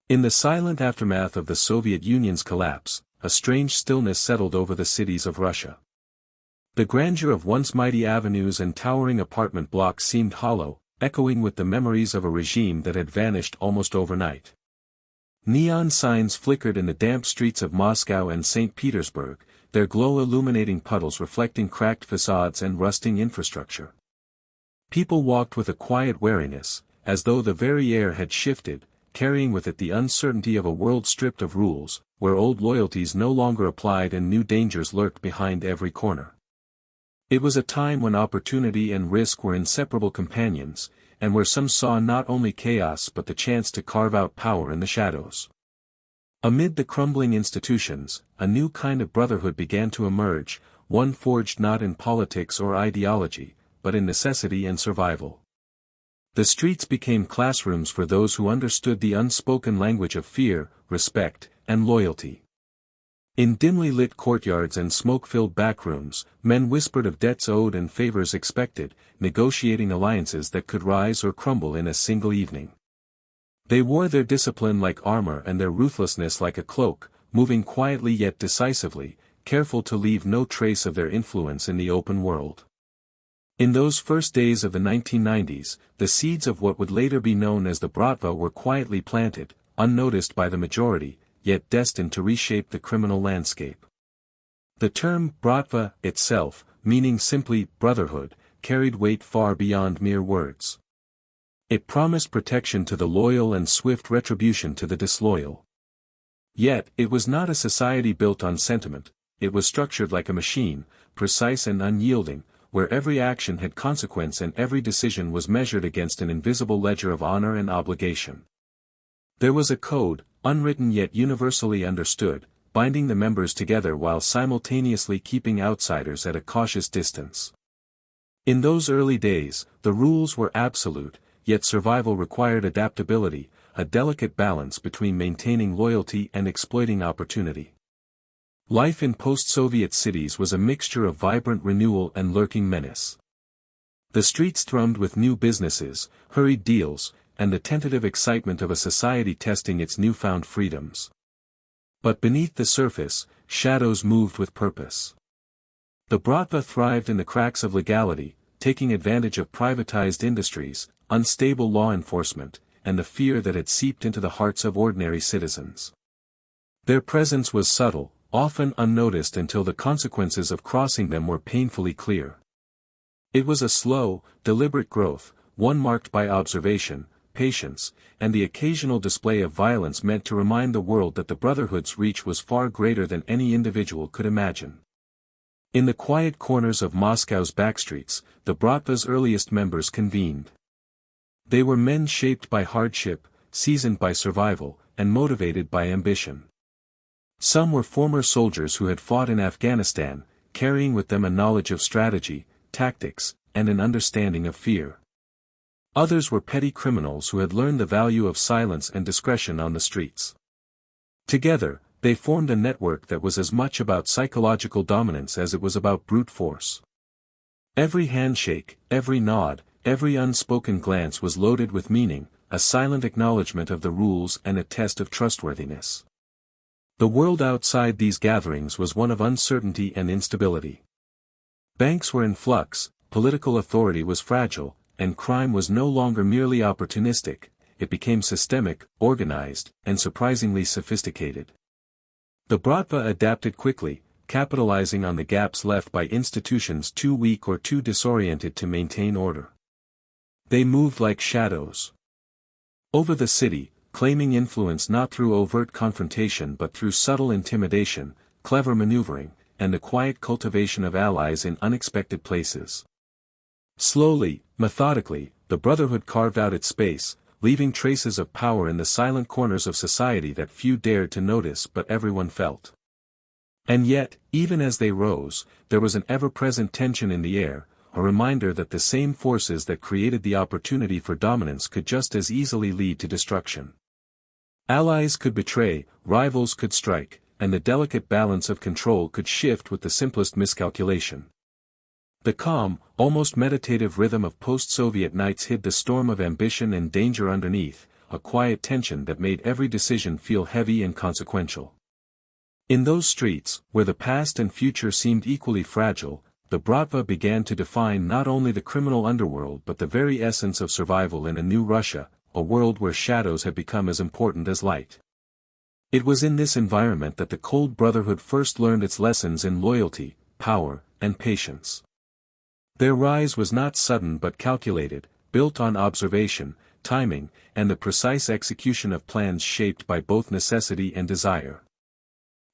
In the silent aftermath of the Soviet Union's collapse, a strange stillness settled over the cities of Russia. The grandeur of once mighty avenues and towering apartment blocks seemed hollow, echoing with the memories of a regime that had vanished almost overnight. Neon signs flickered in the damp streets of Moscow and St. Petersburg, their glow illuminating puddles reflecting cracked facades and rusting infrastructure. People walked with a quiet wariness, as though the very air had shifted, carrying with it the uncertainty of a world stripped of rules, where old loyalties no longer applied and new dangers lurked behind every corner. It was a time when opportunity and risk were inseparable companions, and where some saw not only chaos but the chance to carve out power in the shadows. Amid the crumbling institutions, a new kind of brotherhood began to emerge, one forged not in politics or ideology, but in necessity and survival. The streets became classrooms for those who understood the unspoken language of fear, respect, and loyalty. In dimly lit courtyards and smoke-filled backrooms, men whispered of debts owed and favors expected, negotiating alliances that could rise or crumble in a single evening. They wore their discipline like armor and their ruthlessness like a cloak, moving quietly yet decisively, careful to leave no trace of their influence in the open world. In those first days of the 1990s, the seeds of what would later be known as the Bratva were quietly planted, unnoticed by the majority, yet destined to reshape the criminal landscape. The term Bratva itself, meaning simply brotherhood, carried weight far beyond mere words. It promised protection to the loyal and swift retribution to the disloyal. Yet, it was not a society built on sentiment, it was structured like a machine, precise and unyielding, where every action had consequence and every decision was measured against an invisible ledger of honor and obligation. There was a code, unwritten yet universally understood, binding the members together while simultaneously keeping outsiders at a cautious distance. In those early days, the rules were absolute, yet survival required adaptability, a delicate balance between maintaining loyalty and exploiting opportunity. Life in post-Soviet cities was a mixture of vibrant renewal and lurking menace. The streets thrummed with new businesses, hurried deals, and the tentative excitement of a society testing its newfound freedoms. But beneath the surface, shadows moved with purpose. The Bratva thrived in the cracks of legality, taking advantage of privatized industries, unstable law enforcement, and the fear that had seeped into the hearts of ordinary citizens. Their presence was subtle, often unnoticed until the consequences of crossing them were painfully clear. It was a slow, deliberate growth, one marked by observation, patience, and the occasional display of violence meant to remind the world that the Brotherhood's reach was far greater than any individual could imagine. In the quiet corners of Moscow's backstreets, the Bratva's earliest members convened. They were men shaped by hardship, seasoned by survival, and motivated by ambition. Some were former soldiers who had fought in Afghanistan, carrying with them a knowledge of strategy, tactics, and an understanding of fear. Others were petty criminals who had learned the value of silence and discretion on the streets. Together, they formed a network that was as much about psychological dominance as it was about brute force. Every handshake, every nod, every unspoken glance was loaded with meaning, a silent acknowledgement of the rules and a test of trustworthiness. The world outside these gatherings was one of uncertainty and instability. Banks were in flux, political authority was fragile, and crime was no longer merely opportunistic, it became systemic, organized, and surprisingly sophisticated. The Bratva adapted quickly, capitalizing on the gaps left by institutions too weak or too disoriented to maintain order. They moved like shadows over the city, claiming influence not through overt confrontation but through subtle intimidation, clever maneuvering, and the quiet cultivation of allies in unexpected places. Slowly, methodically, the Brotherhood carved out its space, leaving traces of power in the silent corners of society that few dared to notice but everyone felt. And yet, even as they rose, there was an ever-present tension in the air, a reminder that the same forces that created the opportunity for dominance could just as easily lead to destruction. Allies could betray, rivals could strike, and the delicate balance of control could shift with the simplest miscalculation. The calm, almost meditative rhythm of post-Soviet nights hid the storm of ambition and danger underneath, a quiet tension that made every decision feel heavy and consequential. In those streets, where the past and future seemed equally fragile, the Bratva began to define not only the criminal underworld but the very essence of survival in a new Russia, a world where shadows had become as important as light. It was in this environment that the cold Brotherhood first learned its lessons in loyalty, power, and patience. Their rise was not sudden but calculated, built on observation, timing, and the precise execution of plans shaped by both necessity and desire.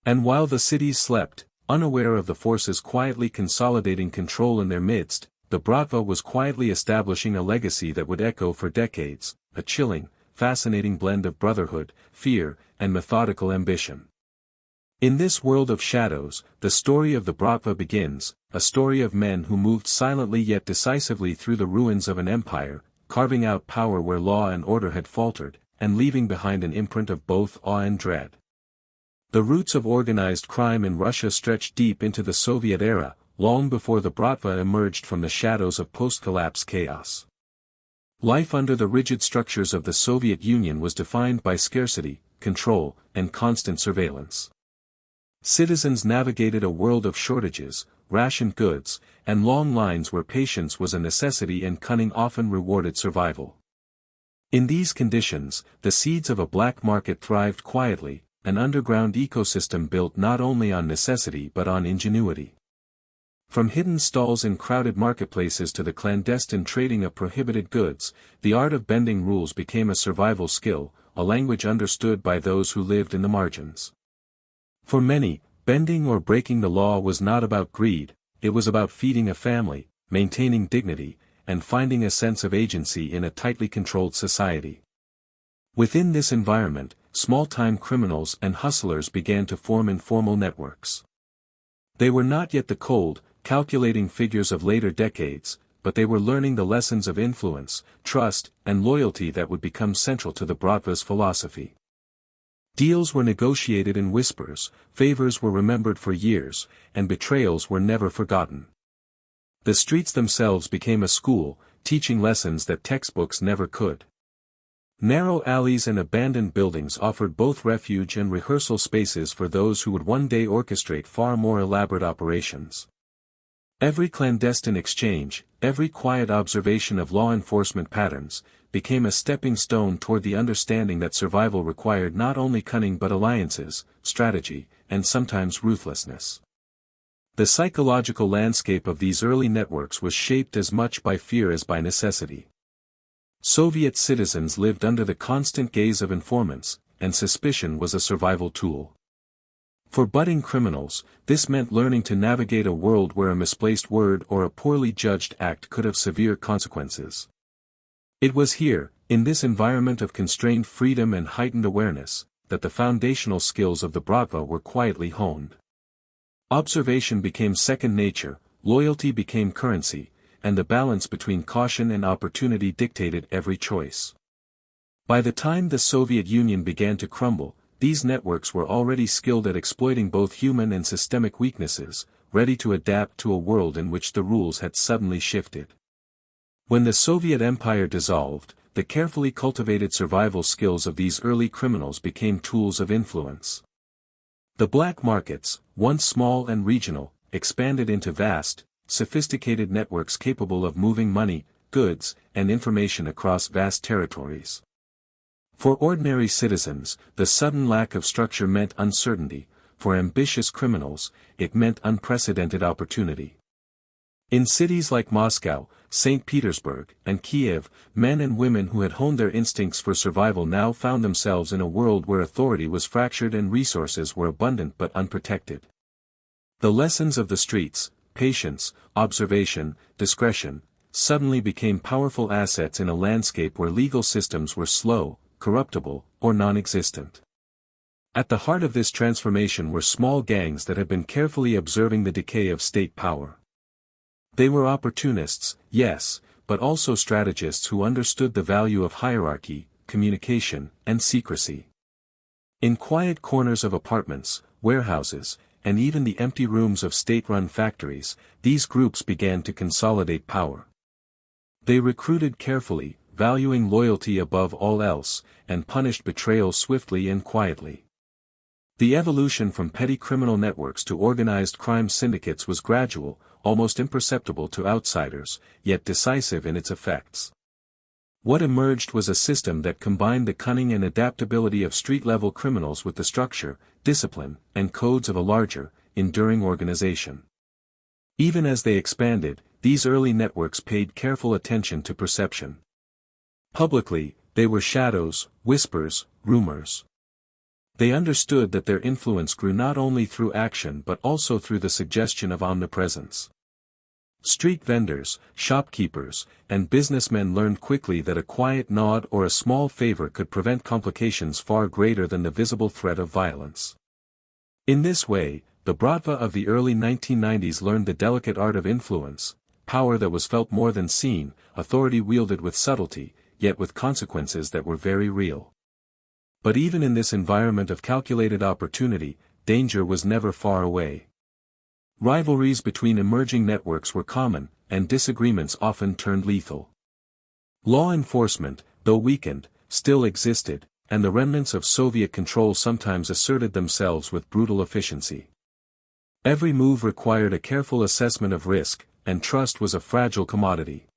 And while the cities slept, unaware of the forces quietly consolidating control in their midst, the Bratva was quietly establishing a legacy that would echo for decades, a chilling, fascinating blend of brotherhood, fear, and methodical ambition. In this world of shadows, the story of the Bratva begins, a story of men who moved silently yet decisively through the ruins of an empire, carving out power where law and order had faltered, and leaving behind an imprint of both awe and dread. The roots of organized crime in Russia stretched deep into the Soviet era, long before the Bratva emerged from the shadows of post-collapse chaos. Life under the rigid structures of the Soviet Union was defined by scarcity, control, and constant surveillance. Citizens navigated a world of shortages, rationed goods, and long lines where patience was a necessity and cunning often rewarded survival. In these conditions, the seeds of a black market thrived quietly, an underground ecosystem built not only on necessity but on ingenuity. From hidden stalls in crowded marketplaces to the clandestine trading of prohibited goods, the art of bending rules became a survival skill, a language understood by those who lived in the margins. For many, bending or breaking the law was not about greed, it was about feeding a family, maintaining dignity, and finding a sense of agency in a tightly controlled society. Within this environment, small-time criminals and hustlers began to form informal networks. They were not yet the cold, calculating figures of later decades, but they were learning the lessons of influence, trust, and loyalty that would become central to the Bratva's philosophy. Deals were negotiated in whispers, favors were remembered for years, and betrayals were never forgotten. The streets themselves became a school, teaching lessons that textbooks never could. Narrow alleys and abandoned buildings offered both refuge and rehearsal spaces for those who would one day orchestrate far more elaborate operations. Every clandestine exchange, every quiet observation of law enforcement patterns, became a stepping stone toward the understanding that survival required not only cunning but alliances, strategy, and sometimes ruthlessness. The psychological landscape of these early networks was shaped as much by fear as by necessity. Soviet citizens lived under the constant gaze of informants, and suspicion was a survival tool. For budding criminals, this meant learning to navigate a world where a misplaced word or a poorly judged act could have severe consequences. It was here, in this environment of constrained freedom and heightened awareness, that the foundational skills of the Bratva were quietly honed. Observation became second nature, loyalty became currency, and the balance between caution and opportunity dictated every choice. By the time the Soviet Union began to crumble, these networks were already skilled at exploiting both human and systemic weaknesses, ready to adapt to a world in which the rules had suddenly shifted. When the Soviet Empire dissolved, the carefully cultivated survival skills of these early criminals became tools of influence. The black markets, once small and regional, expanded into vast, sophisticated networks capable of moving money, goods, and information across vast territories. For ordinary citizens, the sudden lack of structure meant uncertainty; for ambitious criminals, it meant unprecedented opportunity. In cities like Moscow, St. Petersburg, and Kiev, men and women who had honed their instincts for survival now found themselves in a world where authority was fractured and resources were abundant but unprotected. The lessons of the streets, patience, observation, discretion, suddenly became powerful assets in a landscape where legal systems were slow, corruptible, or non-existent. At the heart of this transformation were small gangs that had been carefully observing the decay of state power. They were opportunists, yes, but also strategists who understood the value of hierarchy, communication, and secrecy. In quiet corners of apartments, warehouses, and even the empty rooms of state-run factories, these groups began to consolidate power. They recruited carefully, valuing loyalty above all else, and punished betrayal swiftly and quietly. The evolution from petty criminal networks to organized crime syndicates was gradual, almost imperceptible to outsiders, yet decisive in its effects. What emerged was a system that combined the cunning and adaptability of street-level criminals with the structure, discipline, and codes of a larger, enduring organization. Even as they expanded, these early networks paid careful attention to perception. Publicly, they were shadows, whispers, rumors. They understood that their influence grew not only through action but also through the suggestion of omnipresence. Street vendors, shopkeepers, and businessmen learned quickly that a quiet nod or a small favor could prevent complications far greater than the visible threat of violence. In this way, the Bratva of the early 1990s learned the delicate art of influence, power that was felt more than seen, authority wielded with subtlety, yet with consequences that were very real. But even in this environment of calculated opportunity, danger was never far away. Rivalries between emerging networks were common, and disagreements often turned lethal. Law enforcement, though weakened, still existed, and the remnants of Soviet control sometimes asserted themselves with brutal efficiency. Every move required a careful assessment of risk, and trust was a fragile commodity.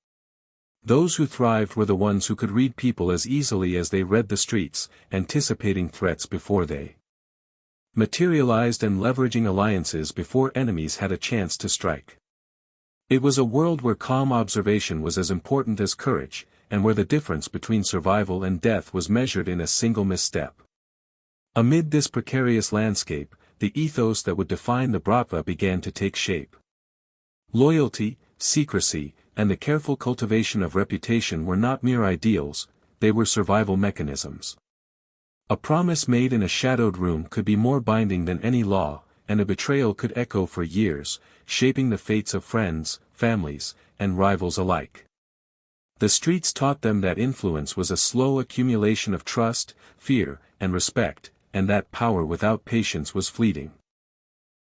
Those who thrived were the ones who could read people as easily as they read the streets, anticipating threats before they materialized and leveraging alliances before enemies had a chance to strike. It was a world where calm observation was as important as courage, and where the difference between survival and death was measured in a single misstep. Amid this precarious landscape, the ethos that would define the Bratva began to take shape. Loyalty, secrecy, and the careful cultivation of reputation were not mere ideals, they were survival mechanisms. A promise made in a shadowed room could be more binding than any law, and a betrayal could echo for years, shaping the fates of friends, families, and rivals alike. The streets taught them that influence was a slow accumulation of trust, fear, and respect, and that power without patience was fleeting.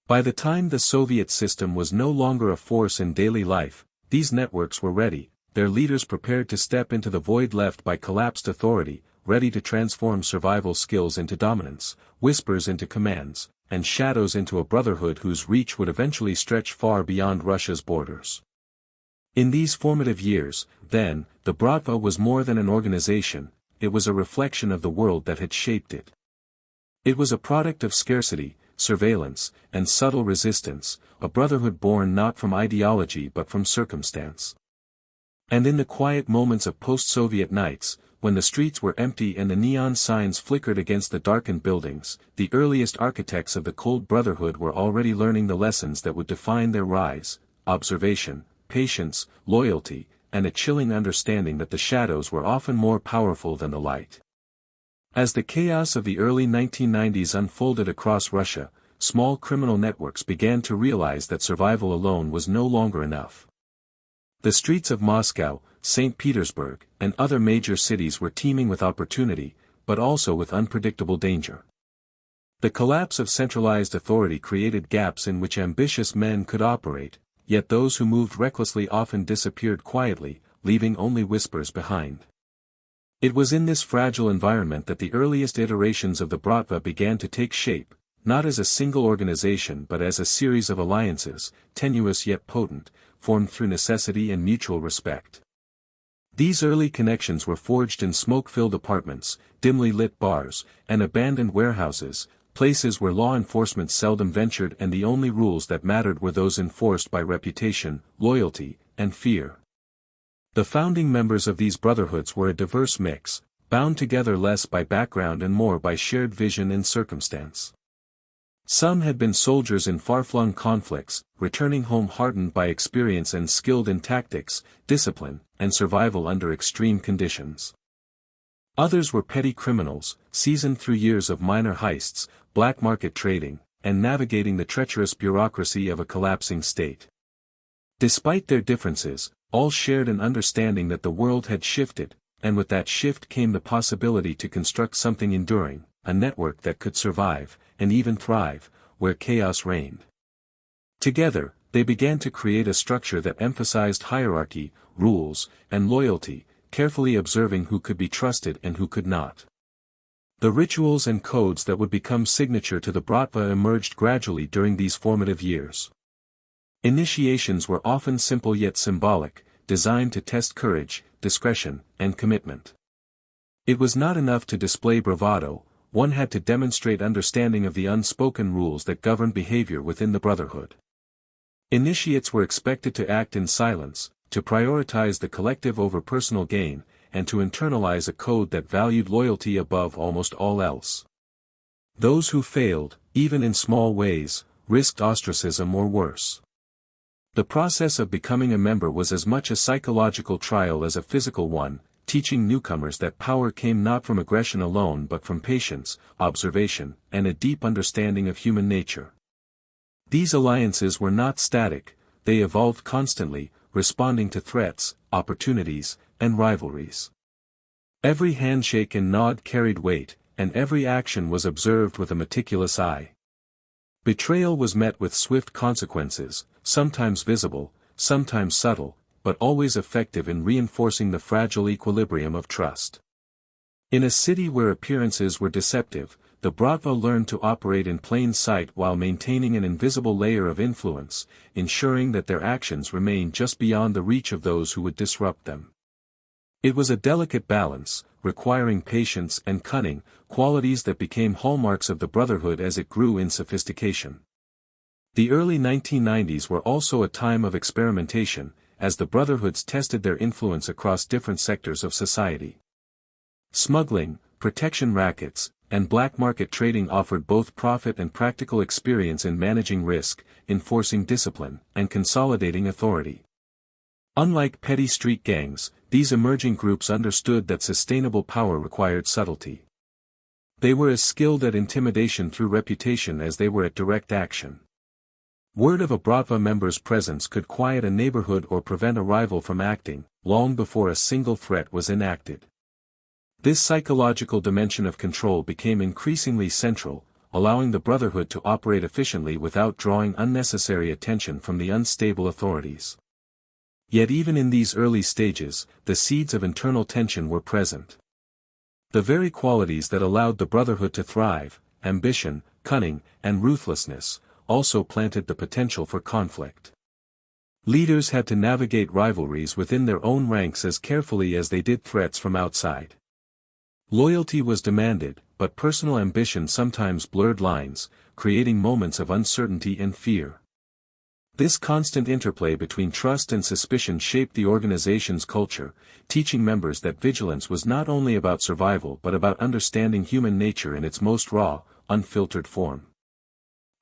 By the time the Soviet system was no longer a force in daily life, these networks were ready, their leaders prepared to step into the void left by collapsed authority, ready to transform survival skills into dominance, whispers into commands, and shadows into a brotherhood whose reach would eventually stretch far beyond Russia's borders. In these formative years, then, the Bratva was more than an organization, it was a reflection of the world that had shaped it. It was a product of scarcity, surveillance, and subtle resistance, a brotherhood born not from ideology but from circumstance. And in the quiet moments of post-Soviet nights, when the streets were empty and the neon signs flickered against the darkened buildings, the earliest architects of the Cold Brotherhood were already learning the lessons that would define their rise: observation, patience, loyalty, and a chilling understanding that the shadows were often more powerful than the light. As the chaos of the early 1990s unfolded across Russia, small criminal networks began to realize that survival alone was no longer enough. The streets of Moscow, St. Petersburg, and other major cities were teeming with opportunity, but also with unpredictable danger. The collapse of centralized authority created gaps in which ambitious men could operate, yet those who moved recklessly often disappeared quietly, leaving only whispers behind. It was in this fragile environment that the earliest iterations of the Bratva began to take shape, not as a single organization but as a series of alliances, tenuous yet potent, formed through necessity and mutual respect. These early connections were forged in smoke-filled apartments, dimly lit bars, and abandoned warehouses, places where law enforcement seldom ventured and the only rules that mattered were those enforced by reputation, loyalty, and fear. The founding members of these brotherhoods were a diverse mix, bound together less by background and more by shared vision and circumstance. Some had been soldiers in far-flung conflicts, returning home hardened by experience and skilled in tactics, discipline, and survival under extreme conditions. Others were petty criminals, seasoned through years of minor heists, black market trading, and navigating the treacherous bureaucracy of a collapsing state. Despite their differences, all shared an understanding that the world had shifted, and with that shift came the possibility to construct something enduring, a network that could survive, and even thrive, where chaos reigned. Together, they began to create a structure that emphasized hierarchy, rules, and loyalty, carefully observing who could be trusted and who could not. The rituals and codes that would become signature to the Bratva emerged gradually during these formative years. Initiations were often simple yet symbolic, designed to test courage, discretion, and commitment. It was not enough to display bravado, one had to demonstrate understanding of the unspoken rules that govern behavior within the Brotherhood. Initiates were expected to act in silence, to prioritize the collective over personal gain, and to internalize a code that valued loyalty above almost all else. Those who failed, even in small ways, risked ostracism or worse. The process of becoming a member was as much a psychological trial as a physical one, teaching newcomers that power came not from aggression alone but from patience, observation, and a deep understanding of human nature. These alliances were not static, they evolved constantly, responding to threats, opportunities, and rivalries. Every handshake and nod carried weight, and every action was observed with a meticulous eye. Betrayal was met with swift consequences, sometimes visible, sometimes subtle, but always effective in reinforcing the fragile equilibrium of trust. In a city where appearances were deceptive, the Bratva learned to operate in plain sight while maintaining an invisible layer of influence, ensuring that their actions remained just beyond the reach of those who would disrupt them. It was a delicate balance, requiring patience and cunning, qualities that became hallmarks of the Brotherhood as it grew in sophistication. The early 1990s were also a time of experimentation, as the Brotherhoods tested their influence across different sectors of society. Smuggling, protection rackets, and black market trading offered both profit and practical experience in managing risk, enforcing discipline, and consolidating authority. Unlike petty street gangs, these emerging groups understood that sustainable power required subtlety. They were as skilled at intimidation through reputation as they were at direct action. Word of a Bratva member's presence could quiet a neighborhood or prevent a rival from acting, long before a single threat was enacted. This psychological dimension of control became increasingly central, allowing the Brotherhood to operate efficiently without drawing unnecessary attention from the unstable authorities. Yet even in these early stages, the seeds of internal tension were present. The very qualities that allowed the Brotherhood to thrive, ambition, cunning, and ruthlessness, also planted the potential for conflict. Leaders had to navigate rivalries within their own ranks as carefully as they did threats from outside. Loyalty was demanded, but personal ambition sometimes blurred lines, creating moments of uncertainty and fear. This constant interplay between trust and suspicion shaped the organization's culture, teaching members that vigilance was not only about survival but about understanding human nature in its most raw, unfiltered form.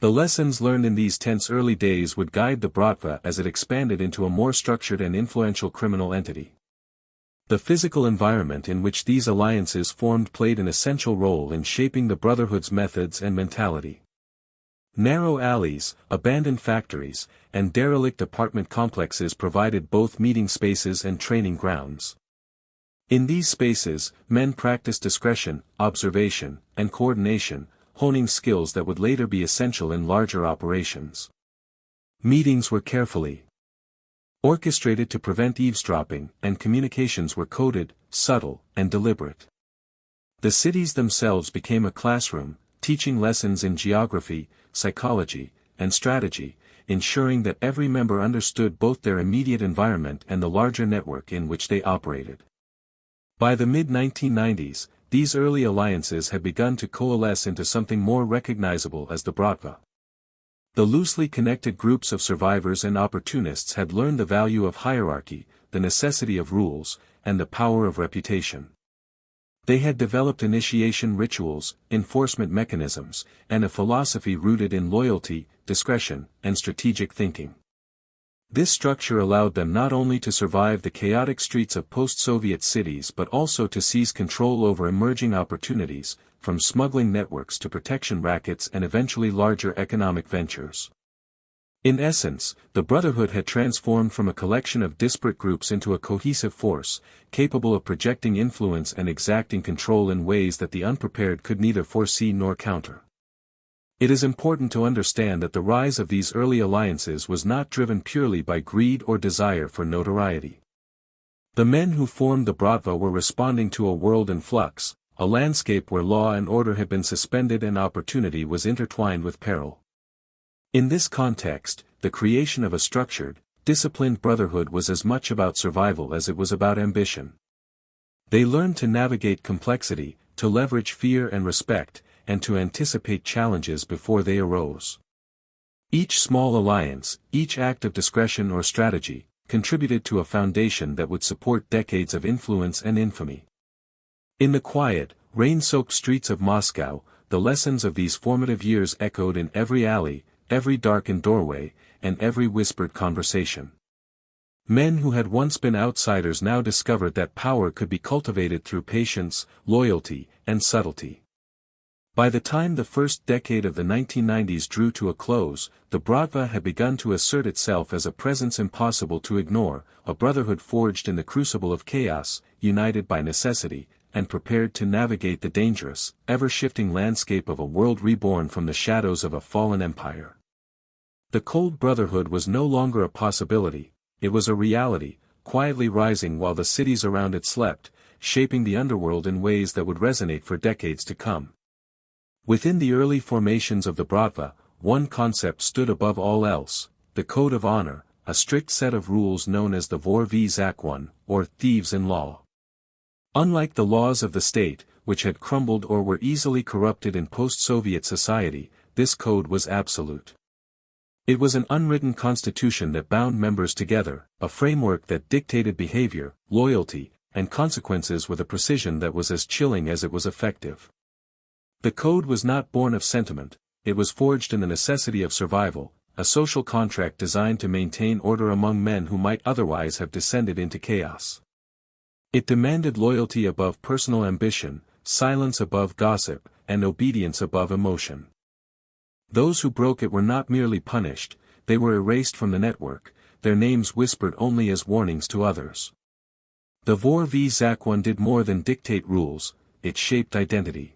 The lessons learned in these tense early days would guide the Bratva as it expanded into a more structured and influential criminal entity. The physical environment in which these alliances formed played an essential role in shaping the Brotherhood's methods and mentality. Narrow alleys, abandoned factories, and derelict apartment complexes provided both meeting spaces and training grounds. In these spaces, men practiced discretion, observation, and coordination, honing skills that would later be essential in larger operations. Meetings were carefully orchestrated to prevent eavesdropping, and communications were coded, subtle, and deliberate. The cities themselves became a classroom, teaching lessons in geography, psychology, and strategy, ensuring that every member understood both their immediate environment and the larger network in which they operated. By the mid-1990s, these early alliances had begun to coalesce into something more recognizable as the Bratva. The loosely connected groups of survivors and opportunists had learned the value of hierarchy, the necessity of rules, and the power of reputation. They had developed initiation rituals, enforcement mechanisms, and a philosophy rooted in loyalty, discretion, and strategic thinking. This structure allowed them not only to survive the chaotic streets of post-Soviet cities but also to seize control over emerging opportunities, from smuggling networks to protection rackets and eventually larger economic ventures. In essence, the Brotherhood had transformed from a collection of disparate groups into a cohesive force, capable of projecting influence and exacting control in ways that the unprepared could neither foresee nor counter. It is important to understand that the rise of these early alliances was not driven purely by greed or desire for notoriety. The men who formed the Bratva were responding to a world in flux, a landscape where law and order had been suspended and opportunity was intertwined with peril. In this context, the creation of a structured, disciplined brotherhood was as much about survival as it was about ambition. They learned to navigate complexity, to leverage fear and respect, and to anticipate challenges before they arose. Each small alliance, each act of discretion or strategy, contributed to a foundation that would support decades of influence and infamy. In the quiet, rain-soaked streets of Moscow, the lessons of these formative years echoed in every alley, every darkened doorway, and every whispered conversation. Men who had once been outsiders now discovered that power could be cultivated through patience, loyalty, and subtlety. By the time the first decade of the 1990s drew to a close, the Bratva had begun to assert itself as a presence impossible to ignore, a brotherhood forged in the crucible of chaos, united by necessity, and prepared to navigate the dangerous, ever-shifting landscape of a world reborn from the shadows of a fallen empire. The cold brotherhood was no longer a possibility, it was a reality, quietly rising while the cities around it slept, shaping the underworld in ways that would resonate for decades to come. Within the early formations of the Bratva, one concept stood above all else, the code of honor, a strict set of rules known as the Vor v Zakon, or thieves in law. Unlike the laws of the state, which had crumbled or were easily corrupted in post-Soviet society, this code was absolute. It was an unwritten constitution that bound members together, a framework that dictated behavior, loyalty, and consequences with a precision that was as chilling as it was effective. The code was not born of sentiment, it was forged in the necessity of survival, a social contract designed to maintain order among men who might otherwise have descended into chaos. It demanded loyalty above personal ambition, silence above gossip, and obedience above emotion. Those who broke it were not merely punished, they were erased from the network, their names whispered only as warnings to others. The Vor v Zakon did more than dictate rules, it shaped identity.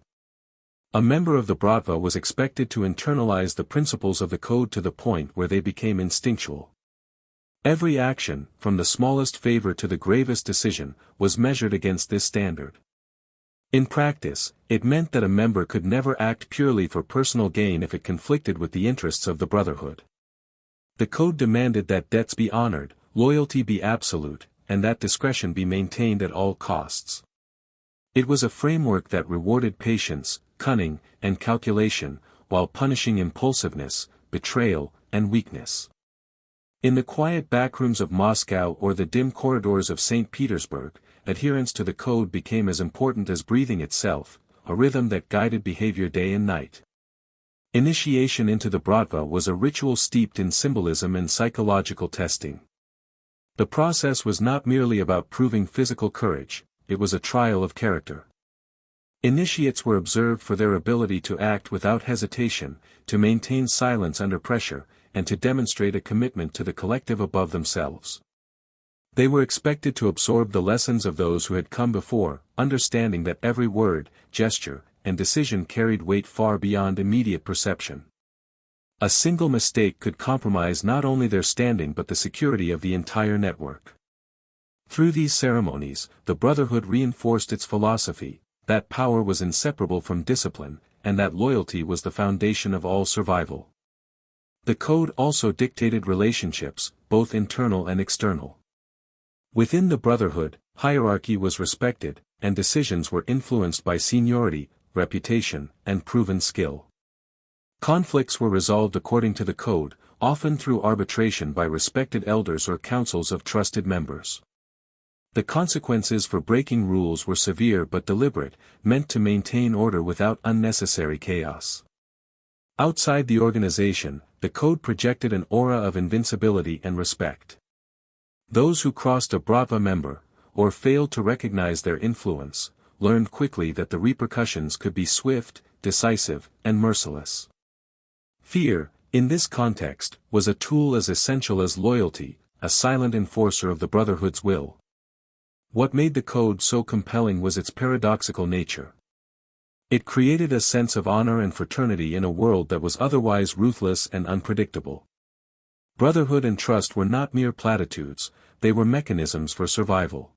A member of the Bratva was expected to internalize the principles of the code to the point where they became instinctual. Every action, from the smallest favor to the gravest decision, was measured against this standard. In practice, it meant that a member could never act purely for personal gain if it conflicted with the interests of the brotherhood. The code demanded that debts be honored, loyalty be absolute, and that discretion be maintained at all costs. It was a framework that rewarded patience, cunning, and calculation, while punishing impulsiveness, betrayal, and weakness. In the quiet backrooms of Moscow or the dim corridors of St. Petersburg, adherence to the code became as important as breathing itself, a rhythm that guided behavior day and night. Initiation into the Bratva was a ritual steeped in symbolism and psychological testing. The process was not merely about proving physical courage, it was a trial of character. Initiates were observed for their ability to act without hesitation, to maintain silence under pressure, and to demonstrate a commitment to the collective above themselves. They were expected to absorb the lessons of those who had come before, understanding that every word, gesture, and decision carried weight far beyond immediate perception. A single mistake could compromise not only their standing but the security of the entire network. Through these ceremonies, the Brotherhood reinforced its philosophy, that power was inseparable from discipline, and that loyalty was the foundation of all survival. The code also dictated relationships, both internal and external. Within the Brotherhood, hierarchy was respected, and decisions were influenced by seniority, reputation, and proven skill. Conflicts were resolved according to the code, often through arbitration by respected elders or councils of trusted members. The consequences for breaking rules were severe but deliberate, meant to maintain order without unnecessary chaos. Outside the organization, the code projected an aura of invincibility and respect. Those who crossed a Bratva member, or failed to recognize their influence, learned quickly that the repercussions could be swift, decisive, and merciless. Fear, in this context, was a tool as essential as loyalty, a silent enforcer of the Brotherhood's will. What made the code so compelling was its paradoxical nature. It created a sense of honor and fraternity in a world that was otherwise ruthless and unpredictable. Brotherhood and trust were not mere platitudes, they were mechanisms for survival.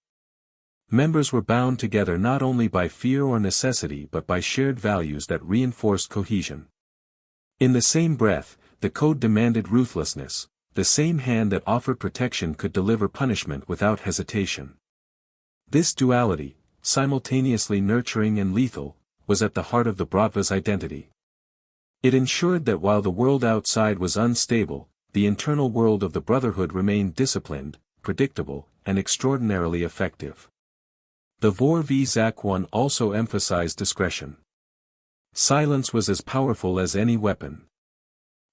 Members were bound together not only by fear or necessity but by shared values that reinforced cohesion. In the same breath, the code demanded ruthlessness. The same hand that offered protection could deliver punishment without hesitation. This duality, simultaneously nurturing and lethal, was at the heart of the Bratva's identity. It ensured that while the world outside was unstable, the internal world of the Brotherhood remained disciplined, predictable, and extraordinarily effective. The Vor v Zakwan also emphasized discretion. Silence was as powerful as any weapon.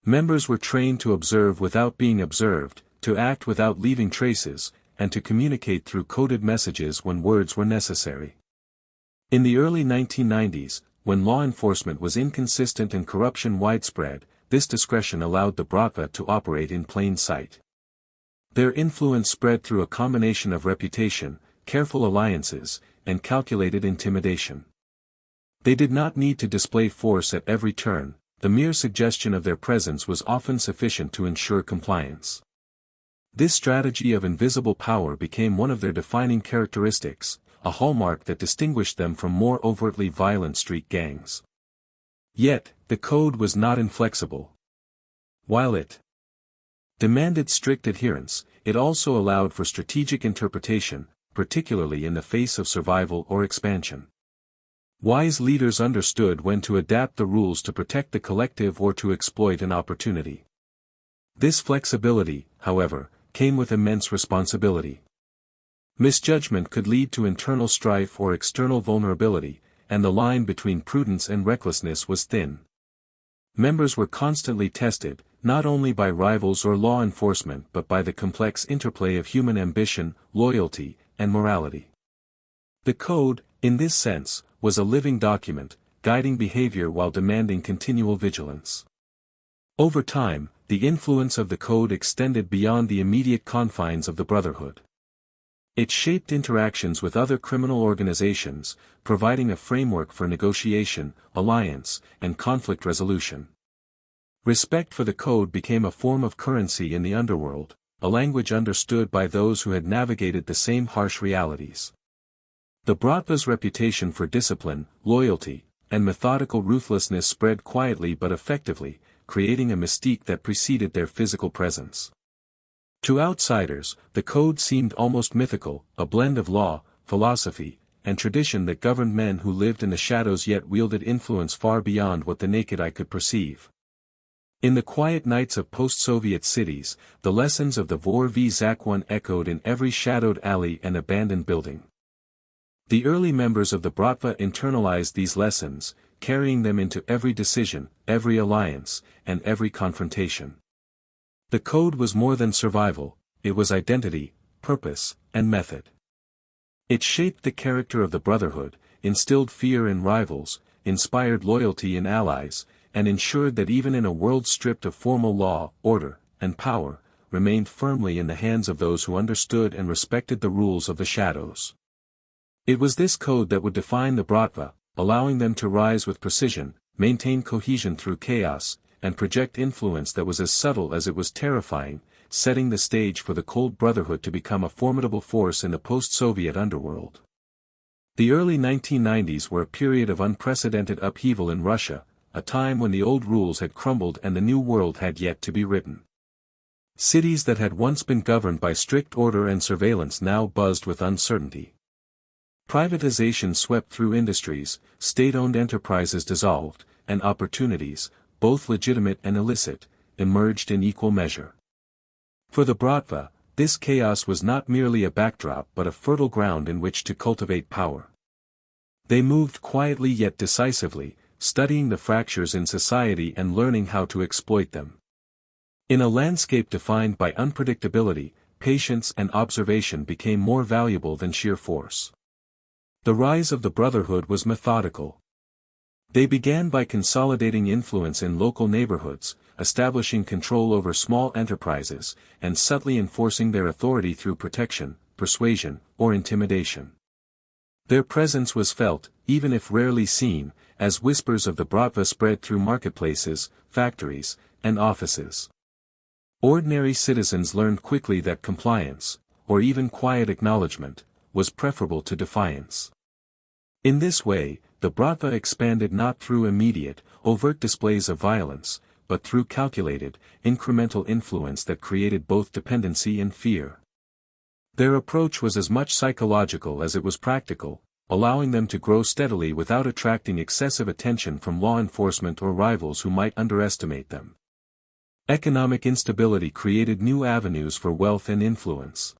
Members were trained to observe without being observed, to act without leaving traces, and to communicate through coded messages when words were necessary. In the early 1990s, when law enforcement was inconsistent and corruption widespread, this discretion allowed the Bratva to operate in plain sight. Their influence spread through a combination of reputation, careful alliances, and calculated intimidation. They did not need to display force at every turn, the mere suggestion of their presence was often sufficient to ensure compliance. This strategy of invisible power became one of their defining characteristics, a hallmark that distinguished them from more overtly violent street gangs. Yet, the code was not inflexible. While it demanded strict adherence, it also allowed for strategic interpretation, particularly in the face of survival or expansion. Wise leaders understood when to adapt the rules to protect the collective or to exploit an opportunity. This flexibility, however, came with immense responsibility. Misjudgment could lead to internal strife or external vulnerability, and the line between prudence and recklessness was thin. Members were constantly tested, not only by rivals or law enforcement but by the complex interplay of human ambition, loyalty, and morality. The code, in this sense, was a living document, guiding behavior while demanding continual vigilance. Over time, the influence of the code extended beyond the immediate confines of the Brotherhood. It shaped interactions with other criminal organizations, providing a framework for negotiation, alliance, and conflict resolution. Respect for the code became a form of currency in the underworld, a language understood by those who had navigated the same harsh realities. The Bratva's reputation for discipline, loyalty, and methodical ruthlessness spread quietly but effectively, creating a mystique that preceded their physical presence. To outsiders, the code seemed almost mythical, a blend of law, philosophy, and tradition that governed men who lived in the shadows yet wielded influence far beyond what the naked eye could perceive. In the quiet nights of post-Soviet cities, the lessons of the Vor v Zakwan echoed in every shadowed alley and abandoned building. The early members of the Bratva internalized these lessons, carrying them into every decision, every alliance, and every confrontation. The code was more than survival, it was identity, purpose, and method. It shaped the character of the Brotherhood, instilled fear in rivals, inspired loyalty in allies, and ensured that even in a world stripped of formal law, order, and power, remained firmly in the hands of those who understood and respected the rules of the shadows. It was this code that would define the Bratva, allowing them to rise with precision, maintain cohesion through chaos, and project influence that was as subtle as it was terrifying, setting the stage for the Cold Brotherhood to become a formidable force in the post-Soviet underworld. The early 1990s were a period of unprecedented upheaval in Russia, a time when the old rules had crumbled and the new world had yet to be written. Cities that had once been governed by strict order and surveillance now buzzed with uncertainty. Privatization swept through industries, state-owned enterprises dissolved, and opportunities, both legitimate and illicit, emerged in equal measure. For the Bratva, this chaos was not merely a backdrop but a fertile ground in which to cultivate power. They moved quietly yet decisively, studying the fractures in society and learning how to exploit them. In a landscape defined by unpredictability, patience and observation became more valuable than sheer force. The rise of the Brotherhood was methodical. They began by consolidating influence in local neighborhoods, establishing control over small enterprises, and subtly enforcing their authority through protection, persuasion, or intimidation. Their presence was felt, even if rarely seen, as whispers of the Bratva spread through marketplaces, factories, and offices. Ordinary citizens learned quickly that compliance, or even quiet acknowledgement, was preferable to defiance. In this way, the Bratva expanded not through immediate, overt displays of violence, but through calculated, incremental influence that created both dependency and fear. Their approach was as much psychological as it was practical, allowing them to grow steadily without attracting excessive attention from law enforcement or rivals who might underestimate them. Economic instability created new avenues for wealth and influence.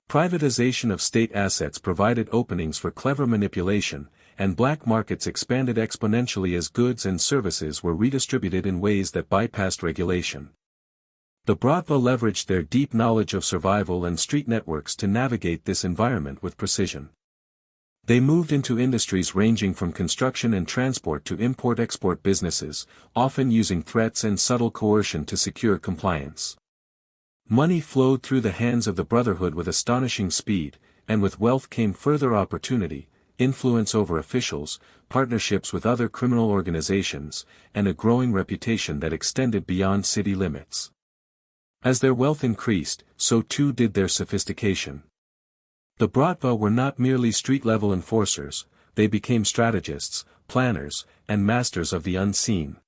Privatization of state assets provided openings for clever manipulation, and black markets expanded exponentially as goods and services were redistributed in ways that bypassed regulation. The Bratva leveraged their deep knowledge of survival and street networks to navigate this environment with precision. They moved into industries ranging from construction and transport to import-export businesses, often using threats and subtle coercion to secure compliance. Money flowed through the hands of the Brotherhood with astonishing speed, and with wealth came further opportunity, influence over officials, partnerships with other criminal organizations, and a growing reputation that extended beyond city limits. As their wealth increased, so too did their sophistication. The Bratva were not merely street-level enforcers, they became strategists, planners, and masters of the unseen.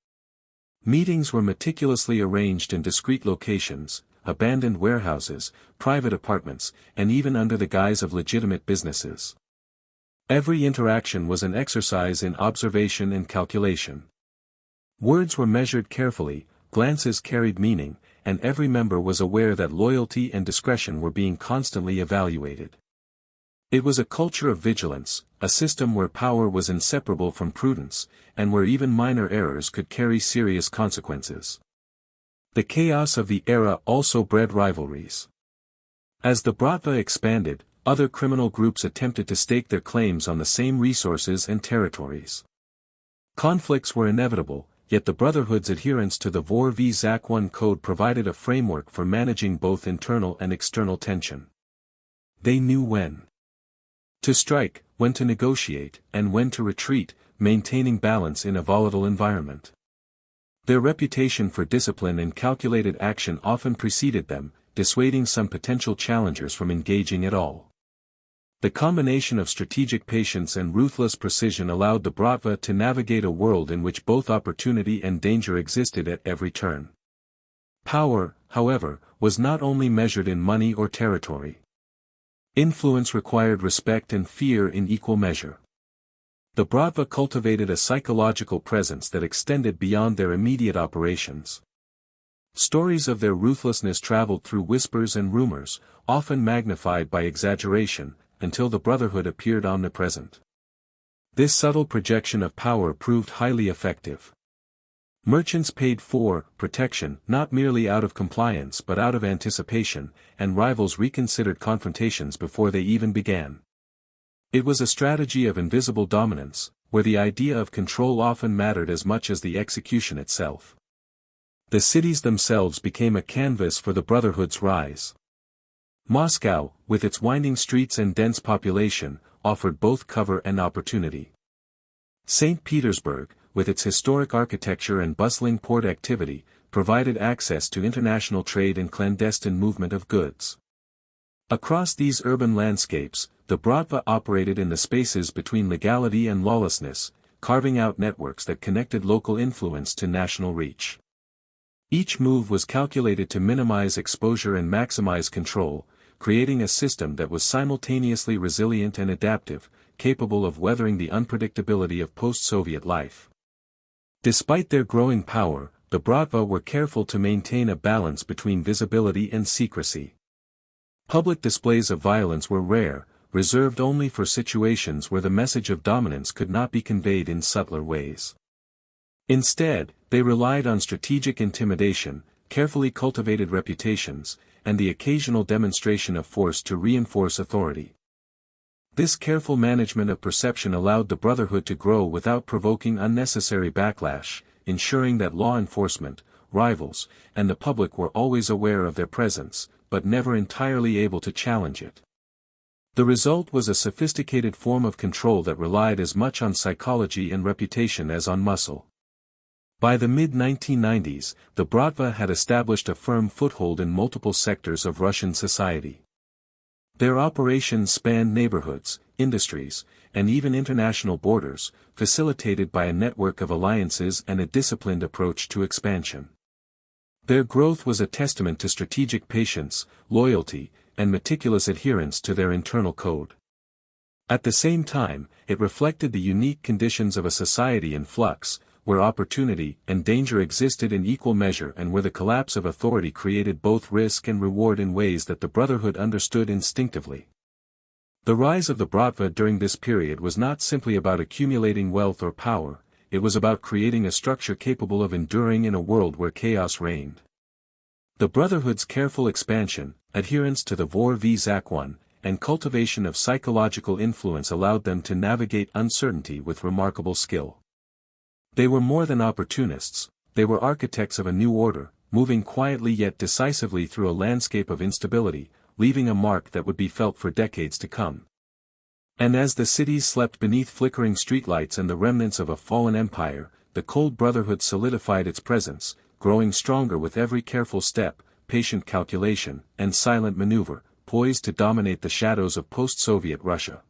Meetings were meticulously arranged in discreet locations, abandoned warehouses, private apartments, and even under the guise of legitimate businesses. Every interaction was an exercise in observation and calculation. Words were measured carefully, glances carried meaning, and every member was aware that loyalty and discretion were being constantly evaluated. It was a culture of vigilance, a system where power was inseparable from prudence, and where even minor errors could carry serious consequences. The chaos of the era also bred rivalries. As the Bratva expanded, other criminal groups attempted to stake their claims on the same resources and territories. Conflicts were inevitable, yet the Brotherhood's adherence to the Vor v Zak 1 code provided a framework for managing both internal and external tension. They knew when to strike, when to negotiate, and when to retreat, maintaining balance in a volatile environment. Their reputation for discipline and calculated action often preceded them, dissuading some potential challengers from engaging at all. The combination of strategic patience and ruthless precision allowed the Bratva to navigate a world in which both opportunity and danger existed at every turn. Power, however, was not only measured in money or territory. Influence required respect and fear in equal measure. The Bratva cultivated a psychological presence that extended beyond their immediate operations. Stories of their ruthlessness traveled through whispers and rumors, often magnified by exaggeration, until the Brotherhood appeared omnipresent. This subtle projection of power proved highly effective. Merchants paid for protection not merely out of compliance but out of anticipation, and rivals reconsidered confrontations before they even began. It was a strategy of invisible dominance, where the idea of control often mattered as much as the execution itself. The cities themselves became a canvas for the Brotherhood's rise. Moscow, with its winding streets and dense population, offered both cover and opportunity. St. Petersburg, with its historic architecture and bustling port activity, provided access to international trade and clandestine movement of goods. Across these urban landscapes, the Bratva operated in the spaces between legality and lawlessness, carving out networks that connected local influence to national reach. Each move was calculated to minimize exposure and maximize control, creating a system that was simultaneously resilient and adaptive, capable of weathering the unpredictability of post-Soviet life. Despite their growing power, the Bratva were careful to maintain a balance between visibility and secrecy. Public displays of violence were rare, reserved only for situations where the message of dominance could not be conveyed in subtler ways. Instead, they relied on strategic intimidation, carefully cultivated reputations, and the occasional demonstration of force to reinforce authority. This careful management of perception allowed the Brotherhood to grow without provoking unnecessary backlash, ensuring that law enforcement, rivals, and the public were always aware of their presence, but never entirely able to challenge it. The result was a sophisticated form of control that relied as much on psychology and reputation as on muscle. By the mid-1990s, the Bratva had established a firm foothold in multiple sectors of Russian society. Their operations spanned neighborhoods, industries, and even international borders, facilitated by a network of alliances and a disciplined approach to expansion. Their growth was a testament to strategic patience, loyalty, and meticulous adherence to their internal code. At the same time, it reflected the unique conditions of a society in flux, where opportunity and danger existed in equal measure and where the collapse of authority created both risk and reward in ways that the Brotherhood understood instinctively. The rise of the Bratva during this period was not simply about accumulating wealth or power, it was about creating a structure capable of enduring in a world where chaos reigned. The Brotherhood's careful expansion, adherence to the Vor v Zakwan, and cultivation of psychological influence allowed them to navigate uncertainty with remarkable skill. They were more than opportunists, they were architects of a new order, moving quietly yet decisively through a landscape of instability, leaving a mark that would be felt for decades to come. And as the cities slept beneath flickering streetlights and the remnants of a fallen empire, the cold Brotherhood solidified its presence, growing stronger with every careful step, patient calculation, and silent maneuver, poised to dominate the shadows of post-Soviet Russia.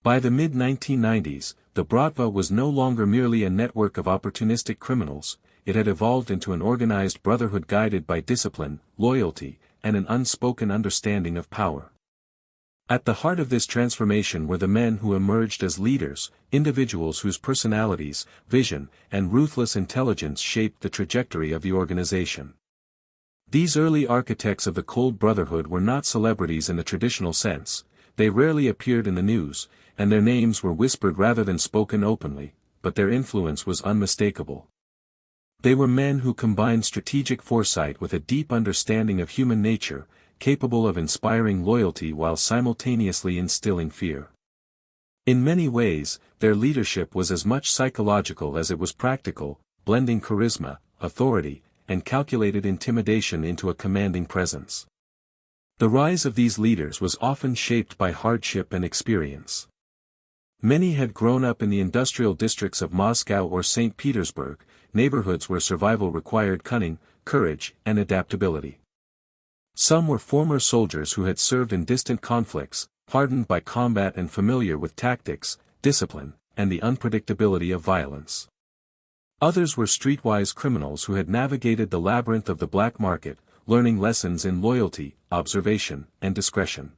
By the mid-1990s, the Bratva was no longer merely a network of opportunistic criminals, it had evolved into an organized brotherhood guided by discipline, loyalty, and an unspoken understanding of power. At the heart of this transformation were the men who emerged as leaders, individuals whose personalities, vision, and ruthless intelligence shaped the trajectory of the organization. These early architects of the Cold Brotherhood were not celebrities in the traditional sense, they rarely appeared in the news, and their names were whispered rather than spoken openly, but their influence was unmistakable. They were men who combined strategic foresight with a deep understanding of human nature, capable of inspiring loyalty while simultaneously instilling fear. In many ways, their leadership was as much psychological as it was practical, blending charisma, authority, and calculated intimidation into a commanding presence. The rise of these leaders was often shaped by hardship and experience. Many had grown up in the industrial districts of Moscow or St. Petersburg, neighborhoods where survival required cunning, courage, and adaptability. Some were former soldiers who had served in distant conflicts, hardened by combat and familiar with tactics, discipline, and the unpredictability of violence. Others were streetwise criminals who had navigated the labyrinth of the black market, learning lessons in loyalty, observation, and discretion.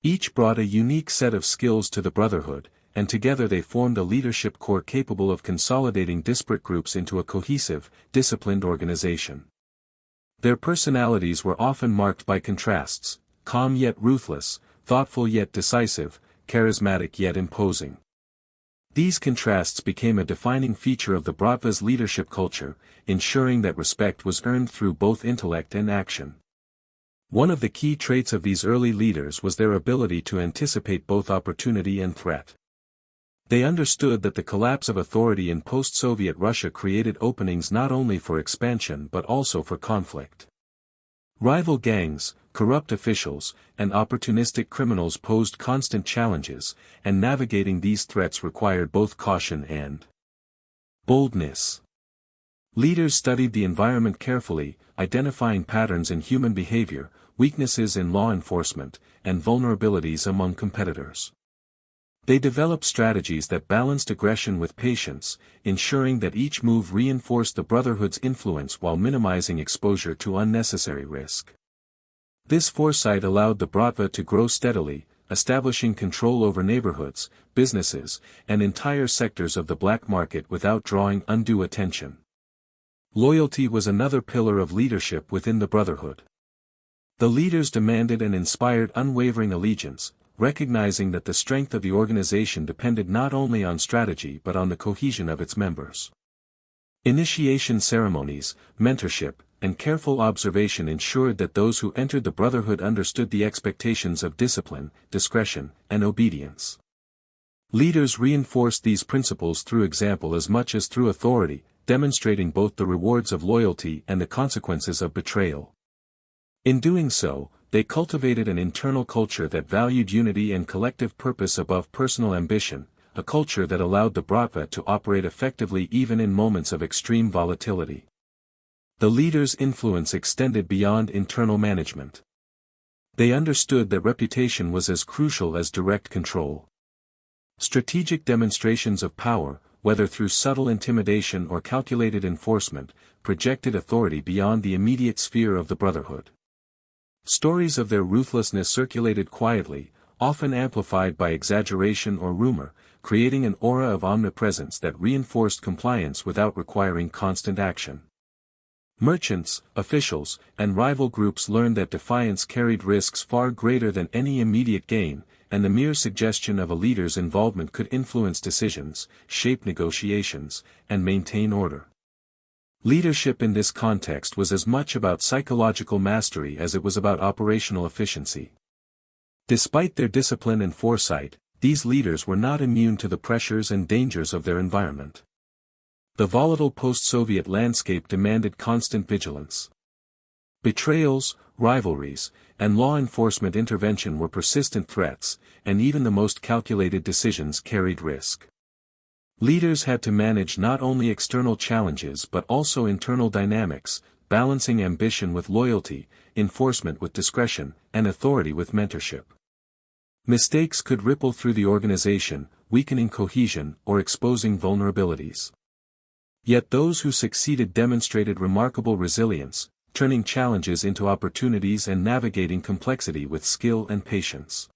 Each brought a unique set of skills to the Brotherhood, and together they formed a leadership core capable of consolidating disparate groups into a cohesive, disciplined organization. Their personalities were often marked by contrasts, calm yet ruthless, thoughtful yet decisive, charismatic yet imposing. These contrasts became a defining feature of the Bratva's leadership culture, ensuring that respect was earned through both intellect and action. One of the key traits of these early leaders was their ability to anticipate both opportunity and threat. They understood that the collapse of authority in post-Soviet Russia created openings not only for expansion but also for conflict. Rival gangs, corrupt officials, and opportunistic criminals posed constant challenges, and navigating these threats required both caution and boldness. Leaders studied the environment carefully, identifying patterns in human behavior, weaknesses in law enforcement, and vulnerabilities among competitors. They developed strategies that balanced aggression with patience, ensuring that each move reinforced the Brotherhood's influence while minimizing exposure to unnecessary risk. This foresight allowed the Bratva to grow steadily, establishing control over neighborhoods, businesses, and entire sectors of the black market without drawing undue attention. Loyalty was another pillar of leadership within the Brotherhood. The leaders demanded and inspired unwavering allegiance, recognizing that the strength of the organization depended not only on strategy but on the cohesion of its members. Initiation ceremonies, mentorship, and careful observation ensured that those who entered the Brotherhood understood the expectations of discipline, discretion, and obedience. Leaders reinforced these principles through example as much as through authority, demonstrating both the rewards of loyalty and the consequences of betrayal. In doing so, they cultivated an internal culture that valued unity and collective purpose above personal ambition, a culture that allowed the Bratva to operate effectively even in moments of extreme volatility. The leaders' influence extended beyond internal management. They understood that reputation was as crucial as direct control. Strategic demonstrations of power, whether through subtle intimidation or calculated enforcement, projected authority beyond the immediate sphere of the Brotherhood. Stories of their ruthlessness circulated quietly, often amplified by exaggeration or rumor, creating an aura of omnipresence that reinforced compliance without requiring constant action. Merchants, officials, and rival groups learned that defiance carried risks far greater than any immediate gain, and the mere suggestion of a leader's involvement could influence decisions, shape negotiations, and maintain order. Leadership in this context was as much about psychological mastery as it was about operational efficiency. Despite their discipline and foresight, these leaders were not immune to the pressures and dangers of their environment. The volatile post-Soviet landscape demanded constant vigilance. Betrayals, rivalries, and law enforcement intervention were persistent threats, and even the most calculated decisions carried risk. Leaders had to manage not only external challenges but also internal dynamics, balancing ambition with loyalty, enforcement with discretion, and authority with mentorship. Mistakes could ripple through the organization, weakening cohesion or exposing vulnerabilities. Yet those who succeeded demonstrated remarkable resilience, turning challenges into opportunities and navigating complexity with skill and patience.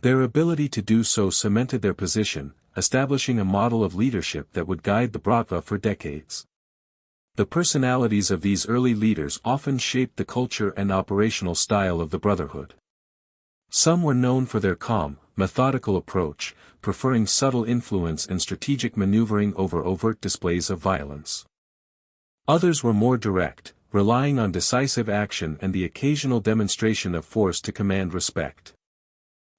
Their ability to do so cemented their position, establishing a model of leadership that would guide the Bratva for decades. The personalities of these early leaders often shaped the culture and operational style of the Brotherhood. Some were known for their calm, methodical approach, preferring subtle influence and strategic maneuvering over overt displays of violence. Others were more direct, relying on decisive action and the occasional demonstration of force to command respect.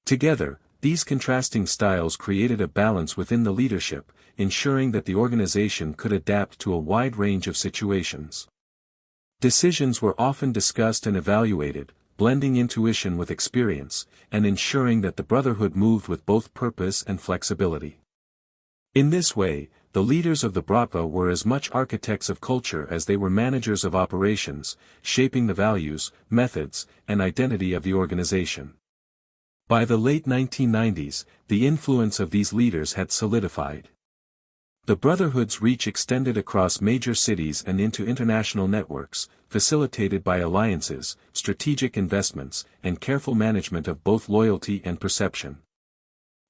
Together, these contrasting styles created a balance within the leadership, ensuring that the organization could adapt to a wide range of situations. Decisions were often discussed and evaluated, blending intuition with experience, and ensuring that the Brotherhood moved with both purpose and flexibility. In this way, the leaders of the Bratva were as much architects of culture as they were managers of operations, shaping the values, methods, and identity of the organization. By the late 1990s, the influence of these leaders had solidified. The Brotherhood's reach extended across major cities and into international networks, facilitated by alliances, strategic investments, and careful management of both loyalty and perception.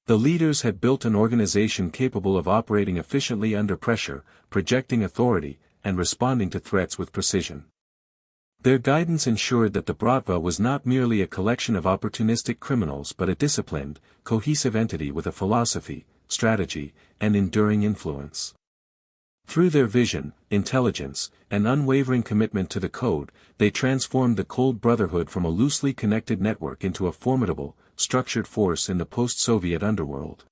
The leaders had built an organization capable of operating efficiently under pressure, projecting authority, and responding to threats with precision. Their guidance ensured that the Bratva was not merely a collection of opportunistic criminals but a disciplined, cohesive entity with a philosophy, strategy, and enduring influence. Through their vision, intelligence, and unwavering commitment to the code, they transformed the Cold Brotherhood from a loosely connected network into a formidable, structured force in the post-Soviet underworld.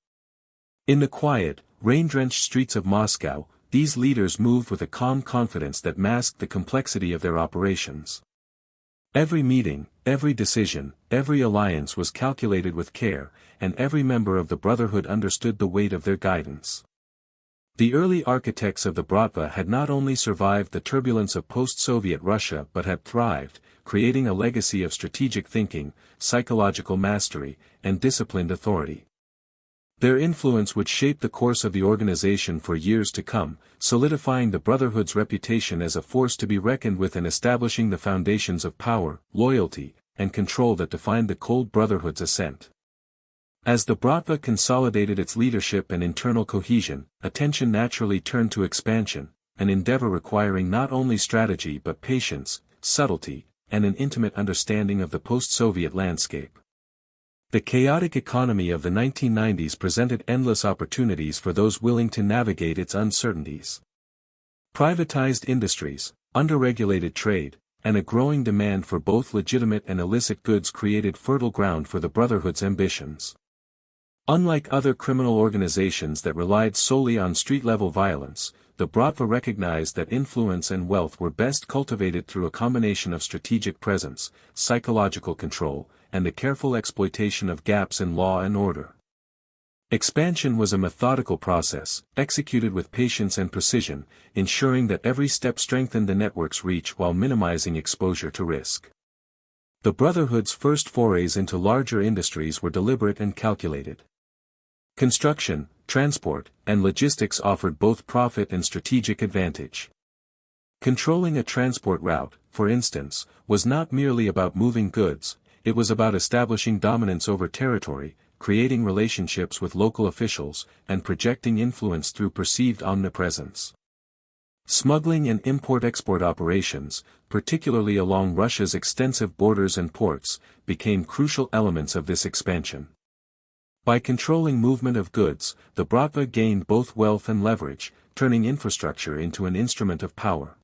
In the quiet, rain-drenched streets of Moscow, these leaders moved with a calm confidence that masked the complexity of their operations. Every meeting, every decision, every alliance was calculated with care, and every member of the Brotherhood understood the weight of their guidance. The early architects of the Bratva had not only survived the turbulence of post-Soviet Russia but had thrived, creating a legacy of strategic thinking, psychological mastery, and disciplined authority. Their influence would shape the course of the organization for years to come, solidifying the Brotherhood's reputation as a force to be reckoned with and establishing the foundations of power, loyalty, and control that defined the Cold Brotherhood's ascent. As the Bratva consolidated its leadership and internal cohesion, attention naturally turned to expansion, an endeavor requiring not only strategy but patience, subtlety, and an intimate understanding of the post-Soviet landscape. The chaotic economy of the 1990s presented endless opportunities for those willing to navigate its uncertainties. Privatized industries, underregulated trade, and a growing demand for both legitimate and illicit goods created fertile ground for the Brotherhood's ambitions. Unlike other criminal organizations that relied solely on street-level violence, the Bratva recognized that influence and wealth were best cultivated through a combination of strategic presence, psychological control, and the careful exploitation of gaps in law and order. Expansion was a methodical process, executed with patience and precision, ensuring that every step strengthened the network's reach while minimizing exposure to risk. The Brotherhood's first forays into larger industries were deliberate and calculated. Construction, transport, and logistics offered both profit and strategic advantage. Controlling a transport route, for instance, was not merely about moving goods, it was about establishing dominance over territory, creating relationships with local officials, and projecting influence through perceived omnipresence. Smuggling and import-export operations, particularly along Russia's extensive borders and ports, became crucial elements of this expansion. By controlling movement of goods, the Bratva gained both wealth and leverage, turning infrastructure into an instrument of power.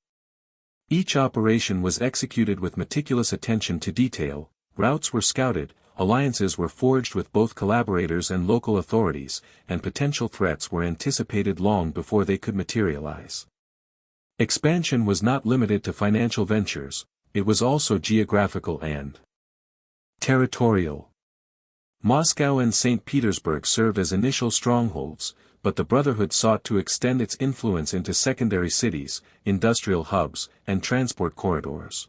Each operation was executed with meticulous attention to detail, routes were scouted, alliances were forged with both collaborators and local authorities, and potential threats were anticipated long before they could materialize. Expansion was not limited to financial ventures, it was also geographical and territorial. Moscow and St. Petersburg served as initial strongholds, but the Brotherhood sought to extend its influence into secondary cities, industrial hubs, and transport corridors.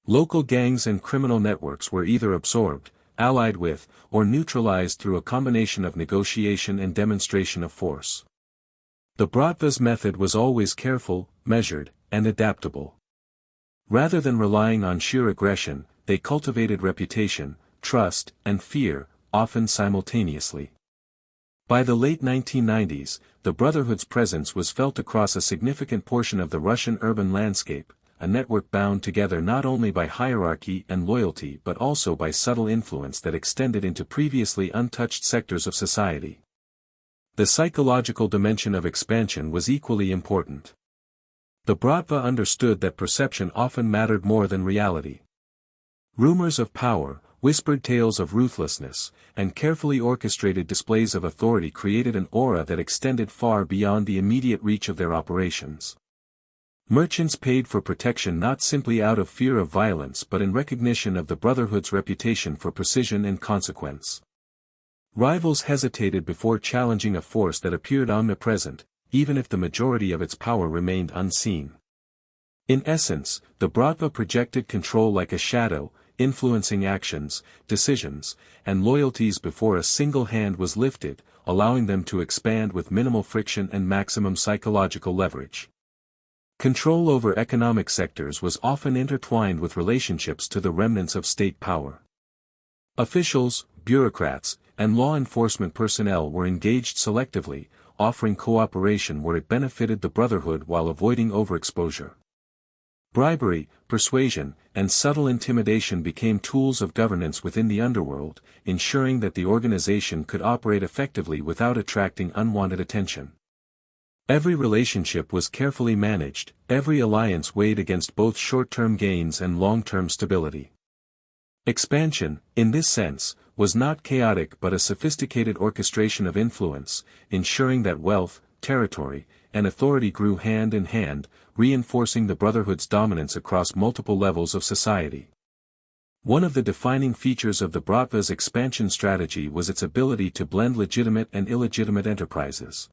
Local gangs and criminal networks were either absorbed, allied with, or neutralized through a combination of negotiation and demonstration of force. The Bratva's method was always careful, measured, and adaptable. Rather than relying on sheer aggression, they cultivated reputation, trust, and fear, often simultaneously. By the late 1990s, the Brotherhood's presence was felt across a significant portion of the Russian urban landscape, a network bound together not only by hierarchy and loyalty but also by subtle influence that extended into previously untouched sectors of society. The psychological dimension of expansion was equally important. The Bratva understood that perception often mattered more than reality. Rumors of power, whispered tales of ruthlessness, and carefully orchestrated displays of authority created an aura that extended far beyond the immediate reach of their operations. Merchants paid for protection not simply out of fear of violence but in recognition of the Brotherhood's reputation for precision and consequence. Rivals hesitated before challenging a force that appeared omnipresent, even if the majority of its power remained unseen. In essence, the Bratva projected control like a shadow, influencing actions, decisions, and loyalties before a single hand was lifted, allowing them to expand with minimal friction and maximum psychological leverage. Control over economic sectors was often intertwined with relationships to the remnants of state power. Officials, bureaucrats, and law enforcement personnel were engaged selectively, offering cooperation where it benefited the Brotherhood while avoiding overexposure. Bribery, persuasion, and subtle intimidation became tools of governance within the underworld, ensuring that the organization could operate effectively without attracting unwanted attention. Every relationship was carefully managed, every alliance weighed against both short-term gains and long-term stability. Expansion, in this sense, was not chaotic but a sophisticated orchestration of influence, ensuring that wealth, territory, and authority grew hand in hand, reinforcing the Brotherhood's dominance across multiple levels of society. One of the defining features of the Bratva's expansion strategy was its ability to blend legitimate and illegitimate enterprises.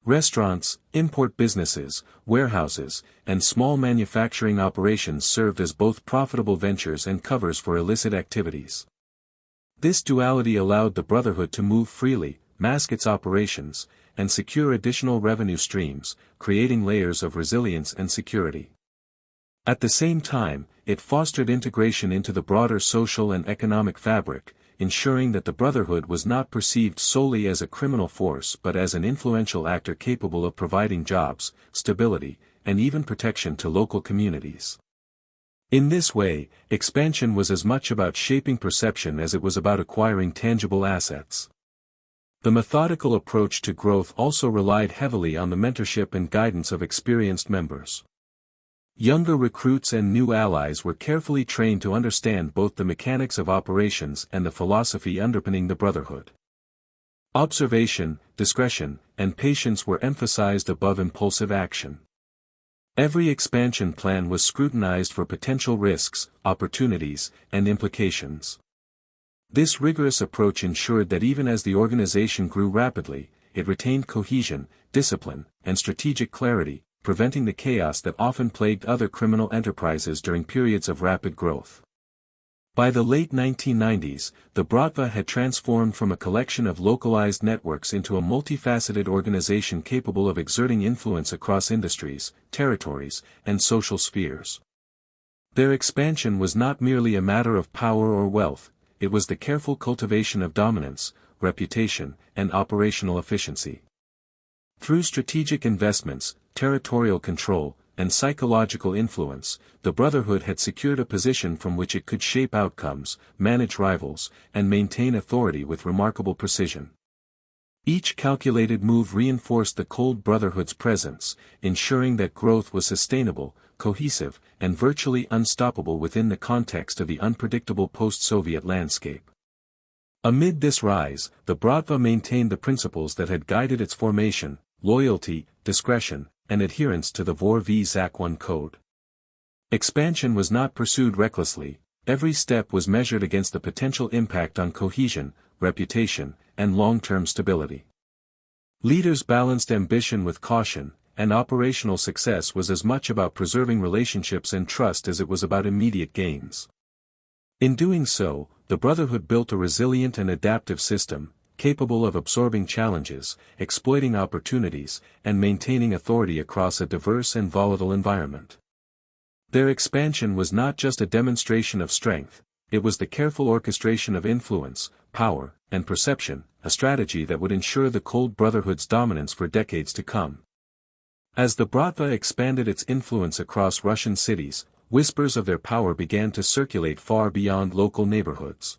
Restaurants, import businesses, warehouses, and small manufacturing operations served as both profitable ventures and covers for illicit activities. This duality allowed the Brotherhood to move freely, mask its operations, and secure additional revenue streams, creating layers of resilience and security. At the same time, it fostered integration into the broader social and economic fabric, ensuring that the Brotherhood was not perceived solely as a criminal force but as an influential actor capable of providing jobs, stability, and even protection to local communities. In this way, expansion was as much about shaping perception as it was about acquiring tangible assets. The methodical approach to growth also relied heavily on the mentorship and guidance of experienced members. Younger recruits and new allies were carefully trained to understand both the mechanics of operations and the philosophy underpinning the Brotherhood. Observation, discretion, and patience were emphasized above impulsive action. Every expansion plan was scrutinized for potential risks, opportunities, and implications. This rigorous approach ensured that even as the organization grew rapidly, it retained cohesion, discipline, and strategic clarity, preventing the chaos that often plagued other criminal enterprises during periods of rapid growth. By the late 1990s, the Bratva had transformed from a collection of localized networks into a multifaceted organization capable of exerting influence across industries, territories, and social spheres. Their expansion was not merely a matter of power or wealth, it was the careful cultivation of dominance, reputation, and operational efficiency. Through strategic investments, territorial control, and psychological influence, the Brotherhood had secured a position from which it could shape outcomes, manage rivals, and maintain authority with remarkable precision. Each calculated move reinforced the Cold Brotherhood's presence, ensuring that growth was sustainable, cohesive, and virtually unstoppable within the context of the unpredictable post-Soviet landscape. Amid this rise, the Bratva maintained the principles that had guided its formation: loyalty, discretion, and adherence to the Vor v Zakon code. Expansion was not pursued recklessly, every step was measured against the potential impact on cohesion, reputation, and long-term stability. Leaders balanced ambition with caution, and operational success was as much about preserving relationships and trust as it was about immediate gains. In doing so, the Brotherhood built a resilient and adaptive system, capable of absorbing challenges, exploiting opportunities, and maintaining authority across a diverse and volatile environment. Their expansion was not just a demonstration of strength, it was the careful orchestration of influence, power, and perception, a strategy that would ensure the Cold Brotherhood's dominance for decades to come. As the Bratva expanded its influence across Russian cities, whispers of their power began to circulate far beyond local neighborhoods.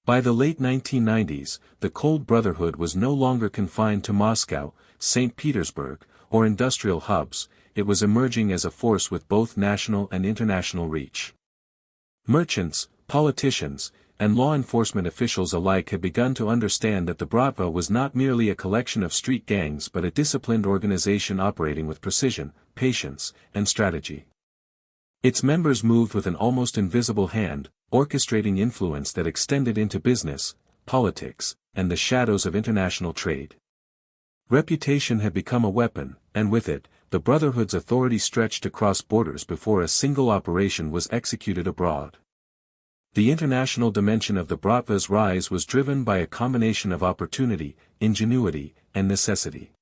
By the late 1990s, the Cold Brotherhood was no longer confined to Moscow, St. Petersburg, or industrial hubs, it was emerging as a force with both national and international reach. Merchants, politicians, and law enforcement officials alike had begun to understand that the Bratva was not merely a collection of street gangs but a disciplined organization operating with precision, patience, and strategy. Its members moved with an almost invisible hand, orchestrating influence that extended into business, politics, and the shadows of international trade. Reputation had become a weapon, and with it, the Brotherhood's authority stretched across borders before a single operation was executed abroad. The international dimension of the Bratva's rise was driven by a combination of opportunity, ingenuity, and necessity.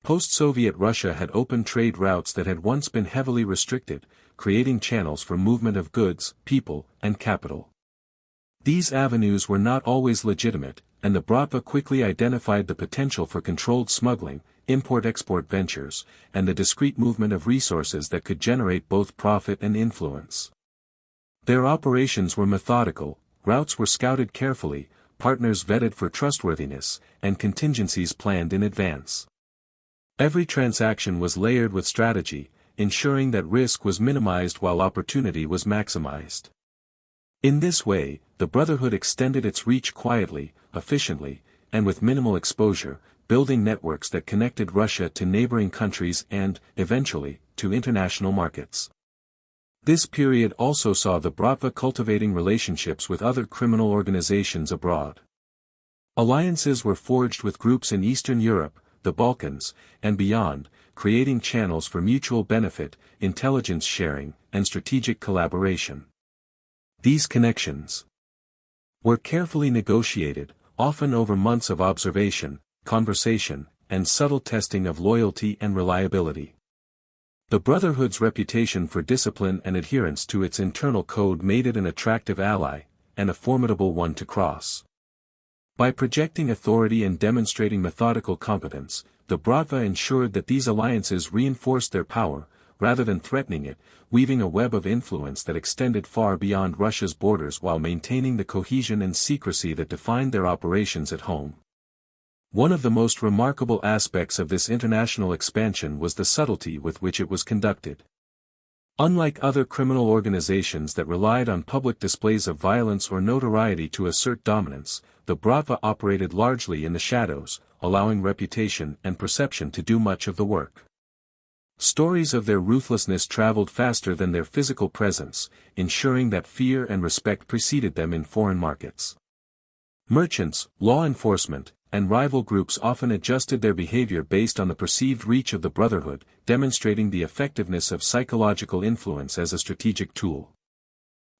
Post-Soviet Russia had opened trade routes that had once been heavily restricted, creating channels for movement of goods, people, and capital. These avenues were not always legitimate, and the Bratva quickly identified the potential for controlled smuggling, import-export ventures, and the discreet movement of resources that could generate both profit and influence. Their operations were methodical, routes were scouted carefully, partners vetted for trustworthiness, and contingencies planned in advance. Every transaction was layered with strategy, ensuring that risk was minimized while opportunity was maximized. In this way, the Brotherhood extended its reach quietly, efficiently, and with minimal exposure, building networks that connected Russia to neighboring countries and, eventually, to international markets. This period also saw the Bratva cultivating relationships with other criminal organizations abroad. Alliances were forged with groups in Eastern Europe, the Balkans, and beyond, creating channels for mutual benefit, intelligence sharing, and strategic collaboration. These connections were carefully negotiated, often over months of observation, conversation, and subtle testing of loyalty and reliability. The Brotherhood's reputation for discipline and adherence to its internal code made it an attractive ally, and a formidable one to cross. By projecting authority and demonstrating methodical competence, the Bratva ensured that these alliances reinforced their power, rather than threatening it, weaving a web of influence that extended far beyond Russia's borders while maintaining the cohesion and secrecy that defined their operations at home. One of the most remarkable aspects of this international expansion was the subtlety with which it was conducted. Unlike other criminal organizations that relied on public displays of violence or notoriety to assert dominance, the Bratva operated largely in the shadows, allowing reputation and perception to do much of the work. Stories of their ruthlessness traveled faster than their physical presence, ensuring that fear and respect preceded them in foreign markets. Merchants, law enforcement, and rival groups often adjusted their behavior based on the perceived reach of the Brotherhood, demonstrating the effectiveness of psychological influence as a strategic tool.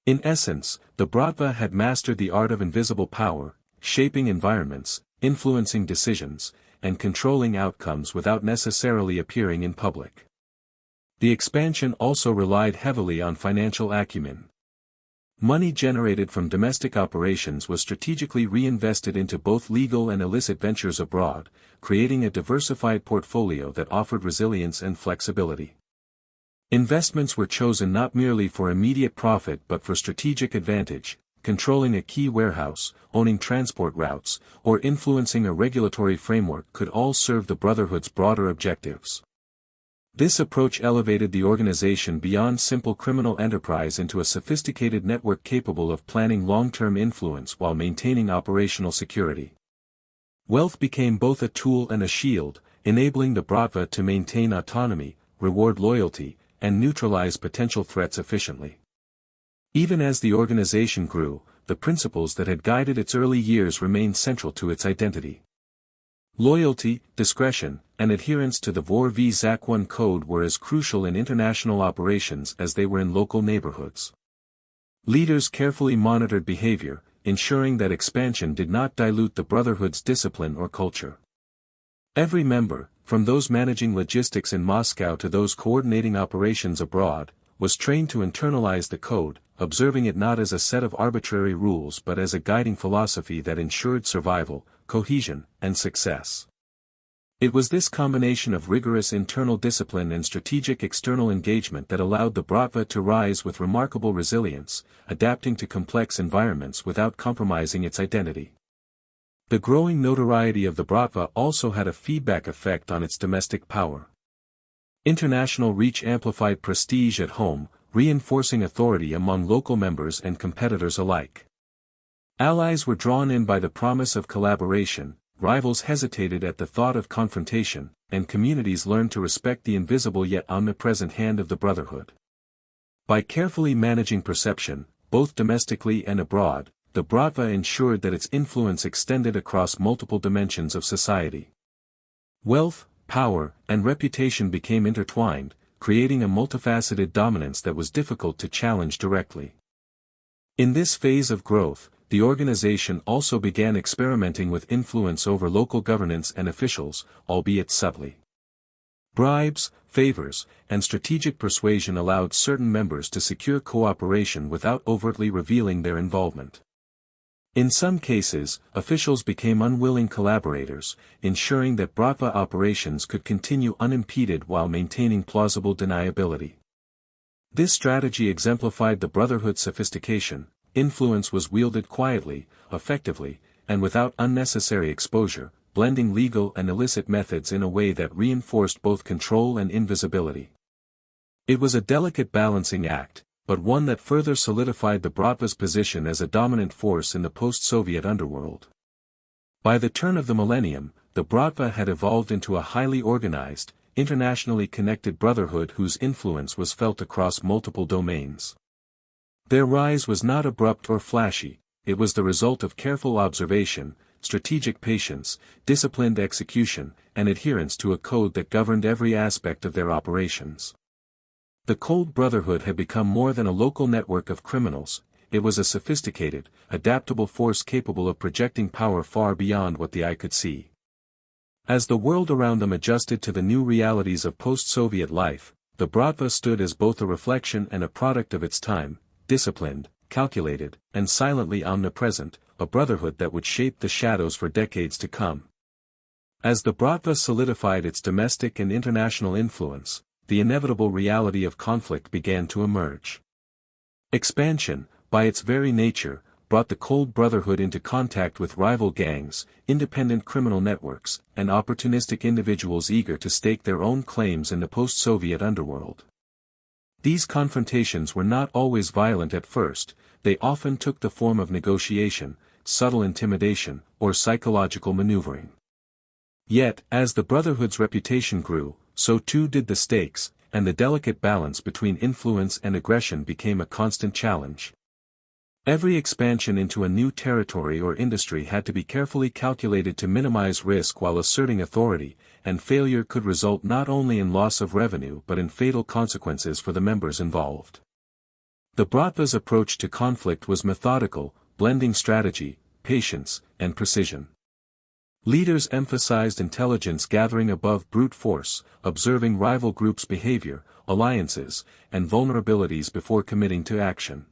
In essence, the Bratva had mastered the art of invisible power, shaping environments, influencing decisions, and controlling outcomes without necessarily appearing in public. The expansion also relied heavily on financial acumen. Money generated from domestic operations was strategically reinvested into both legal and illicit ventures abroad, creating a diversified portfolio that offered resilience and flexibility. Investments were chosen not merely for immediate profit but for strategic advantage, controlling a key warehouse, owning transport routes, or influencing a regulatory framework could all serve the Brotherhood's broader objectives. This approach elevated the organization beyond simple criminal enterprise into a sophisticated network capable of planning long-term influence while maintaining operational security. Wealth became both a tool and a shield, enabling the Bratva to maintain autonomy, reward loyalty, and neutralize potential threats efficiently. Even as the organization grew, the principles that had guided its early years remained central to its identity. Loyalty, discretion, and adherence to the Vor v Zakwan code were as crucial in international operations as they were in local neighborhoods. Leaders carefully monitored behavior, ensuring that expansion did not dilute the Brotherhood's discipline or culture. Every member, from those managing logistics in Moscow to those coordinating operations abroad, was trained to internalize the code, observing it not as a set of arbitrary rules but as a guiding philosophy that ensured survival, cohesion, and success. It was this combination of rigorous internal discipline and strategic external engagement that allowed the Bratva to rise with remarkable resilience, adapting to complex environments without compromising its identity. The growing notoriety of the Bratva also had a feedback effect on its domestic power. International reach amplified prestige at home, reinforcing authority among local members and competitors alike. Allies were drawn in by the promise of collaboration, rivals hesitated at the thought of confrontation, and communities learned to respect the invisible yet omnipresent hand of the Brotherhood. By carefully managing perception, both domestically and abroad, the Bratva ensured that its influence extended across multiple dimensions of society. Wealth, power, and reputation became intertwined, creating a multifaceted dominance that was difficult to challenge directly. In this phase of growth, the organization also began experimenting with influence over local governance and officials, albeit subtly. Bribes, favors, and strategic persuasion allowed certain members to secure cooperation without overtly revealing their involvement. In some cases, officials became unwilling collaborators, ensuring that Bratva operations could continue unimpeded while maintaining plausible deniability. This strategy exemplified the Brotherhood's sophistication. Influence was wielded quietly, effectively, and without unnecessary exposure, blending legal and illicit methods in a way that reinforced both control and invisibility. It was a delicate balancing act, but one that further solidified the Bratva's position as a dominant force in the post-Soviet underworld. By the turn of the millennium, the Bratva had evolved into a highly organized, internationally connected brotherhood whose influence was felt across multiple domains. Their rise was not abrupt or flashy, it was the result of careful observation, strategic patience, disciplined execution, and adherence to a code that governed every aspect of their operations. The Cold Brotherhood had become more than a local network of criminals, it was a sophisticated, adaptable force capable of projecting power far beyond what the eye could see. As the world around them adjusted to the new realities of post-Soviet life, the Bratva stood as both a reflection and a product of its time, disciplined, calculated, and silently omnipresent, a brotherhood that would shape the shadows for decades to come. As the Bratva solidified its domestic and international influence, the inevitable reality of conflict began to emerge. Expansion, by its very nature, brought the Cold Brotherhood into contact with rival gangs, independent criminal networks, and opportunistic individuals eager to stake their own claims in the post-Soviet underworld. These confrontations were not always violent at first, they often took the form of negotiation, subtle intimidation, or psychological maneuvering. Yet, as the Brotherhood's reputation grew, so too did the stakes, and the delicate balance between influence and aggression became a constant challenge. Every expansion into a new territory or industry had to be carefully calculated to minimize risk while asserting authority, and failure could result not only in loss of revenue but in fatal consequences for the members involved. The Bratva's approach to conflict was methodical, blending strategy, patience, and precision. Leaders emphasized intelligence gathering above brute force, observing rival groups' behavior, alliances, and vulnerabilities before committing to action.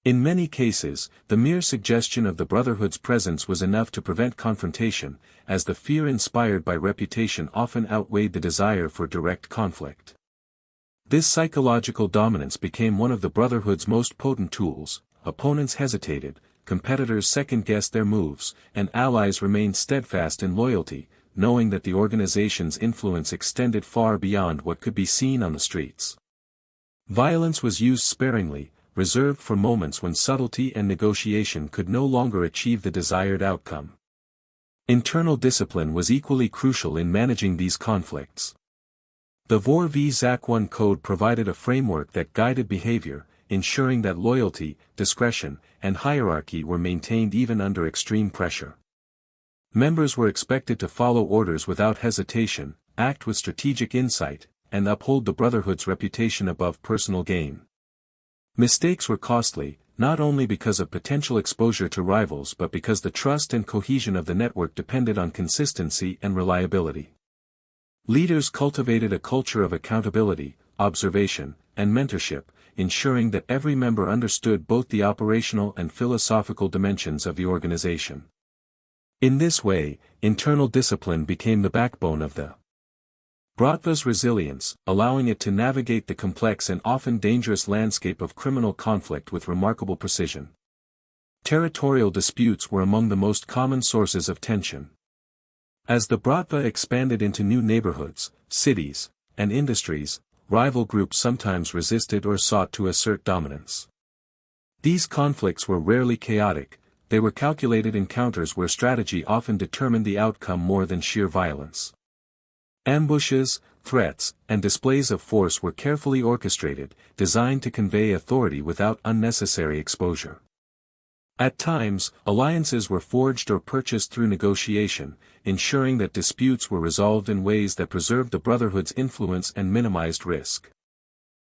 In many cases, the mere suggestion of the Brotherhood's presence was enough to prevent confrontation, as the fear inspired by reputation often outweighed the desire for direct conflict. This psychological dominance became one of the Brotherhood's most potent tools. Opponents hesitated, competitors second-guessed their moves, and allies remained steadfast in loyalty, knowing that the organization's influence extended far beyond what could be seen on the streets. Violence was used sparingly, reserved for moments when subtlety and negotiation could no longer achieve the desired outcome. Internal discipline was equally crucial in managing these conflicts. The Vor v Zakwan Code provided a framework that guided behavior, ensuring that loyalty, discretion, and hierarchy were maintained even under extreme pressure. Members were expected to follow orders without hesitation, act with strategic insight, and uphold the Brotherhood's reputation above personal gain. Mistakes were costly, not only because of potential exposure to rivals but because the trust and cohesion of the network depended on consistency and reliability. Leaders cultivated a culture of accountability, observation, and mentorship, ensuring that every member understood both the operational and philosophical dimensions of the organization. In this way, internal discipline became the backbone of the Bratva's resilience, allowing it to navigate the complex and often dangerous landscape of criminal conflict with remarkable precision. Territorial disputes were among the most common sources of tension. As the Bratva expanded into new neighborhoods, cities, and industries, rival groups sometimes resisted or sought to assert dominance. These conflicts were rarely chaotic, they were calculated encounters where strategy often determined the outcome more than sheer violence. Ambushes, threats, and displays of force were carefully orchestrated, designed to convey authority without unnecessary exposure. At times, alliances were forged or purchased through negotiation, ensuring that disputes were resolved in ways that preserved the Brotherhood's influence and minimized risk.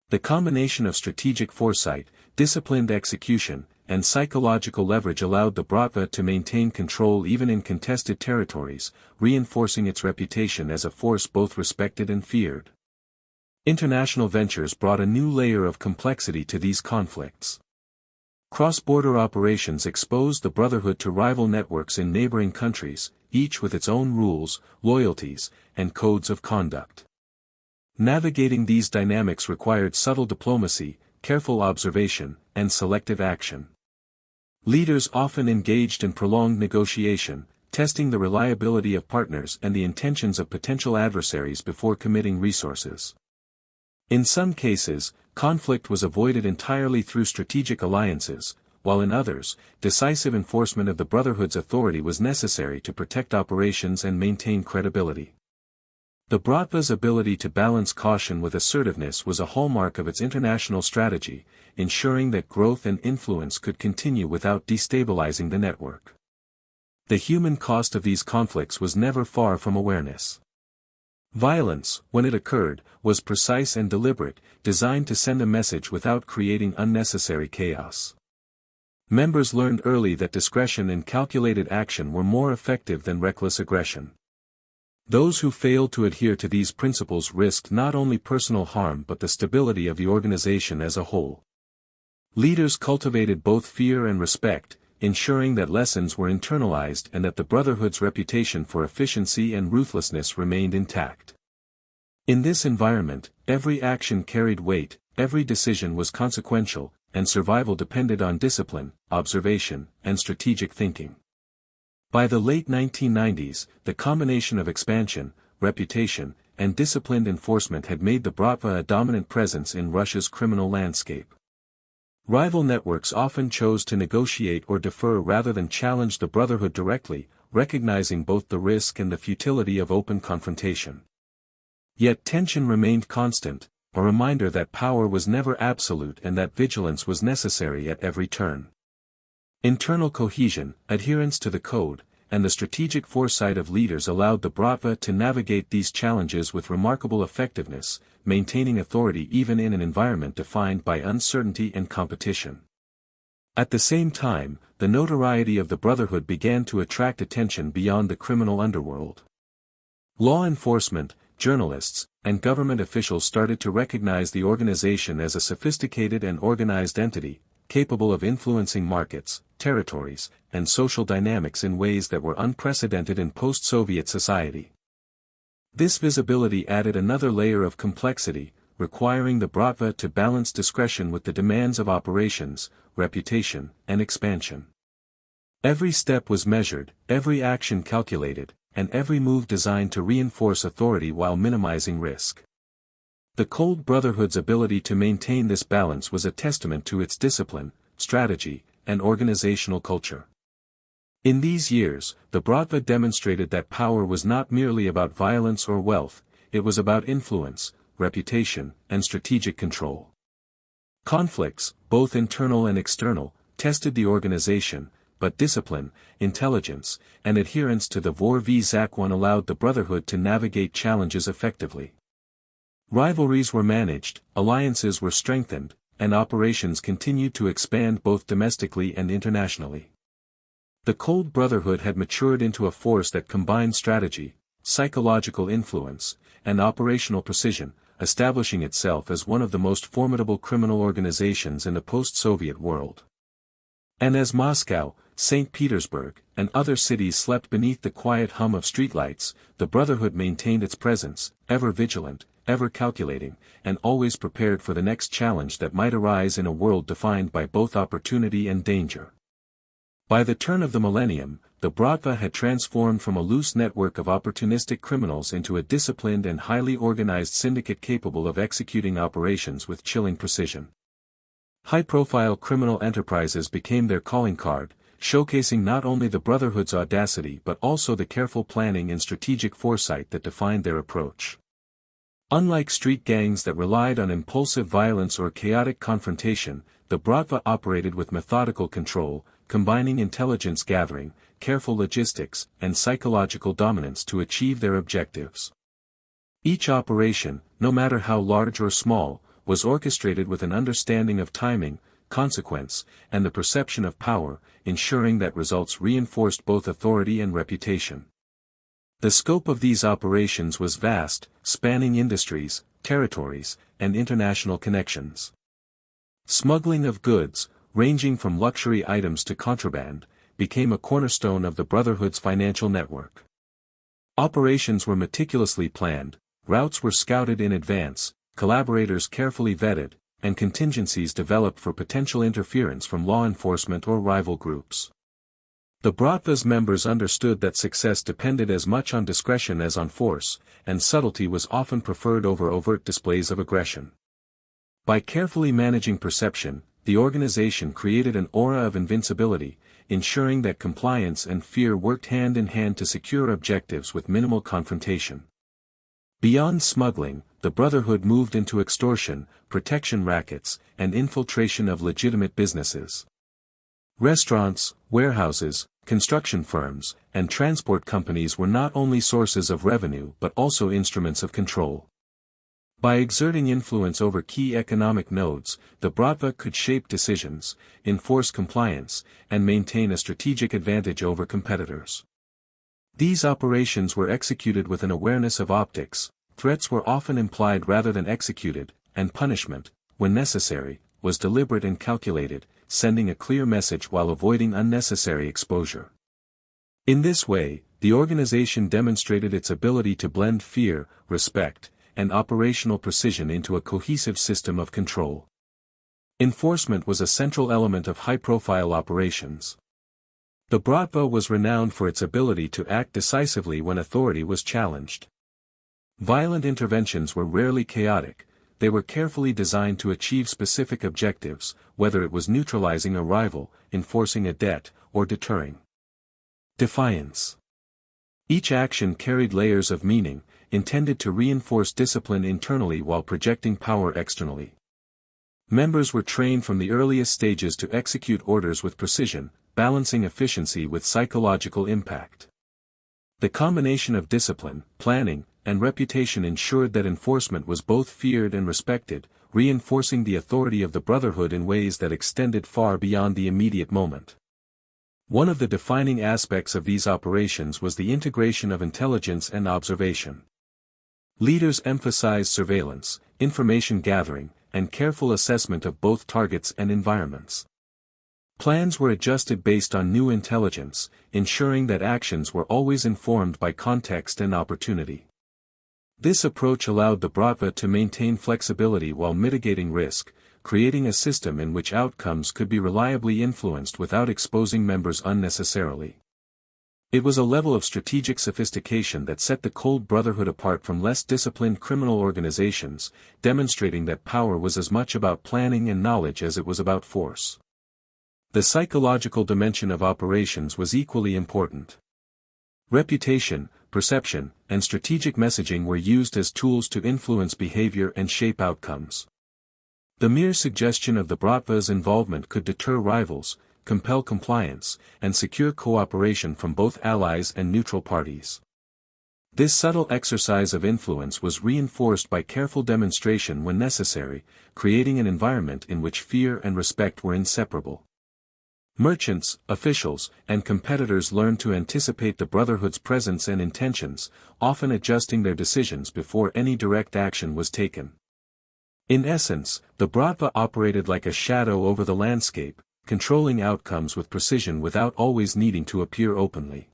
The combination of strategic foresight, disciplined execution, and psychological leverage allowed the Bratva to maintain control even in contested territories, reinforcing its reputation as a force both respected and feared. International ventures brought a new layer of complexity to these conflicts. Cross-border operations exposed the Brotherhood to rival networks in neighboring countries, each with its own rules, loyalties, and codes of conduct. Navigating these dynamics required subtle diplomacy, careful observation, and selective action. Leaders often engaged in prolonged negotiation, testing the reliability of partners and the intentions of potential adversaries before committing resources. In some cases, conflict was avoided entirely through strategic alliances, while in others, decisive enforcement of the Brotherhood's authority was necessary to protect operations and maintain credibility. The Bratva's ability to balance caution with assertiveness was a hallmark of its international strategy, ensuring that growth and influence could continue without destabilizing the network. The human cost of these conflicts was never far from awareness. Violence, when it occurred, was precise and deliberate, designed to send a message without creating unnecessary chaos. Members learned early that discretion and calculated action were more effective than reckless aggression. Those who failed to adhere to these principles risked not only personal harm but the stability of the organization as a whole. Leaders cultivated both fear and respect, ensuring that lessons were internalized and that the Brotherhood's reputation for efficiency and ruthlessness remained intact. In this environment, every action carried weight, every decision was consequential, and survival depended on discipline, observation, and strategic thinking. By the late 1990s, the combination of expansion, reputation, and disciplined enforcement had made the Bratva a dominant presence in Russia's criminal landscape. Rival networks often chose to negotiate or defer rather than challenge the Brotherhood directly, recognizing both the risk and the futility of open confrontation. Yet tension remained constant, a reminder that power was never absolute and that vigilance was necessary at every turn. Internal cohesion, adherence to the code, and the strategic foresight of leaders allowed the Bratva to navigate these challenges with remarkable effectiveness, maintaining authority even in an environment defined by uncertainty and competition. At the same time, the notoriety of the Brotherhood began to attract attention beyond the criminal underworld. Law enforcement, journalists, and government officials started to recognize the organization as a sophisticated and organized entity, capable of influencing markets, territories, and social dynamics in ways that were unprecedented in post-Soviet society. This visibility added another layer of complexity, requiring the Bratva to balance discretion with the demands of operations, reputation, and expansion. Every step was measured, every action calculated, and every move designed to reinforce authority while minimizing risk. The Cold Brotherhood's ability to maintain this balance was a testament to its discipline, strategy, and organizational culture. In these years, the Bratva demonstrated that power was not merely about violence or wealth, it was about influence, reputation, and strategic control. Conflicts, both internal and external, tested the organization, but discipline, intelligence, and adherence to the Vor v Zakon allowed the Brotherhood to navigate challenges effectively. Rivalries were managed, alliances were strengthened, and operations continued to expand both domestically and internationally. The Cold Brotherhood had matured into a force that combined strategy, psychological influence, and operational precision, establishing itself as one of the most formidable criminal organizations in the post-Soviet world. And as Moscow, St. Petersburg, and other cities slept beneath the quiet hum of streetlights, the Brotherhood maintained its presence, ever vigilant, ever calculating, and always prepared for the next challenge that might arise in a world defined by both opportunity and danger. By the turn of the millennium, the Bratva had transformed from a loose network of opportunistic criminals into a disciplined and highly organized syndicate capable of executing operations with chilling precision. High-profile criminal enterprises became their calling card, showcasing not only the Brotherhood's audacity but also the careful planning and strategic foresight that defined their approach. Unlike street gangs that relied on impulsive violence or chaotic confrontation, the Bratva operated with methodical control, combining intelligence gathering, careful logistics, and psychological dominance to achieve their objectives. Each operation, no matter how large or small, was orchestrated with an understanding of timing, consequence, and the perception of power, ensuring that results reinforced both authority and reputation. The scope of these operations was vast, spanning industries, territories, and international connections. Smuggling of goods, ranging from luxury items to contraband, became a cornerstone of the Brotherhood's financial network. Operations were meticulously planned, routes were scouted in advance, collaborators carefully vetted, and contingencies developed for potential interference from law enforcement or rival groups. The Bratva's members understood that success depended as much on discretion as on force, and subtlety was often preferred over overt displays of aggression. By carefully managing perception, the organization created an aura of invincibility, ensuring that compliance and fear worked hand in hand to secure objectives with minimal confrontation. Beyond smuggling, the Brotherhood moved into extortion, protection rackets, and infiltration of legitimate businesses. Restaurants, warehouses, construction firms, and transport companies were not only sources of revenue but also instruments of control. By exerting influence over key economic nodes, the Bratva could shape decisions, enforce compliance, and maintain a strategic advantage over competitors. These operations were executed with an awareness of optics, threats were often implied rather than executed, and punishment, when necessary, was deliberate and calculated, sending a clear message while avoiding unnecessary exposure. In this way, the organization demonstrated its ability to blend fear, respect, and operational precision into a cohesive system of control. Enforcement was a central element of high-profile operations. The Bratva was renowned for its ability to act decisively when authority was challenged. Violent interventions were rarely chaotic, they were carefully designed to achieve specific objectives, whether it was neutralizing a rival, enforcing a debt, or deterring defiance. Each action carried layers of meaning, intended to reinforce discipline internally while projecting power externally. Members were trained from the earliest stages to execute orders with precision, balancing efficiency with psychological impact. The combination of discipline, planning, and reputation ensured that enforcement was both feared and respected, reinforcing the authority of the Brotherhood in ways that extended far beyond the immediate moment. One of the defining aspects of these operations was the integration of intelligence and observation. Leaders emphasized surveillance, information gathering, and careful assessment of both targets and environments. Plans were adjusted based on new intelligence, ensuring that actions were always informed by context and opportunity. This approach allowed the Bratva to maintain flexibility while mitigating risk, creating a system in which outcomes could be reliably influenced without exposing members unnecessarily. It was a level of strategic sophistication that set the Cold Brotherhood apart from less disciplined criminal organizations, demonstrating that power was as much about planning and knowledge as it was about force. The psychological dimension of operations was equally important. Reputation, perception, and strategic messaging were used as tools to influence behavior and shape outcomes. The mere suggestion of the Bratva's involvement could deter rivals, compel compliance, and secure cooperation from both allies and neutral parties. This subtle exercise of influence was reinforced by careful demonstration when necessary, creating an environment in which fear and respect were inseparable. Merchants, officials, and competitors learned to anticipate the Brotherhood's presence and intentions, often adjusting their decisions before any direct action was taken. In essence, the Bratva operated like a shadow over the landscape, controlling outcomes with precision without always needing to appear openly.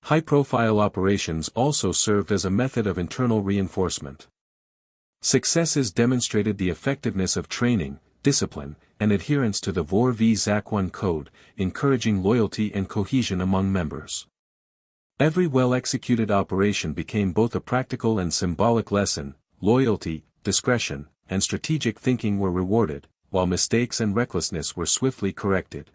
High-profile operations also served as a method of internal reinforcement. Successes demonstrated the effectiveness of training, discipline, and adherence to the Vor v Zakwan code, encouraging loyalty and cohesion among members. Every well-executed operation became both a practical and symbolic lesson. Loyalty, discretion, and strategic thinking were rewarded, while mistakes and recklessness were swiftly corrected.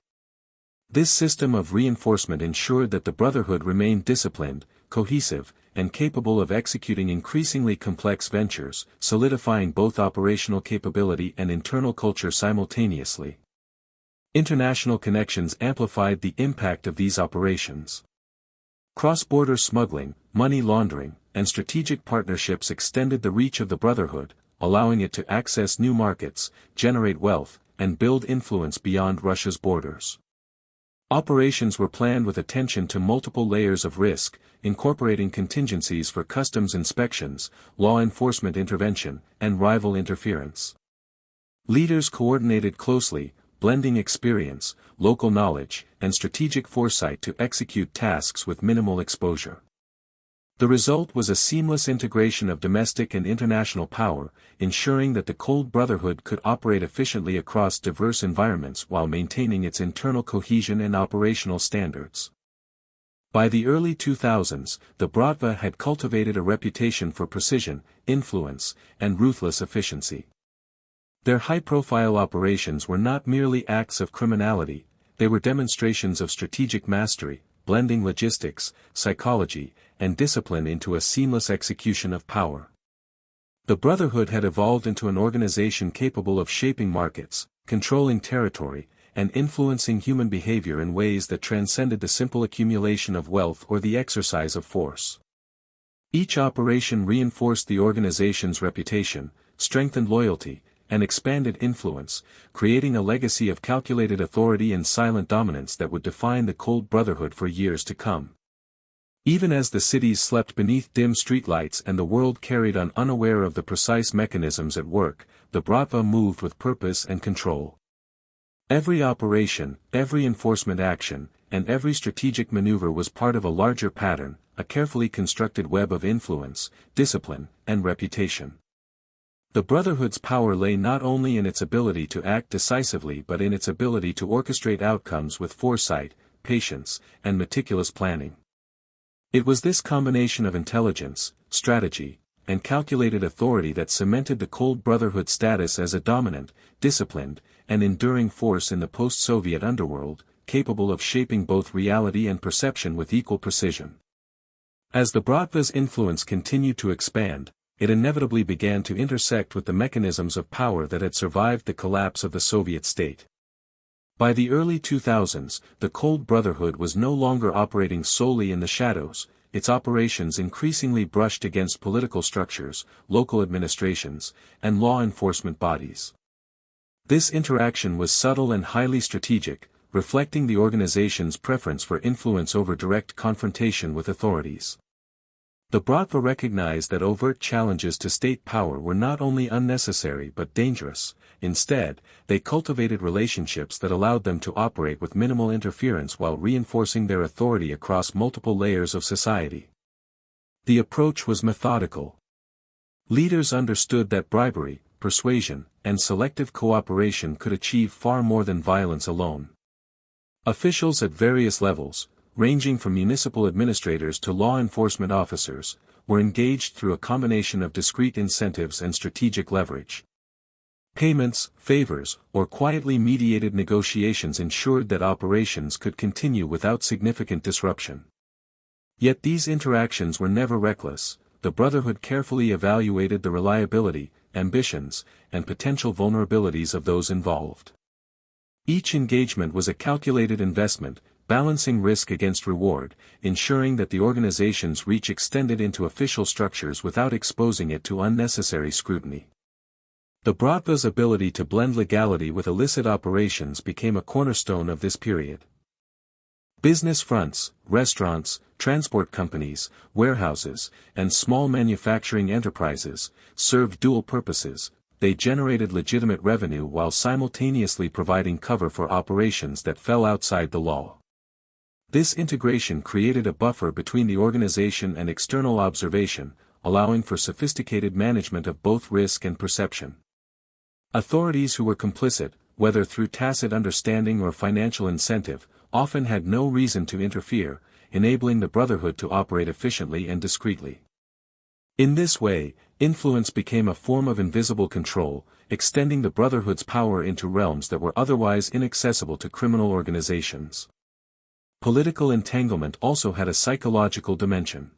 This system of reinforcement ensured that the Brotherhood remained disciplined, cohesive, and capable of executing increasingly complex ventures, solidifying both operational capability and internal culture simultaneously. International connections amplified the impact of these operations. Cross-border smuggling, money laundering, and strategic partnerships extended the reach of the Brotherhood, allowing it to access new markets, generate wealth, and build influence beyond Russia's borders. Operations were planned with attention to multiple layers of risk, incorporating contingencies for customs inspections, law enforcement intervention, and rival interference. Leaders coordinated closely, blending experience, local knowledge, and strategic foresight to execute tasks with minimal exposure. The result was a seamless integration of domestic and international power, ensuring that the Cold Brotherhood could operate efficiently across diverse environments while maintaining its internal cohesion and operational standards. By the early 2000s, the Bratva had cultivated a reputation for precision, influence, and ruthless efficiency. Their high-profile operations were not merely acts of criminality, they were demonstrations of strategic mastery, blending logistics, psychology, and discipline into a seamless execution of power. The Brotherhood had evolved into an organization capable of shaping markets, controlling territory, and influencing human behavior in ways that transcended the simple accumulation of wealth or the exercise of force. Each operation reinforced the organization's reputation, strengthened loyalty, and expanded influence, creating a legacy of calculated authority and silent dominance that would define the Cold Brotherhood for years to come. Even as the cities slept beneath dim streetlights and the world carried on unaware of the precise mechanisms at work, the Bratva moved with purpose and control. Every operation, every enforcement action, and every strategic maneuver was part of a larger pattern, a carefully constructed web of influence, discipline, and reputation. The Brotherhood's power lay not only in its ability to act decisively but in its ability to orchestrate outcomes with foresight, patience, and meticulous planning. It was this combination of intelligence, strategy, and calculated authority that cemented the Cold Brotherhood's status as a dominant, disciplined, and enduring force in the post-Soviet underworld, capable of shaping both reality and perception with equal precision. As the Bratva's influence continued to expand, it inevitably began to intersect with the mechanisms of power that had survived the collapse of the Soviet state. By the early 2000s, the Cold Brotherhood was no longer operating solely in the shadows, its operations increasingly brushed against political structures, local administrations, and law enforcement bodies. This interaction was subtle and highly strategic, reflecting the organization's preference for influence over direct confrontation with authorities. The Bratva recognized that overt challenges to state power were not only unnecessary but dangerous. Instead, they cultivated relationships that allowed them to operate with minimal interference while reinforcing their authority across multiple layers of society. The approach was methodical. Leaders understood that bribery, persuasion, and selective cooperation could achieve far more than violence alone. Officials at various levels, ranging from municipal administrators to law enforcement officers, were engaged through a combination of discrete incentives and strategic leverage. Payments, favors, or quietly mediated negotiations ensured that operations could continue without significant disruption. Yet these interactions were never reckless. The Brotherhood carefully evaluated the reliability, ambitions, and potential vulnerabilities of those involved. Each engagement was a calculated investment, balancing risk against reward, ensuring that the organization's reach extended into official structures without exposing it to unnecessary scrutiny. The Bratva's ability to blend legality with illicit operations became a cornerstone of this period. Business fronts, restaurants, transport companies, warehouses, and small manufacturing enterprises served dual purposes. They generated legitimate revenue while simultaneously providing cover for operations that fell outside the law. This integration created a buffer between the organization and external observation, allowing for sophisticated management of both risk and perception. Authorities who were complicit, whether through tacit understanding or financial incentive, often had no reason to interfere, enabling the Brotherhood to operate efficiently and discreetly. In this way, influence became a form of invisible control, extending the Brotherhood's power into realms that were otherwise inaccessible to criminal organizations. Political entanglement also had a psychological dimension.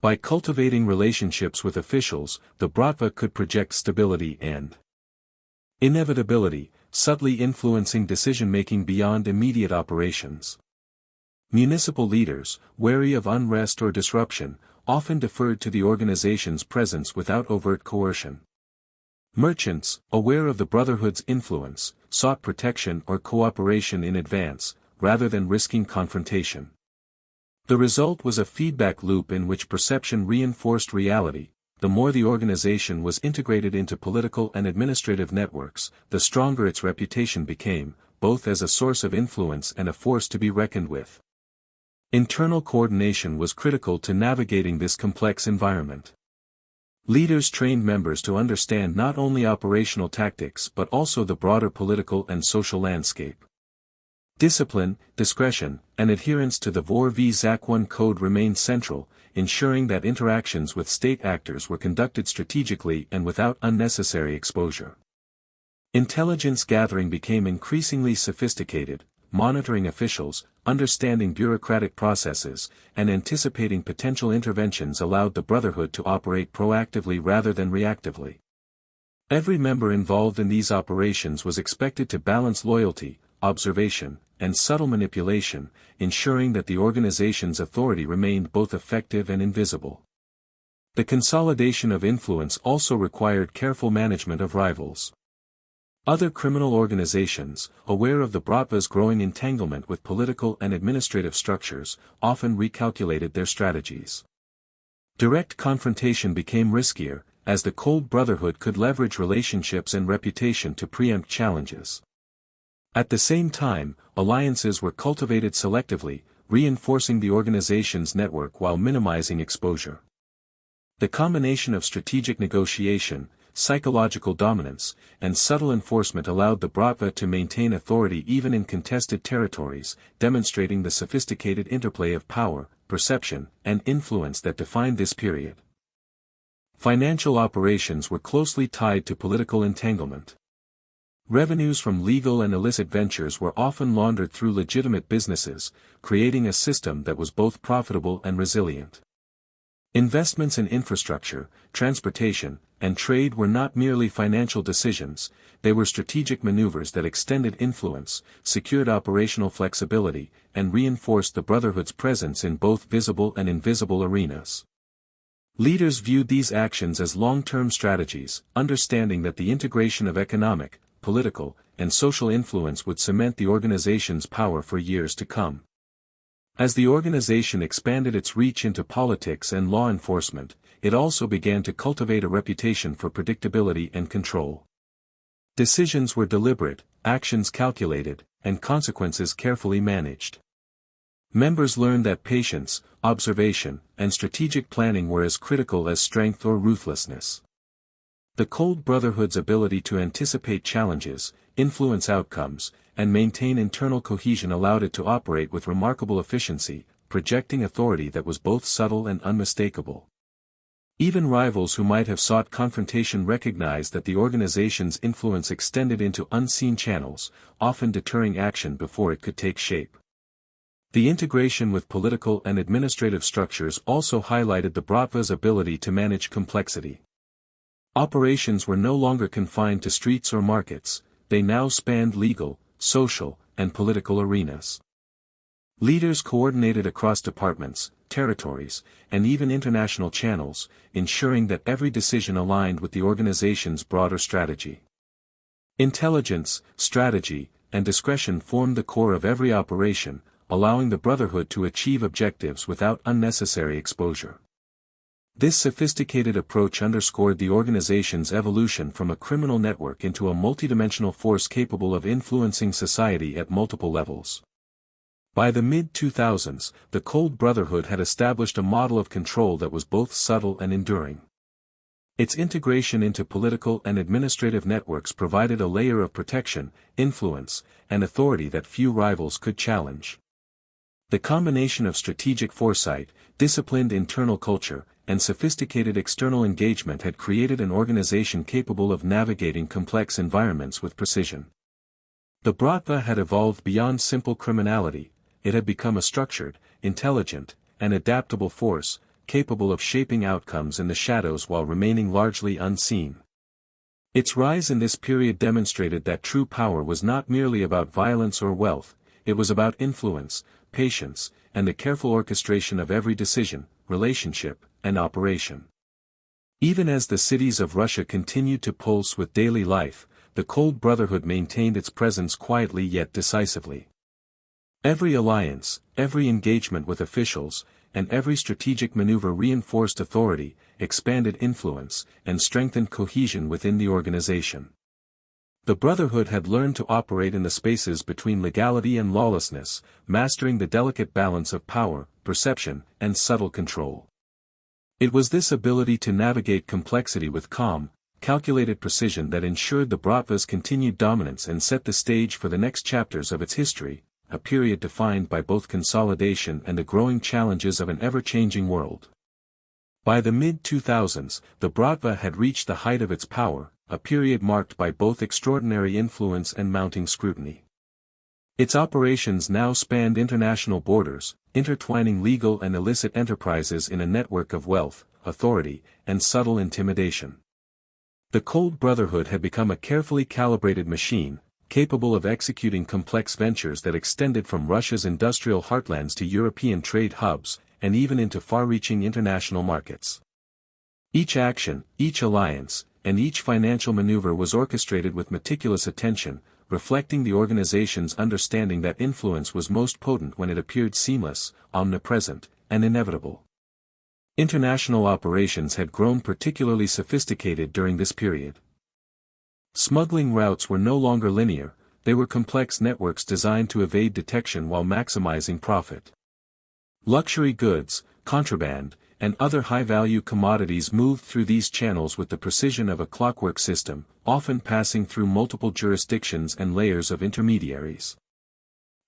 By cultivating relationships with officials, the Bratva could project stability and inevitability, subtly influencing decision-making beyond immediate operations. Municipal leaders, wary of unrest or disruption, often deferred to the organization's presence without overt coercion. Merchants, aware of the Brotherhood's influence, sought protection or cooperation in advance, rather than risking confrontation. The result was a feedback loop in which perception reinforced reality. The more the organization was integrated into political and administrative networks, the stronger its reputation became, both as a source of influence and a force to be reckoned with. Internal coordination was critical to navigating this complex environment. Leaders trained members to understand not only operational tactics but also the broader political and social landscape. Discipline, discretion, and adherence to the VOR v ZAC-1 code remained central, ensuring that interactions with state actors were conducted strategically and without unnecessary exposure. Intelligence gathering became increasingly sophisticated, monitoring officials, understanding bureaucratic processes, and anticipating potential interventions allowed the Brotherhood to operate proactively rather than reactively. Every member involved in these operations was expected to balance loyalty, observation, and subtle manipulation, ensuring that the organization's authority remained both effective and invisible. The consolidation of influence also required careful management of rivals. Other criminal organizations, aware of the Bratva's growing entanglement with political and administrative structures, often recalculated their strategies. Direct confrontation became riskier, as the Cold Brotherhood could leverage relationships and reputation to preempt challenges. At the same time, alliances were cultivated selectively, reinforcing the organization's network while minimizing exposure. The combination of strategic negotiation, psychological dominance, and subtle enforcement allowed the Bratva to maintain authority even in contested territories, demonstrating the sophisticated interplay of power, perception, and influence that defined this period. Financial operations were closely tied to political entanglement. Revenues from legal and illicit ventures were often laundered through legitimate businesses, creating a system that was both profitable and resilient. Investments in infrastructure, transportation, and trade were not merely financial decisions, they were strategic maneuvers that extended influence, secured operational flexibility, and reinforced the Brotherhood's presence in both visible and invisible arenas. Leaders viewed these actions as long-term strategies, understanding that the integration of economic, political, and social influence would cement the organization's power for years to come. As the organization expanded its reach into politics and law enforcement, it also began to cultivate a reputation for predictability and control. Decisions were deliberate, actions calculated, and consequences carefully managed. Members learned that patience, observation, and strategic planning were as critical as strength or ruthlessness. The Cold Brotherhood's ability to anticipate challenges, influence outcomes, and maintain internal cohesion allowed it to operate with remarkable efficiency, projecting authority that was both subtle and unmistakable. Even rivals who might have sought confrontation recognized that the organization's influence extended into unseen channels, often deterring action before it could take shape. The integration with political and administrative structures also highlighted the Bratva's ability to manage complexity. Operations were no longer confined to streets or markets, they now spanned legal, social, and political arenas. Leaders coordinated across departments, territories, and even international channels, ensuring that every decision aligned with the organization's broader strategy. Intelligence, strategy, and discretion formed the core of every operation, allowing the Brotherhood to achieve objectives without unnecessary exposure. This sophisticated approach underscored the organization's evolution from a criminal network into a multidimensional force capable of influencing society at multiple levels. By the mid-2000s, the Cold Brotherhood had established a model of control that was both subtle and enduring. Its integration into political and administrative networks provided a layer of protection, influence, and authority that few rivals could challenge. The combination of strategic foresight, disciplined internal culture, and sophisticated external engagement had created an organization capable of navigating complex environments with precision. The Bratva had evolved beyond simple criminality, it had become a structured, intelligent, and adaptable force, capable of shaping outcomes in the shadows while remaining largely unseen. Its rise in this period demonstrated that true power was not merely about violence or wealth, it was about influence, patience, and the careful orchestration of every decision, relationship, and operation. Even as the cities of Russia continued to pulse with daily life, the Cold Brotherhood maintained its presence quietly yet decisively. Every alliance, every engagement with officials, and every strategic maneuver reinforced authority, expanded influence, and strengthened cohesion within the organization. The Brotherhood had learned to operate in the spaces between legality and lawlessness, mastering the delicate balance of power, perception, and subtle control. It was this ability to navigate complexity with calm, calculated precision that ensured the Bratva's continued dominance and set the stage for the next chapters of its history, a period defined by both consolidation and the growing challenges of an ever-changing world. By the mid-2000s, the Bratva had reached the height of its power, a period marked by both extraordinary influence and mounting scrutiny. Its operations now spanned international borders, intertwining legal and illicit enterprises in a network of wealth, authority, and subtle intimidation. The Cold Brotherhood had become a carefully calibrated machine, capable of executing complex ventures that extended from Russia's industrial heartlands to European trade hubs, and even into far-reaching international markets. Each action, each alliance, and each financial maneuver was orchestrated with meticulous attention, reflecting the organization's understanding that influence was most potent when it appeared seamless, omnipresent, and inevitable. International operations had grown particularly sophisticated during this period. Smuggling routes were no longer linear, they were complex networks designed to evade detection while maximizing profit. Luxury goods, contraband, and other high-value commodities moved through these channels with the precision of a clockwork system, often passing through multiple jurisdictions and layers of intermediaries.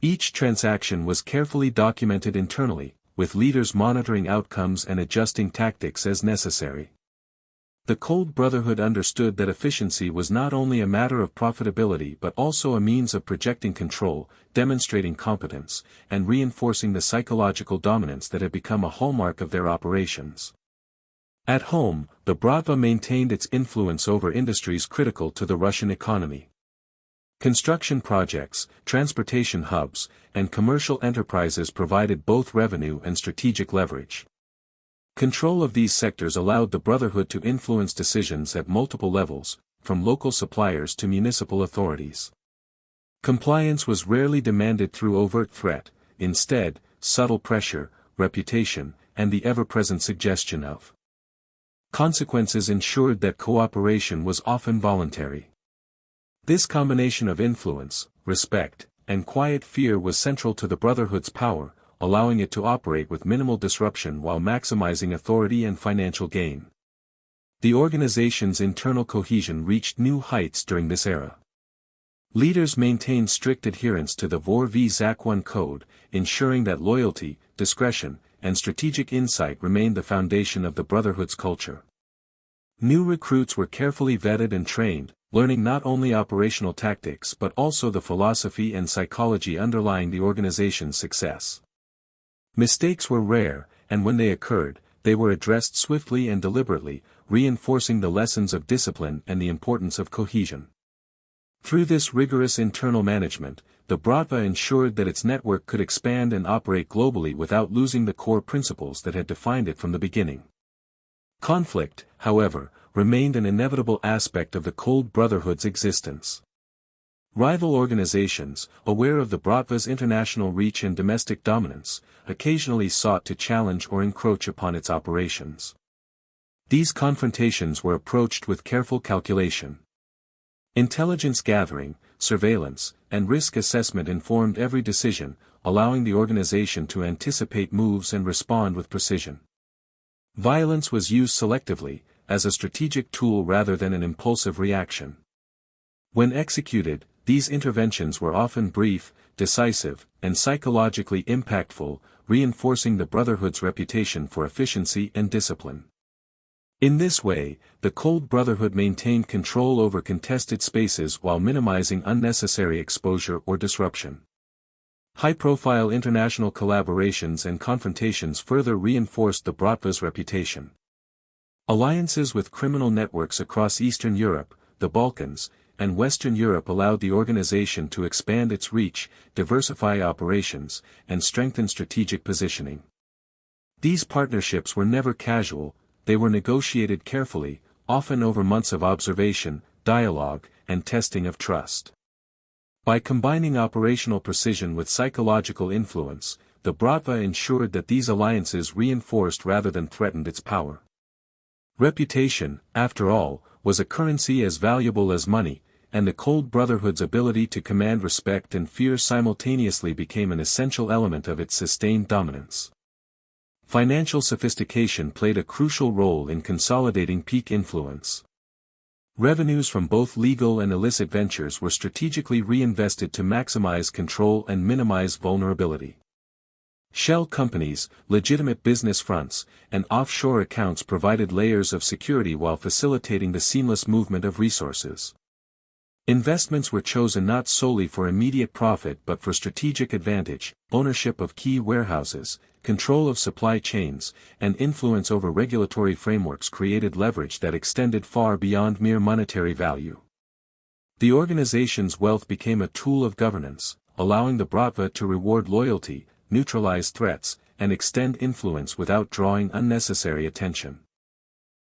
Each transaction was carefully documented internally, with leaders monitoring outcomes and adjusting tactics as necessary. The Cold Brotherhood understood that efficiency was not only a matter of profitability but also a means of projecting control, demonstrating competence, and reinforcing the psychological dominance that had become a hallmark of their operations. At home, the Bratva maintained its influence over industries critical to the Russian economy. Construction projects, transportation hubs, and commercial enterprises provided both revenue and strategic leverage. Control of these sectors allowed the Brotherhood to influence decisions at multiple levels, from local suppliers to municipal authorities. Compliance was rarely demanded through overt threat, instead, subtle pressure, reputation, and the ever-present suggestion of consequences ensured that cooperation was often voluntary. This combination of influence, respect, and quiet fear was central to the Brotherhood's power, allowing it to operate with minimal disruption while maximizing authority and financial gain. The organization's internal cohesion reached new heights during this era. Leaders maintained strict adherence to the Vor v Zakon code, ensuring that loyalty, discretion, and strategic insight remained the foundation of the Brotherhood's culture. New recruits were carefully vetted and trained, learning not only operational tactics but also the philosophy and psychology underlying the organization's success. Mistakes were rare, and when they occurred, they were addressed swiftly and deliberately, reinforcing the lessons of discipline and the importance of cohesion. Through this rigorous internal management, the Bratva ensured that its network could expand and operate globally without losing the core principles that had defined it from the beginning. Conflict, however, remained an inevitable aspect of the Cold Brotherhood's existence. Rival organizations, aware of the Bratva's international reach and domestic dominance, occasionally sought to challenge or encroach upon its operations. These confrontations were approached with careful calculation. Intelligence gathering, surveillance, and risk assessment informed every decision, allowing the organization to anticipate moves and respond with precision. Violence was used selectively, as a strategic tool rather than an impulsive reaction. When executed, these interventions were often brief, decisive, and psychologically impactful, reinforcing the Brotherhood's reputation for efficiency and discipline. In this way, the Cold Brotherhood maintained control over contested spaces while minimizing unnecessary exposure or disruption. High-profile international collaborations and confrontations further reinforced the Bratva's reputation. Alliances with criminal networks across Eastern Europe, the Balkans, and Western Europe allowed the organization to expand its reach, diversify operations, and strengthen strategic positioning. These partnerships were never casual, they were negotiated carefully, often over months of observation, dialogue, and testing of trust. By combining operational precision with psychological influence, the Bratva ensured that these alliances reinforced rather than threatened its power. Reputation, after all, was a currency as valuable as money, and the Cold Brotherhood's ability to command respect and fear simultaneously became an essential element of its sustained dominance. Financial sophistication played a crucial role in consolidating peak influence. Revenues from both legal and illicit ventures were strategically reinvested to maximize control and minimize vulnerability. Shell companies, legitimate business fronts, and offshore accounts provided layers of security while facilitating the seamless movement of resources. Investments were chosen not solely for immediate profit but for strategic advantage, ownership of key warehouses, control of supply chains, and influence over regulatory frameworks created leverage that extended far beyond mere monetary value. The organization's wealth became a tool of governance, allowing the Bratva to reward loyalty, neutralize threats, and extend influence without drawing unnecessary attention.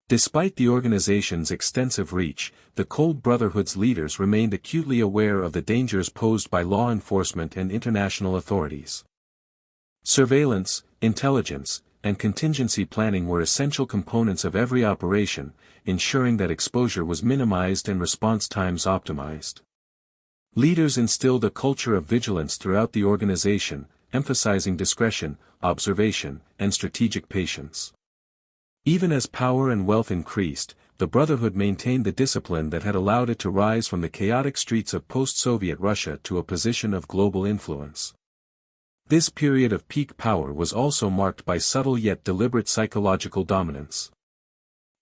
Despite the organization's extensive reach, the Cold Brotherhood's leaders remained acutely aware of the dangers posed by law enforcement and international authorities. Surveillance, intelligence, and contingency planning were essential components of every operation, ensuring that exposure was minimized and response times optimized. Leaders instilled a culture of vigilance throughout the organization, emphasizing discretion, observation, and strategic patience. Even as power and wealth increased, the Brotherhood maintained the discipline that had allowed it to rise from the chaotic streets of post-Soviet Russia to a position of global influence. This period of peak power was also marked by subtle yet deliberate psychological dominance.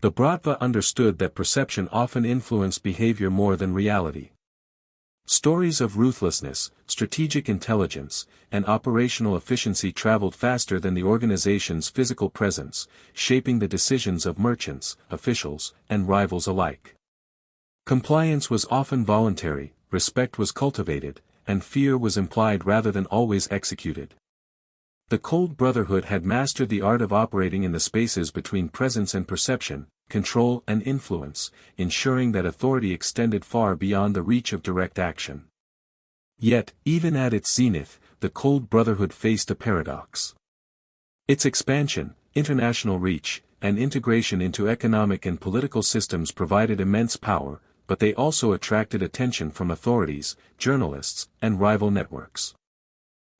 The Bratva understood that perception often influenced behavior more than reality. Stories of ruthlessness, strategic intelligence, and operational efficiency traveled faster than the organization's physical presence, shaping the decisions of merchants, officials, and rivals alike. Compliance was often voluntary, respect was cultivated, and fear was implied rather than always executed. The Cold Brotherhood had mastered the art of operating in the spaces between presence and perception, control and influence, ensuring that authority extended far beyond the reach of direct action. Yet, even at its zenith, the Cold Brotherhood faced a paradox. Its expansion, international reach, and integration into economic and political systems provided immense power, but they also attracted attention from authorities, journalists, and rival networks.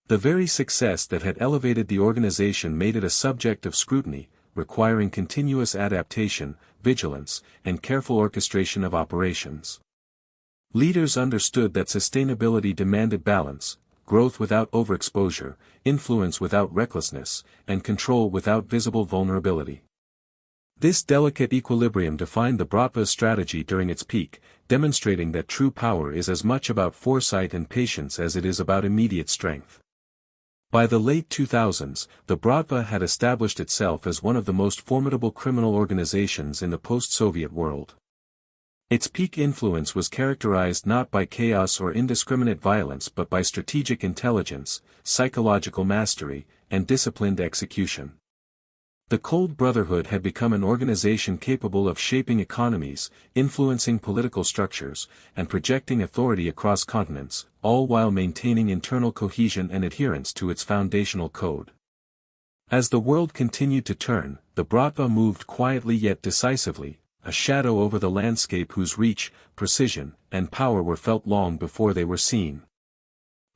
The very success that had elevated the organization made it a subject of scrutiny, requiring continuous adaptation, vigilance, and careful orchestration of operations. Leaders understood that sustainability demanded balance, growth without overexposure, influence without recklessness, and control without visible vulnerability. This delicate equilibrium defined the Bratva strategy during its peak, demonstrating that true power is as much about foresight and patience as it is about immediate strength. By the late 2000s, the Bratva had established itself as one of the most formidable criminal organizations in the post-Soviet world. Its peak influence was characterized not by chaos or indiscriminate violence but by strategic intelligence, psychological mastery, and disciplined execution. The Cold Brotherhood had become an organization capable of shaping economies, influencing political structures, and projecting authority across continents, all while maintaining internal cohesion and adherence to its foundational code. As the world continued to turn, the Bratva moved quietly yet decisively, a shadow over the landscape whose reach, precision, and power were felt long before they were seen.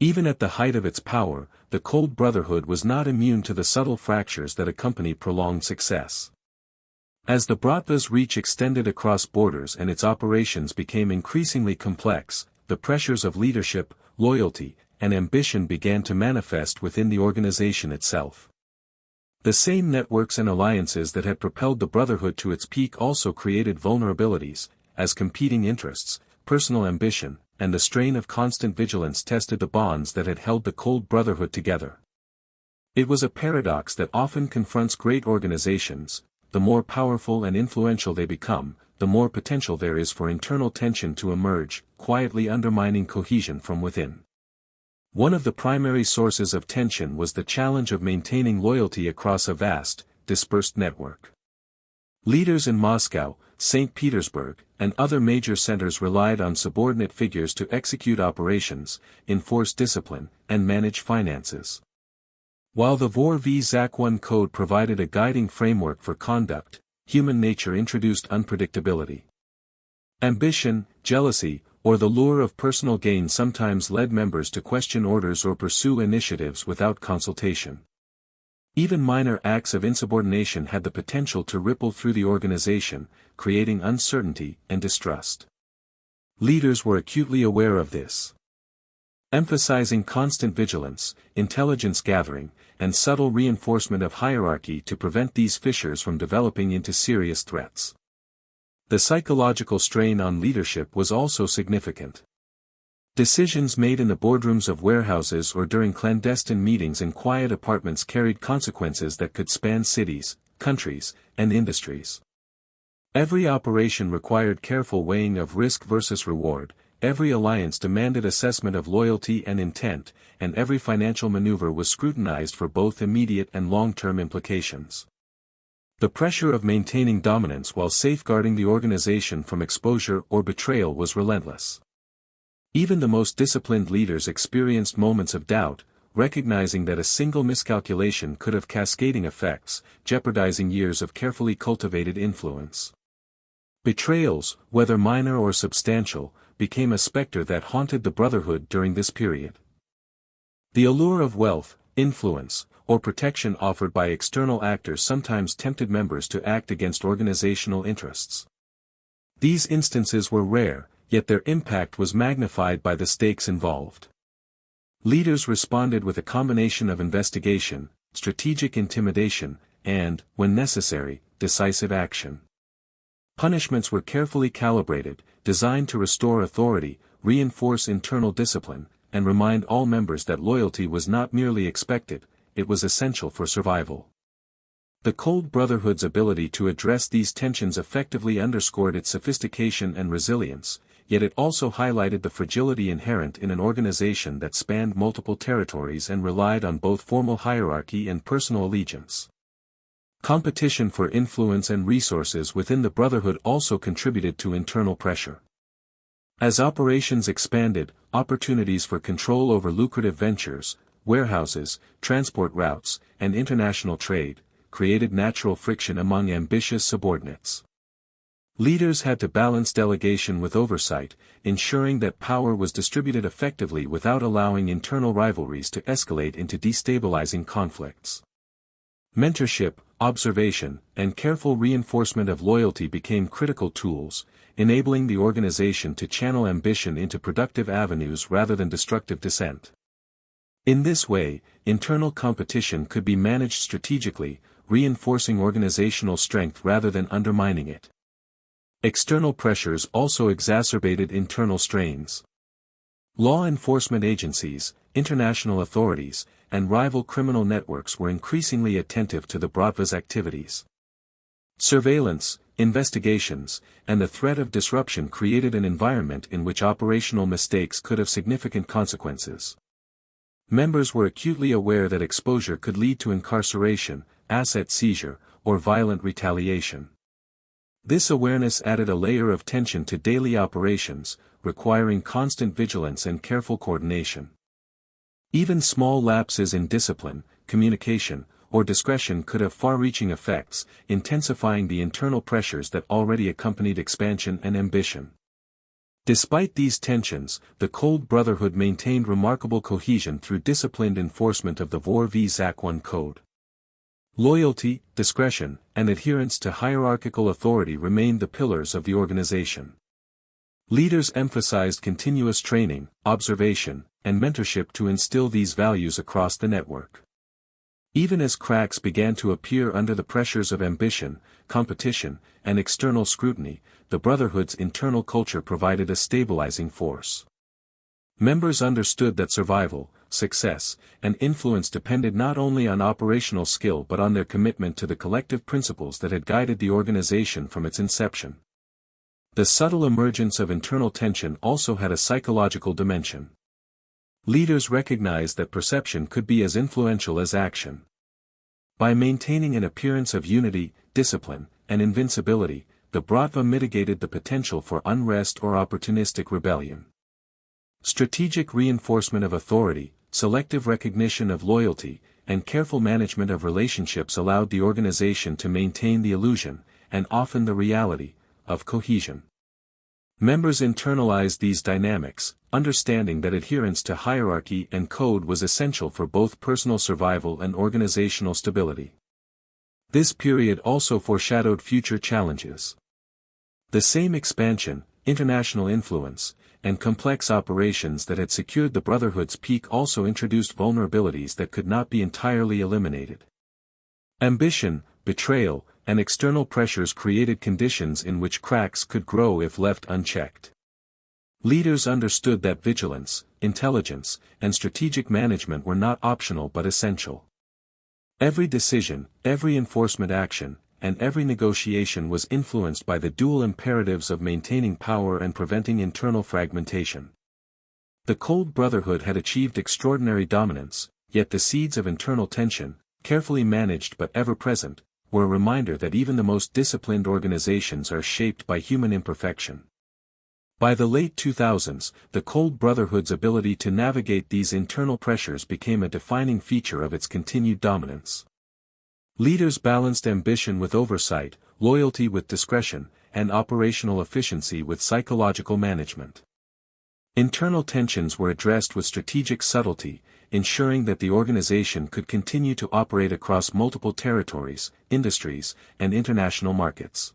Even at the height of its power, the Cold Brotherhood was not immune to the subtle fractures that accompany prolonged success. As the Bratva's reach extended across borders and its operations became increasingly complex, the pressures of leadership, loyalty, and ambition began to manifest within the organization itself. The same networks and alliances that had propelled the Brotherhood to its peak also created vulnerabilities, as competing interests, personal ambition, and the strain of constant vigilance tested the bonds that had held the Cold Brotherhood together. It was a paradox that often confronts great organizations: the more powerful and influential they become, the more potential there is for internal tension to emerge, quietly undermining cohesion from within. One of the primary sources of tension was the challenge of maintaining loyalty across a vast, dispersed network. Leaders in Moscow, St. Petersburg, and other major centers relied on subordinate figures to execute operations, enforce discipline, and manage finances. While the Vor v Zakon code provided a guiding framework for conduct, human nature introduced unpredictability. Ambition, jealousy, or the lure of personal gain sometimes led members to question orders or pursue initiatives without consultation. Even minor acts of insubordination had the potential to ripple through the organization, creating uncertainty and distrust. Leaders were acutely aware of this. Emphasizing constant vigilance, intelligence gathering, and subtle reinforcement of hierarchy to prevent these fissures from developing into serious threats. The psychological strain on leadership was also significant. Decisions made in the boardrooms of warehouses or during clandestine meetings in quiet apartments carried consequences that could span cities, countries, and industries. Every operation required careful weighing of risk versus reward, every alliance demanded assessment of loyalty and intent, and every financial maneuver was scrutinized for both immediate and long-term implications. The pressure of maintaining dominance while safeguarding the organization from exposure or betrayal was relentless. Even the most disciplined leaders experienced moments of doubt, recognizing that a single miscalculation could have cascading effects, jeopardizing years of carefully cultivated influence. Betrayals, whether minor or substantial, became a specter that haunted the Brotherhood during this period. The allure of wealth, influence, or protection offered by external actors sometimes tempted members to act against organizational interests. These instances were rare, yet their impact was magnified by the stakes involved. Leaders responded with a combination of investigation, strategic intimidation, and, when necessary, decisive action. Punishments were carefully calibrated, designed to restore authority, reinforce internal discipline, and remind all members that loyalty was not merely expected, it was essential for survival. The Cold Brotherhood's ability to address these tensions effectively underscored its sophistication and resilience, yet it also highlighted the fragility inherent in an organization that spanned multiple territories and relied on both formal hierarchy and personal allegiance. Competition for influence and resources within the Brotherhood also contributed to internal pressure. As operations expanded, opportunities for control over lucrative ventures, warehouses, transport routes, and international trade, created natural friction among ambitious subordinates. Leaders had to balance delegation with oversight, ensuring that power was distributed effectively without allowing internal rivalries to escalate into destabilizing conflicts. Mentorship, observation, and careful reinforcement of loyalty became critical tools, enabling the organization to channel ambition into productive avenues rather than destructive dissent. In this way, internal competition could be managed strategically, reinforcing organizational strength rather than undermining it. External pressures also exacerbated internal strains. Law enforcement agencies, international authorities, and rival criminal networks were increasingly attentive to the Bratva's activities. Surveillance, investigations, and the threat of disruption created an environment in which operational mistakes could have significant consequences. Members were acutely aware that exposure could lead to incarceration, asset seizure, or violent retaliation. This awareness added a layer of tension to daily operations, requiring constant vigilance and careful coordination. Even small lapses in discipline, communication, or discretion could have far-reaching effects, intensifying the internal pressures that already accompanied expansion and ambition. Despite these tensions, the Cold Brotherhood maintained remarkable cohesion through disciplined enforcement of the Vor v Zak 1 code. Loyalty, discretion, and adherence to hierarchical authority remained the pillars of the organization. Leaders emphasized continuous training, observation, and mentorship to instill these values across the network. Even as cracks began to appear under the pressures of ambition, competition, and external scrutiny, the Brotherhood's internal culture provided a stabilizing force. Members understood that survival, success, and influence depended not only on operational skill but on their commitment to the collective principles that had guided the organization from its inception. The subtle emergence of internal tension also had a psychological dimension. Leaders recognized that perception could be as influential as action. By maintaining an appearance of unity, discipline, and invincibility, the Bratva mitigated the potential for unrest or opportunistic rebellion. Strategic reinforcement of authority, selective recognition of loyalty, and careful management of relationships allowed the organization to maintain the illusion, and often the reality, of cohesion. Members internalized these dynamics, understanding that adherence to hierarchy and code was essential for both personal survival and organizational stability. This period also foreshadowed future challenges. The same expansion, international influence, and complex operations that had secured the Brotherhood's peak also introduced vulnerabilities that could not be entirely eliminated. Ambition, betrayal, and external pressures created conditions in which cracks could grow if left unchecked. Leaders understood that vigilance, intelligence, and strategic management were not optional but essential. Every decision, every enforcement action, and every negotiation was influenced by the dual imperatives of maintaining power and preventing internal fragmentation. The Cold Brotherhood had achieved extraordinary dominance, yet the seeds of internal tension, carefully managed but ever present, were a reminder that even the most disciplined organizations are shaped by human imperfection. By the late 2000s, the Cold Brotherhood's ability to navigate these internal pressures became a defining feature of its continued dominance. Leaders balanced ambition with oversight, loyalty with discretion, and operational efficiency with psychological management. Internal tensions were addressed with strategic subtlety, ensuring that the organization could continue to operate across multiple territories, industries, and international markets.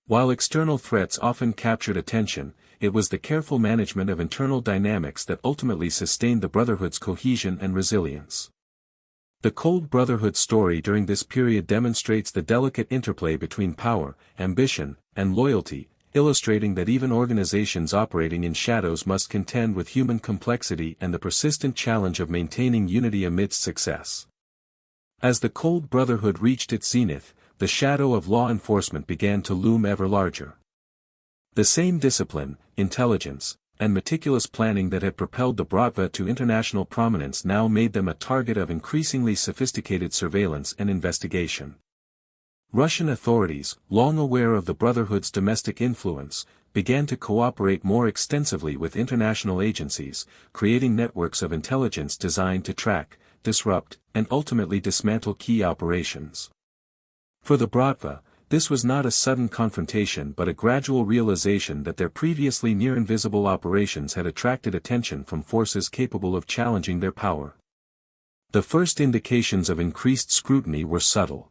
While external threats often captured attention, it was the careful management of internal dynamics that ultimately sustained the Brotherhood's cohesion and resilience. The Cold Brotherhood story during this period demonstrates the delicate interplay between power, ambition, and loyalty, illustrating that even organizations operating in shadows must contend with human complexity and the persistent challenge of maintaining unity amidst success. As the Cold Brotherhood reached its zenith, the shadow of law enforcement began to loom ever larger. The same discipline, intelligence, and meticulous planning that had propelled the Bratva to international prominence now made them a target of increasingly sophisticated surveillance and investigation. Russian authorities, long aware of the Brotherhood's domestic influence, began to cooperate more extensively with international agencies, creating networks of intelligence designed to track, disrupt, and ultimately dismantle key operations. For the Bratva, this was not a sudden confrontation but a gradual realization that their previously near-invisible operations had attracted attention from forces capable of challenging their power. The first indications of increased scrutiny were subtle.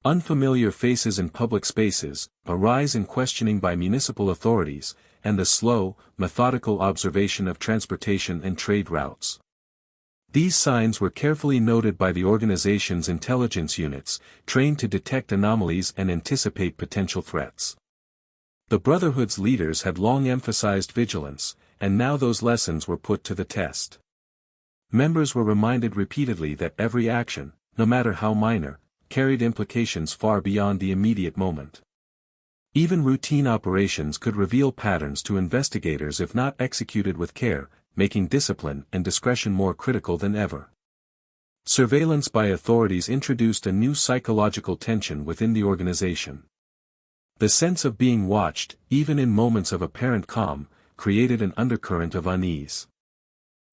Unfamiliar faces in public spaces, a rise in questioning by municipal authorities, and the slow, methodical observation of transportation and trade routes. These signs were carefully noted by the organization's intelligence units, trained to detect anomalies and anticipate potential threats. The Brotherhood's leaders had long emphasized vigilance, and now those lessons were put to the test. Members were reminded repeatedly that every action, no matter how minor, carried implications far beyond the immediate moment. Even routine operations could reveal patterns to investigators if not executed with care, making discipline and discretion more critical than ever. Surveillance by authorities introduced a new psychological tension within the organization. The sense of being watched, even in moments of apparent calm, created an undercurrent of unease.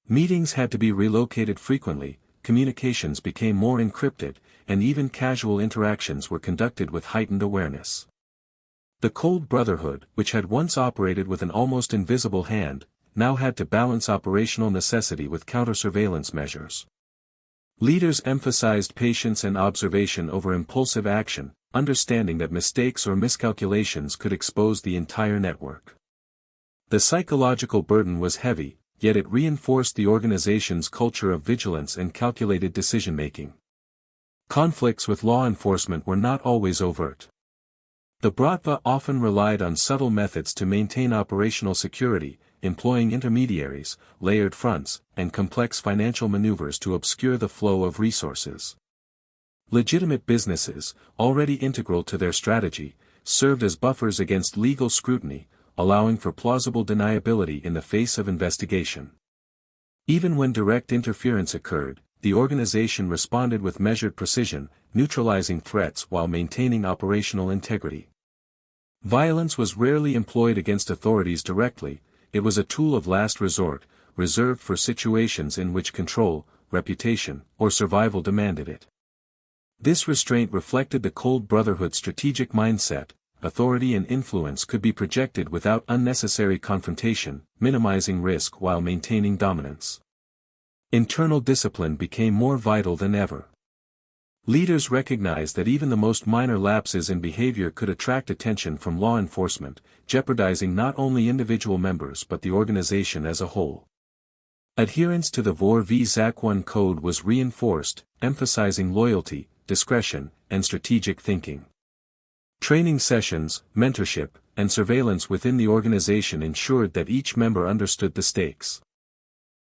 Meetings had to be relocated frequently, communications became more encrypted, and even casual interactions were conducted with heightened awareness. The Cold Brotherhood, which had once operated with an almost invisible hand, now had to balance operational necessity with counter-surveillance measures. Leaders emphasized patience and observation over impulsive action, understanding that mistakes or miscalculations could expose the entire network. The psychological burden was heavy, yet it reinforced the organization's culture of vigilance and calculated decision-making. Conflicts with law enforcement were not always overt. The Bratva often relied on subtle methods to maintain operational security, employing intermediaries, layered fronts, and complex financial maneuvers to obscure the flow of resources. Legitimate businesses, already integral to their strategy, served as buffers against legal scrutiny, allowing for plausible deniability in the face of investigation. Even when direct interference occurred, the organization responded with measured precision, neutralizing threats while maintaining operational integrity. Violence was rarely employed against authorities directly. It was a tool of last resort, reserved for situations in which control, reputation, or survival demanded it. This restraint reflected the Cold Brotherhood's strategic mindset. Authority and influence could be projected without unnecessary confrontation, minimizing risk while maintaining dominance. Internal discipline became more vital than ever. Leaders recognized that even the most minor lapses in behavior could attract attention from law enforcement, jeopardizing not only individual members but the organization as a whole. Adherence to the Vor v Zakon code was reinforced, emphasizing loyalty, discretion, and strategic thinking. Training sessions, mentorship, and surveillance within the organization ensured that each member understood the stakes.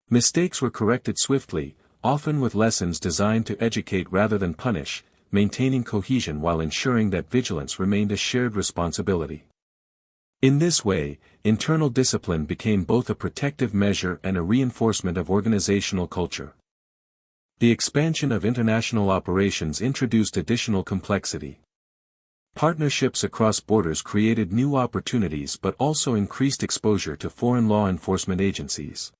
Mistakes were corrected swiftly, often with lessons designed to educate rather than punish, maintaining cohesion while ensuring that vigilance remained a shared responsibility. In this way, internal discipline became both a protective measure and a reinforcement of organizational culture. The expansion of international operations introduced additional complexity. Partnerships across borders created new opportunities but also increased exposure to foreign law enforcement agencies.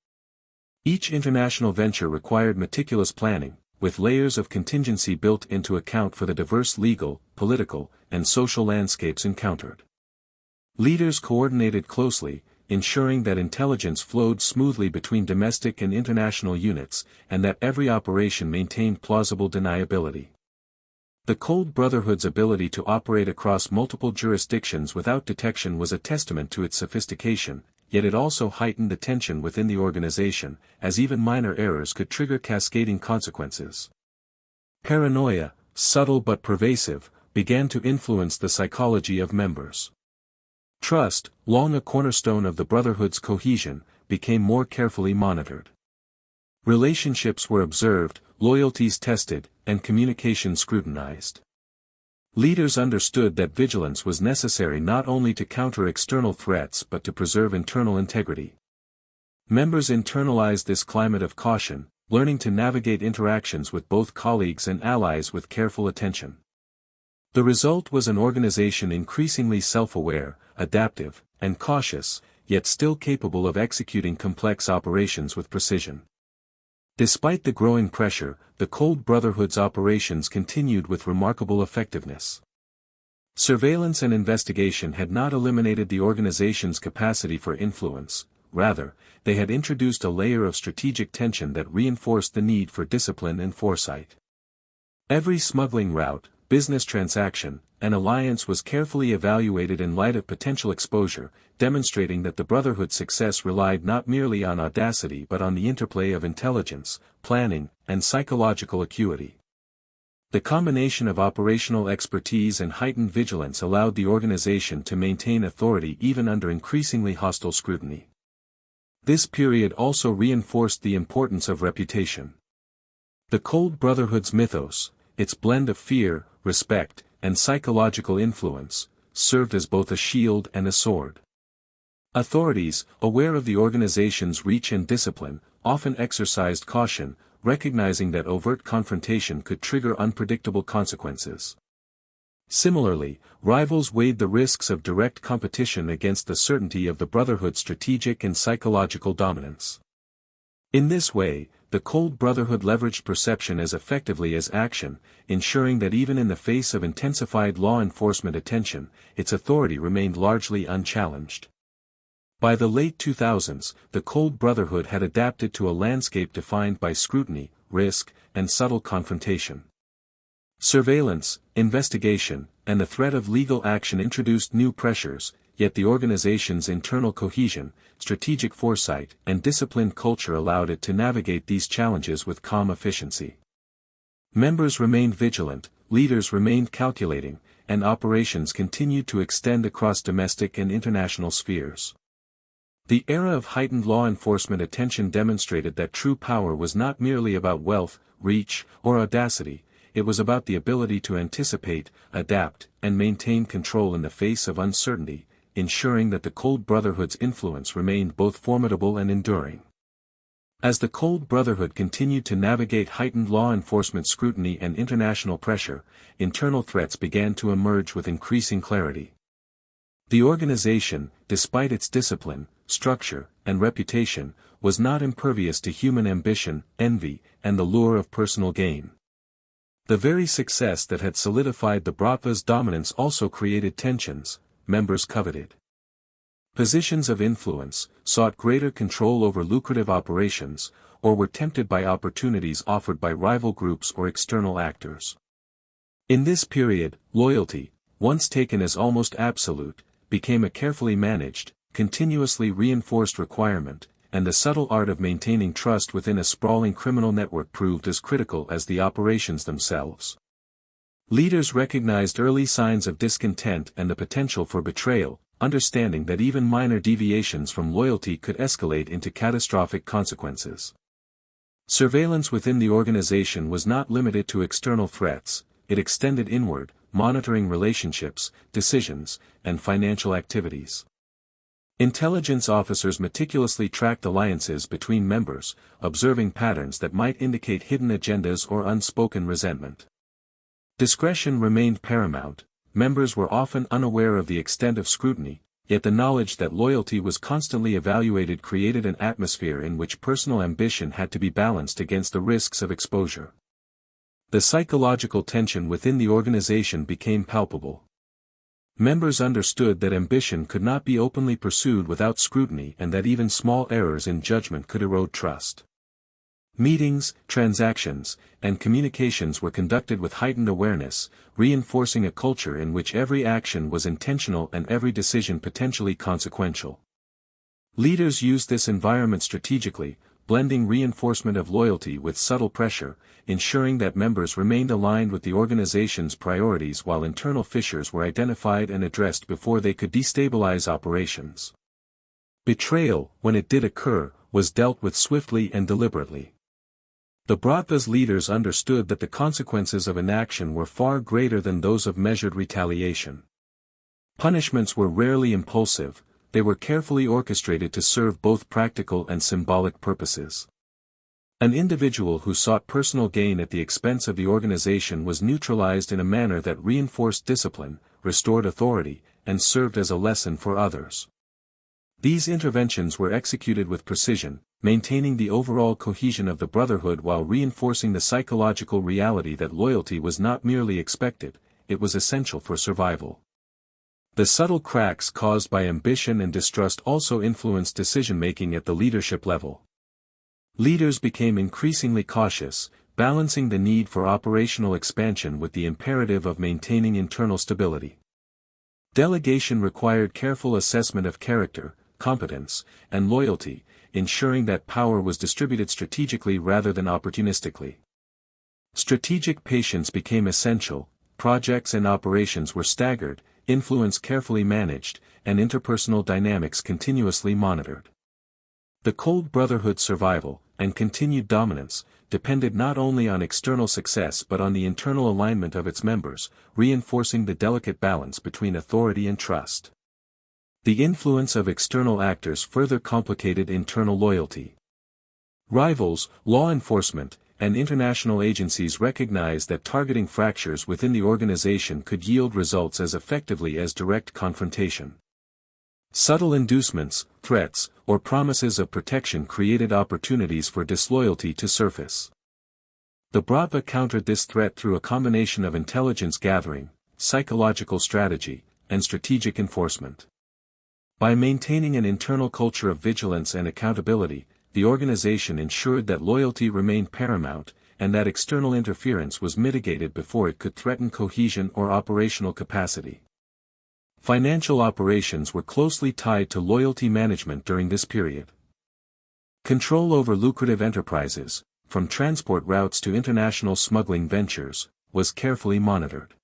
Each international venture required meticulous planning, with layers of contingency built in to account for the diverse legal, political, and social landscapes encountered. Leaders coordinated closely, ensuring that intelligence flowed smoothly between domestic and international units, and that every operation maintained plausible deniability. The Cold Brotherhood's ability to operate across multiple jurisdictions without detection was a testament to its sophistication, yet it also heightened the tension within the organization, as even minor errors could trigger cascading consequences. Paranoia, subtle but pervasive, began to influence the psychology of members. Trust, long a cornerstone of the Brotherhood's cohesion, became more carefully monitored. Relationships were observed, loyalties tested, and communication scrutinized. Leaders understood that vigilance was necessary not only to counter external threats but to preserve internal integrity. Members internalized this climate of caution, learning to navigate interactions with both colleagues and allies with careful attention. The result was an organization increasingly self-aware, adaptive, and cautious, yet still capable of executing complex operations with precision. Despite the growing pressure, the Cold Brotherhood's operations continued with remarkable effectiveness. Surveillance and investigation had not eliminated the organization's capacity for influence, rather, they had introduced a layer of strategic tension that reinforced the need for discipline and foresight. Every smuggling route, business transaction, and alliance was carefully evaluated in light of potential exposure, demonstrating that the Brotherhood's success relied not merely on audacity but on the interplay of intelligence, planning, and psychological acuity. The combination of operational expertise and heightened vigilance allowed the organization to maintain authority even under increasingly hostile scrutiny. This period also reinforced the importance of reputation. The Cold Brotherhood's mythos, its blend of fear, respect, and psychological influence, served as both a shield and a sword. Authorities, aware of the organization's reach and discipline, often exercised caution, recognizing that overt confrontation could trigger unpredictable consequences. Similarly, rivals weighed the risks of direct competition against the certainty of the Brotherhood's strategic and psychological dominance. In this way, the Cold Brotherhood leveraged perception as effectively as action, ensuring that even in the face of intensified law enforcement attention, its authority remained largely unchallenged. By the late 2000s, the Cold Brotherhood had adapted to a landscape defined by scrutiny, risk, and subtle confrontation. Surveillance, investigation, and the threat of legal action introduced new pressures, yet the organization's internal cohesion, strategic foresight, and disciplined culture allowed it to navigate these challenges with calm efficiency. Members remained vigilant, leaders remained calculating, and operations continued to extend across domestic and international spheres. The era of heightened law enforcement attention demonstrated that true power was not merely about wealth, reach, or audacity, it was about the ability to anticipate, adapt, and maintain control in the face of uncertainty, ensuring that the Cold Brotherhood's influence remained both formidable and enduring. As the Cold Brotherhood continued to navigate heightened law enforcement scrutiny and international pressure, internal threats began to emerge with increasing clarity. The organization, despite its discipline, structure, and reputation, was not impervious to human ambition, envy, and the lure of personal gain. The very success that had solidified the Bratva's dominance also created tensions. Members coveted positions of influence, sought greater control over lucrative operations, or were tempted by opportunities offered by rival groups or external actors. In this period, loyalty, once taken as almost absolute, became a carefully managed, continuously reinforced requirement, and the subtle art of maintaining trust within a sprawling criminal network proved as critical as the operations themselves. Leaders recognized early signs of discontent and the potential for betrayal, understanding that even minor deviations from loyalty could escalate into catastrophic consequences. Surveillance within the organization was not limited to external threats, it extended inward, monitoring relationships, decisions, and financial activities. Intelligence officers meticulously tracked alliances between members, observing patterns that might indicate hidden agendas or unspoken resentment. Discretion remained paramount, members were often unaware of the extent of scrutiny, yet the knowledge that loyalty was constantly evaluated created an atmosphere in which personal ambition had to be balanced against the risks of exposure. The psychological tension within the organization became palpable. Members understood that ambition could not be openly pursued without scrutiny and that even small errors in judgment could erode trust. Meetings, transactions, and communications were conducted with heightened awareness, reinforcing a culture in which every action was intentional and every decision potentially consequential. Leaders used this environment strategically, blending reinforcement of loyalty with subtle pressure, ensuring that members remained aligned with the organization's priorities while internal fissures were identified and addressed before they could destabilize operations. Betrayal, when it did occur, was dealt with swiftly and deliberately. The Bratva's leaders understood that the consequences of inaction were far greater than those of measured retaliation. Punishments were rarely impulsive, they were carefully orchestrated to serve both practical and symbolic purposes. An individual who sought personal gain at the expense of the organization was neutralized in a manner that reinforced discipline, restored authority, and served as a lesson for others. These interventions were executed with precision, maintaining the overall cohesion of the Brotherhood while reinforcing the psychological reality that loyalty was not merely expected, it was essential for survival. The subtle cracks caused by ambition and distrust also influenced decision-making at the leadership level. Leaders became increasingly cautious, balancing the need for operational expansion with the imperative of maintaining internal stability. Delegation required careful assessment of character, competence, and loyalty, ensuring that power was distributed strategically rather than opportunistically. Strategic patience became essential, projects and operations were staggered, influence carefully managed, and interpersonal dynamics continuously monitored. The Cold Brotherhood's survival, and continued dominance, depended not only on external success but on the internal alignment of its members, reinforcing the delicate balance between authority and trust. The influence of external actors further complicated internal loyalty. Rivals, law enforcement, and international agencies recognized that targeting fractures within the organization could yield results as effectively as direct confrontation. Subtle inducements, threats, or promises of protection created opportunities for disloyalty to surface. The Bratva countered this threat through a combination of intelligence gathering, psychological strategy, and strategic enforcement. By maintaining an internal culture of vigilance and accountability, the organization ensured that loyalty remained paramount, and that external interference was mitigated before it could threaten cohesion or operational capacity. Financial operations were closely tied to loyalty management during this period. Control over lucrative enterprises, from transport routes to international smuggling ventures, was carefully monitored.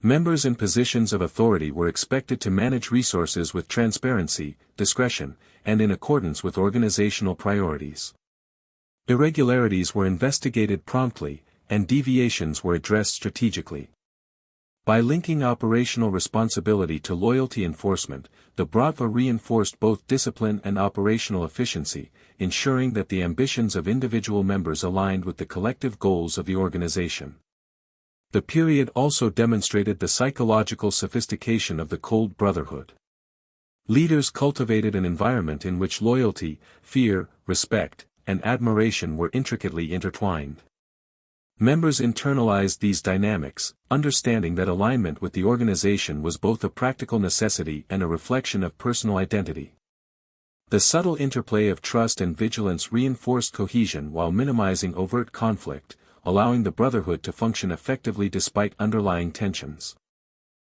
Members in positions of authority were expected to manage resources with transparency, discretion, and in accordance with organizational priorities. Irregularities were investigated promptly, and deviations were addressed strategically. By linking operational responsibility to loyalty enforcement, the Bratva reinforced both discipline and operational efficiency, ensuring that the ambitions of individual members aligned with the collective goals of the organization. The period also demonstrated the psychological sophistication of the Cold Brotherhood. Leaders cultivated an environment in which loyalty, fear, respect, and admiration were intricately intertwined. Members internalized these dynamics, understanding that alignment with the organization was both a practical necessity and a reflection of personal identity. The subtle interplay of trust and vigilance reinforced cohesion while minimizing overt conflict, allowing the Brotherhood to function effectively despite underlying tensions.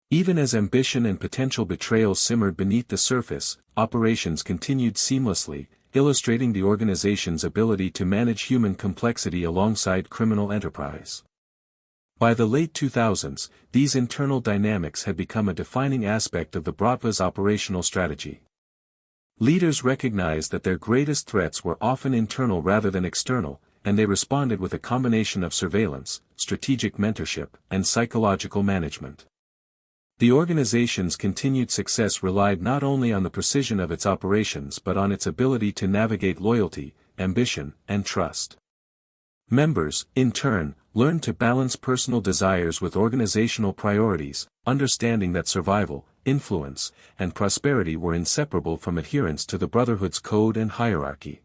Even as ambition and potential betrayal simmered beneath the surface, operations continued seamlessly, illustrating the organization's ability to manage human complexity alongside criminal enterprise. By the late 2000s, these internal dynamics had become a defining aspect of the Bratva's operational strategy. Leaders recognized that their greatest threats were often internal rather than external, and they responded with a combination of surveillance, strategic mentorship, and psychological management. The organization's continued success relied not only on the precision of its operations but on its ability to navigate loyalty, ambition, and trust. Members, in turn, learned to balance personal desires with organizational priorities, understanding that survival, influence, and prosperity were inseparable from adherence to the Brotherhood's code and hierarchy.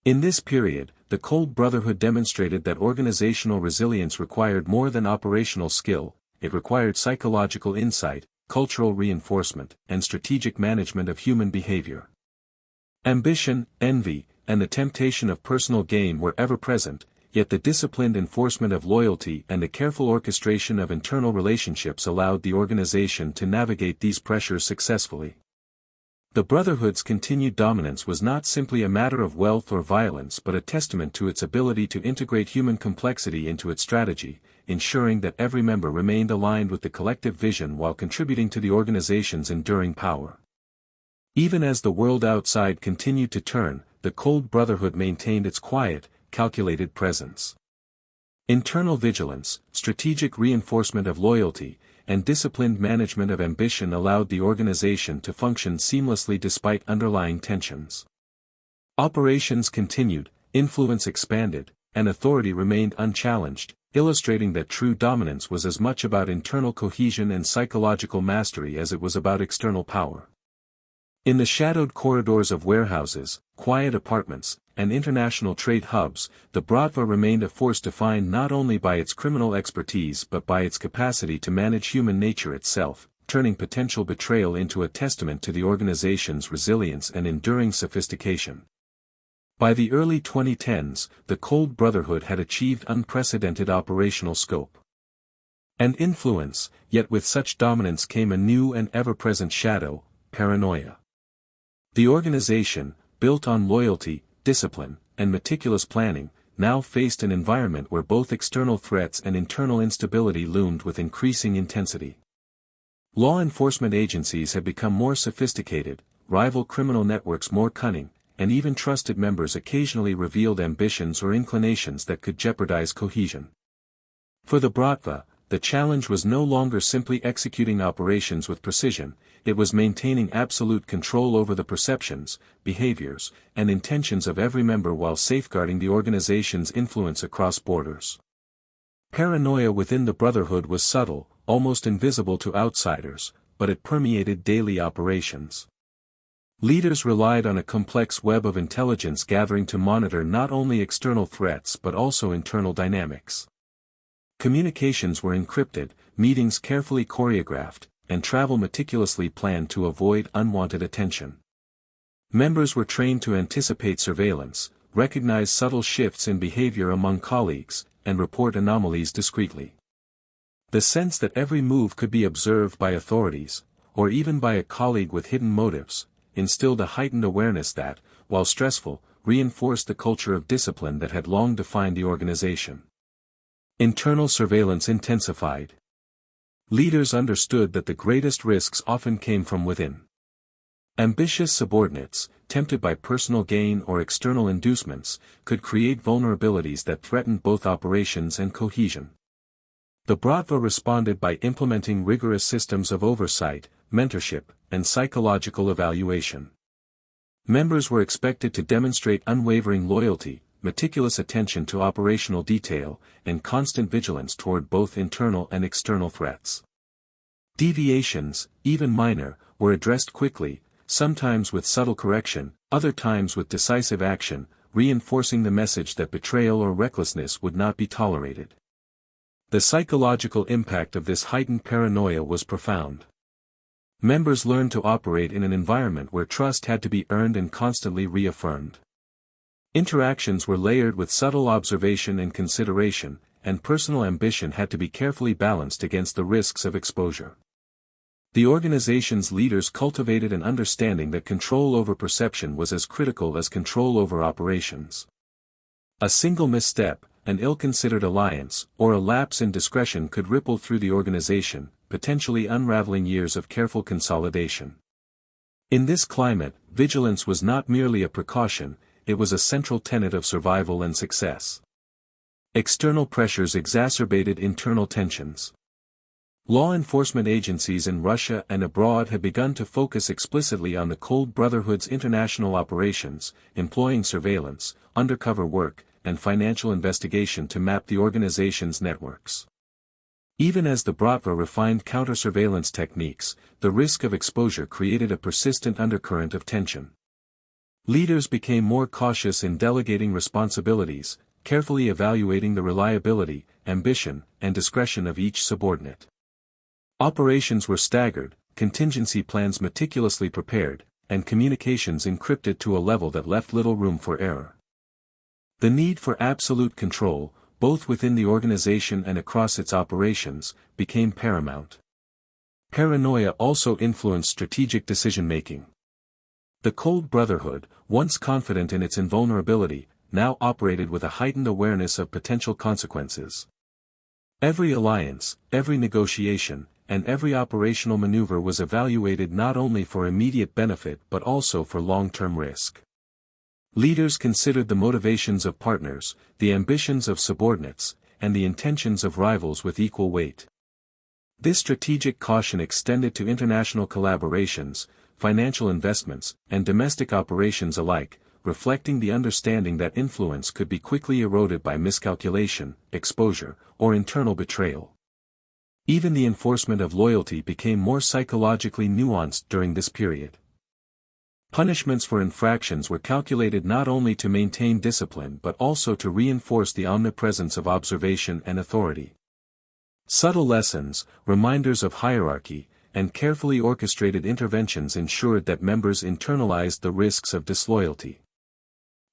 In this period, the Cold Brotherhood demonstrated that organizational resilience required more than operational skill, it required psychological insight, cultural reinforcement, and strategic management of human behavior. Ambition, envy, and the temptation of personal gain were ever present, yet the disciplined enforcement of loyalty and the careful orchestration of internal relationships allowed the organization to navigate these pressures successfully. The Brotherhood's continued dominance was not simply a matter of wealth or violence but a testament to its ability to integrate human complexity into its strategy, ensuring that every member remained aligned with the collective vision while contributing to the organization's enduring power. Even as the world outside continued to turn, the Cold Brotherhood maintained its quiet, calculated presence. Internal vigilance, strategic reinforcement of loyalty, and disciplined management of ambition allowed the organization to function seamlessly despite underlying tensions. Operations continued, influence expanded, and authority remained unchallenged, illustrating that true dominance was as much about internal cohesion and psychological mastery as it was about external power. In the shadowed corridors of warehouses, quiet apartments, and international trade hubs, the Bratva remained a force defined not only by its criminal expertise but by its capacity to manage human nature itself, turning potential betrayal into a testament to the organization's resilience and enduring sophistication. By the early 2010s, the Cold Brotherhood had achieved unprecedented operational scope and influence, yet with such dominance came a new and ever-present shadow: paranoia. The organization, built on loyalty, discipline, and meticulous planning, now faced an environment where both external threats and internal instability loomed with increasing intensity. Law enforcement agencies had become more sophisticated, rival criminal networks more cunning, and even trusted members occasionally revealed ambitions or inclinations that could jeopardize cohesion. For the Bratva, the challenge was no longer simply executing operations with precision, it was maintaining absolute control over the perceptions, behaviors, and intentions of every member while safeguarding the organization's influence across borders. Paranoia within the Brotherhood was subtle, almost invisible to outsiders, but it permeated daily operations. Leaders relied on a complex web of intelligence gathering to monitor not only external threats but also internal dynamics. Communications were encrypted, meetings carefully choreographed, and travel meticulously planned to avoid unwanted attention. Members were trained to anticipate surveillance, recognize subtle shifts in behavior among colleagues, and report anomalies discreetly. The sense that every move could be observed by authorities, or even by a colleague with hidden motives, instilled a heightened awareness that, while stressful, reinforced the culture of discipline that had long defined the organization. Internal surveillance intensified. Leaders understood that the greatest risks often came from within. Ambitious subordinates, tempted by personal gain or external inducements, could create vulnerabilities that threatened both operations and cohesion. The Bratva responded by implementing rigorous systems of oversight, mentorship, and psychological evaluation. Members were expected to demonstrate unwavering loyalty, meticulous attention to operational detail, and constant vigilance toward both internal and external threats. Deviations, even minor, were addressed quickly, sometimes with subtle correction, other times with decisive action, reinforcing the message that betrayal or recklessness would not be tolerated. The psychological impact of this heightened paranoia was profound. Members learned to operate in an environment where trust had to be earned and constantly reaffirmed. Interactions were layered with subtle observation and consideration, and personal ambition had to be carefully balanced against the risks of exposure. The organization's leaders cultivated an understanding that control over perception was as critical as control over operations. A single misstep, an ill-considered alliance, or a lapse in discretion could ripple through the organization, potentially unraveling years of careful consolidation. In this climate, vigilance was not merely a precaution, it was a central tenet of survival and success. External pressures exacerbated internal tensions. Law enforcement agencies in Russia and abroad had begun to focus explicitly on the Cold Brotherhood's international operations, employing surveillance, undercover work, and financial investigation to map the organization's networks. Even as the Bratva refined counter-surveillance techniques, the risk of exposure created a persistent undercurrent of tension. Leaders became more cautious in delegating responsibilities, carefully evaluating the reliability, ambition, and discretion of each subordinate. Operations were staggered, contingency plans meticulously prepared, and communications encrypted to a level that left little room for error. The need for absolute control, both within the organization and across its operations, became paramount. Paranoia also influenced strategic decision-making. The Cold Brotherhood, once confident in its invulnerability, now operated with a heightened awareness of potential consequences. Every alliance, every negotiation, and every operational maneuver was evaluated not only for immediate benefit but also for long-term risk. Leaders considered the motivations of partners, the ambitions of subordinates, and the intentions of rivals with equal weight. This strategic caution extended to international collaborations, financial investments, and domestic operations alike, reflecting the understanding that influence could be quickly eroded by miscalculation, exposure, or internal betrayal. Even the enforcement of loyalty became more psychologically nuanced during this period. Punishments for infractions were calculated not only to maintain discipline but also to reinforce the omnipresence of observation and authority. Subtle lessons, reminders of hierarchy, and carefully orchestrated interventions ensured that members internalized the risks of disloyalty.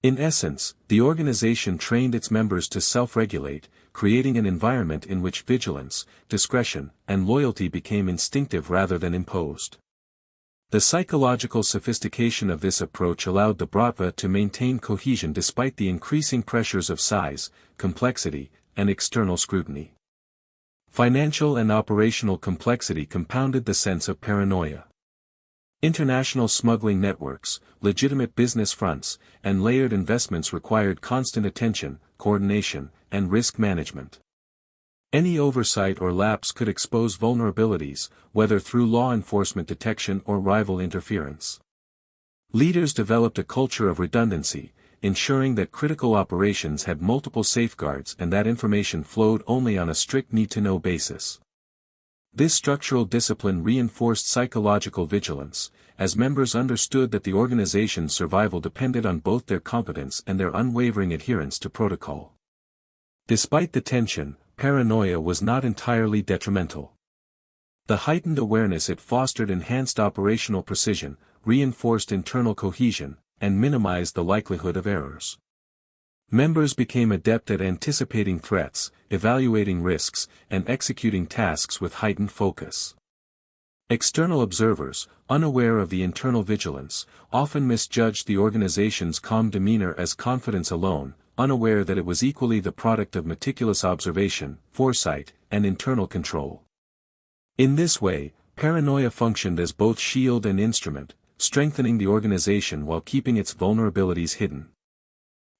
In essence, the organization trained its members to self-regulate, creating an environment in which vigilance, discretion, and loyalty became instinctive rather than imposed. The psychological sophistication of this approach allowed the Bratva to maintain cohesion despite the increasing pressures of size, complexity, and external scrutiny. Financial and operational complexity compounded the sense of paranoia. International smuggling networks, legitimate business fronts, and layered investments required constant attention, coordination, and risk management. Any oversight or lapse could expose vulnerabilities, whether through law enforcement detection or rival interference. Leaders developed a culture of redundancy, ensuring that critical operations had multiple safeguards and that information flowed only on a strict need-to-know basis. This structural discipline reinforced psychological vigilance, as members understood that the organization's survival depended on both their competence and their unwavering adherence to protocol. Despite the tension, paranoia was not entirely detrimental. The heightened awareness it fostered enhanced operational precision, reinforced internal cohesion, and minimized the likelihood of errors. Members became adept at anticipating threats, evaluating risks, and executing tasks with heightened focus. External observers, unaware of the internal vigilance, often misjudged the organization's calm demeanor as confidence alone, unaware that it was equally the product of meticulous observation, foresight, and internal control. In this way, paranoia functioned as both shield and instrument, strengthening the organization while keeping its vulnerabilities hidden.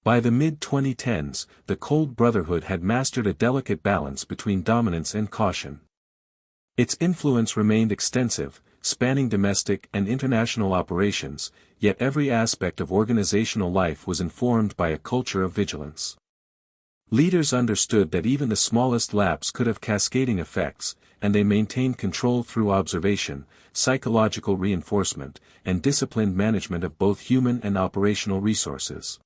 By the mid-2010s, the Cold Brotherhood had mastered a delicate balance between dominance and caution. Its influence remained extensive, spanning domestic and international operations, yet every aspect of organizational life was informed by a culture of vigilance. Leaders understood that even the smallest lapse could have cascading effects, and they maintained control through observation, psychological reinforcement, and disciplined management of both human and operational resources.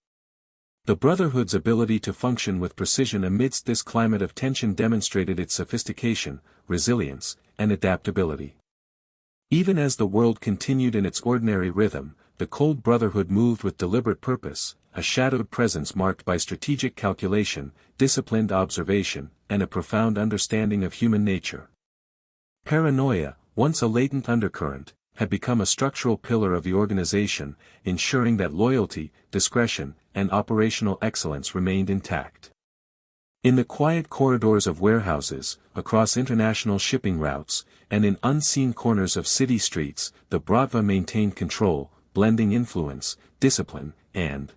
The Brotherhood's ability to function with precision amidst this climate of tension demonstrated its sophistication, resilience, and adaptability. Even as the world continued in its ordinary rhythm, the Cold Brotherhood moved with deliberate purpose, a shadowed presence marked by strategic calculation, disciplined observation, and a profound understanding of human nature. Paranoia, once a latent undercurrent, had become a structural pillar of the organization, ensuring that loyalty, discretion, and operational excellence remained intact. In the quiet corridors of warehouses, across international shipping routes, and in unseen corners of city streets, the Bratva maintained control, blending influence, discipline, and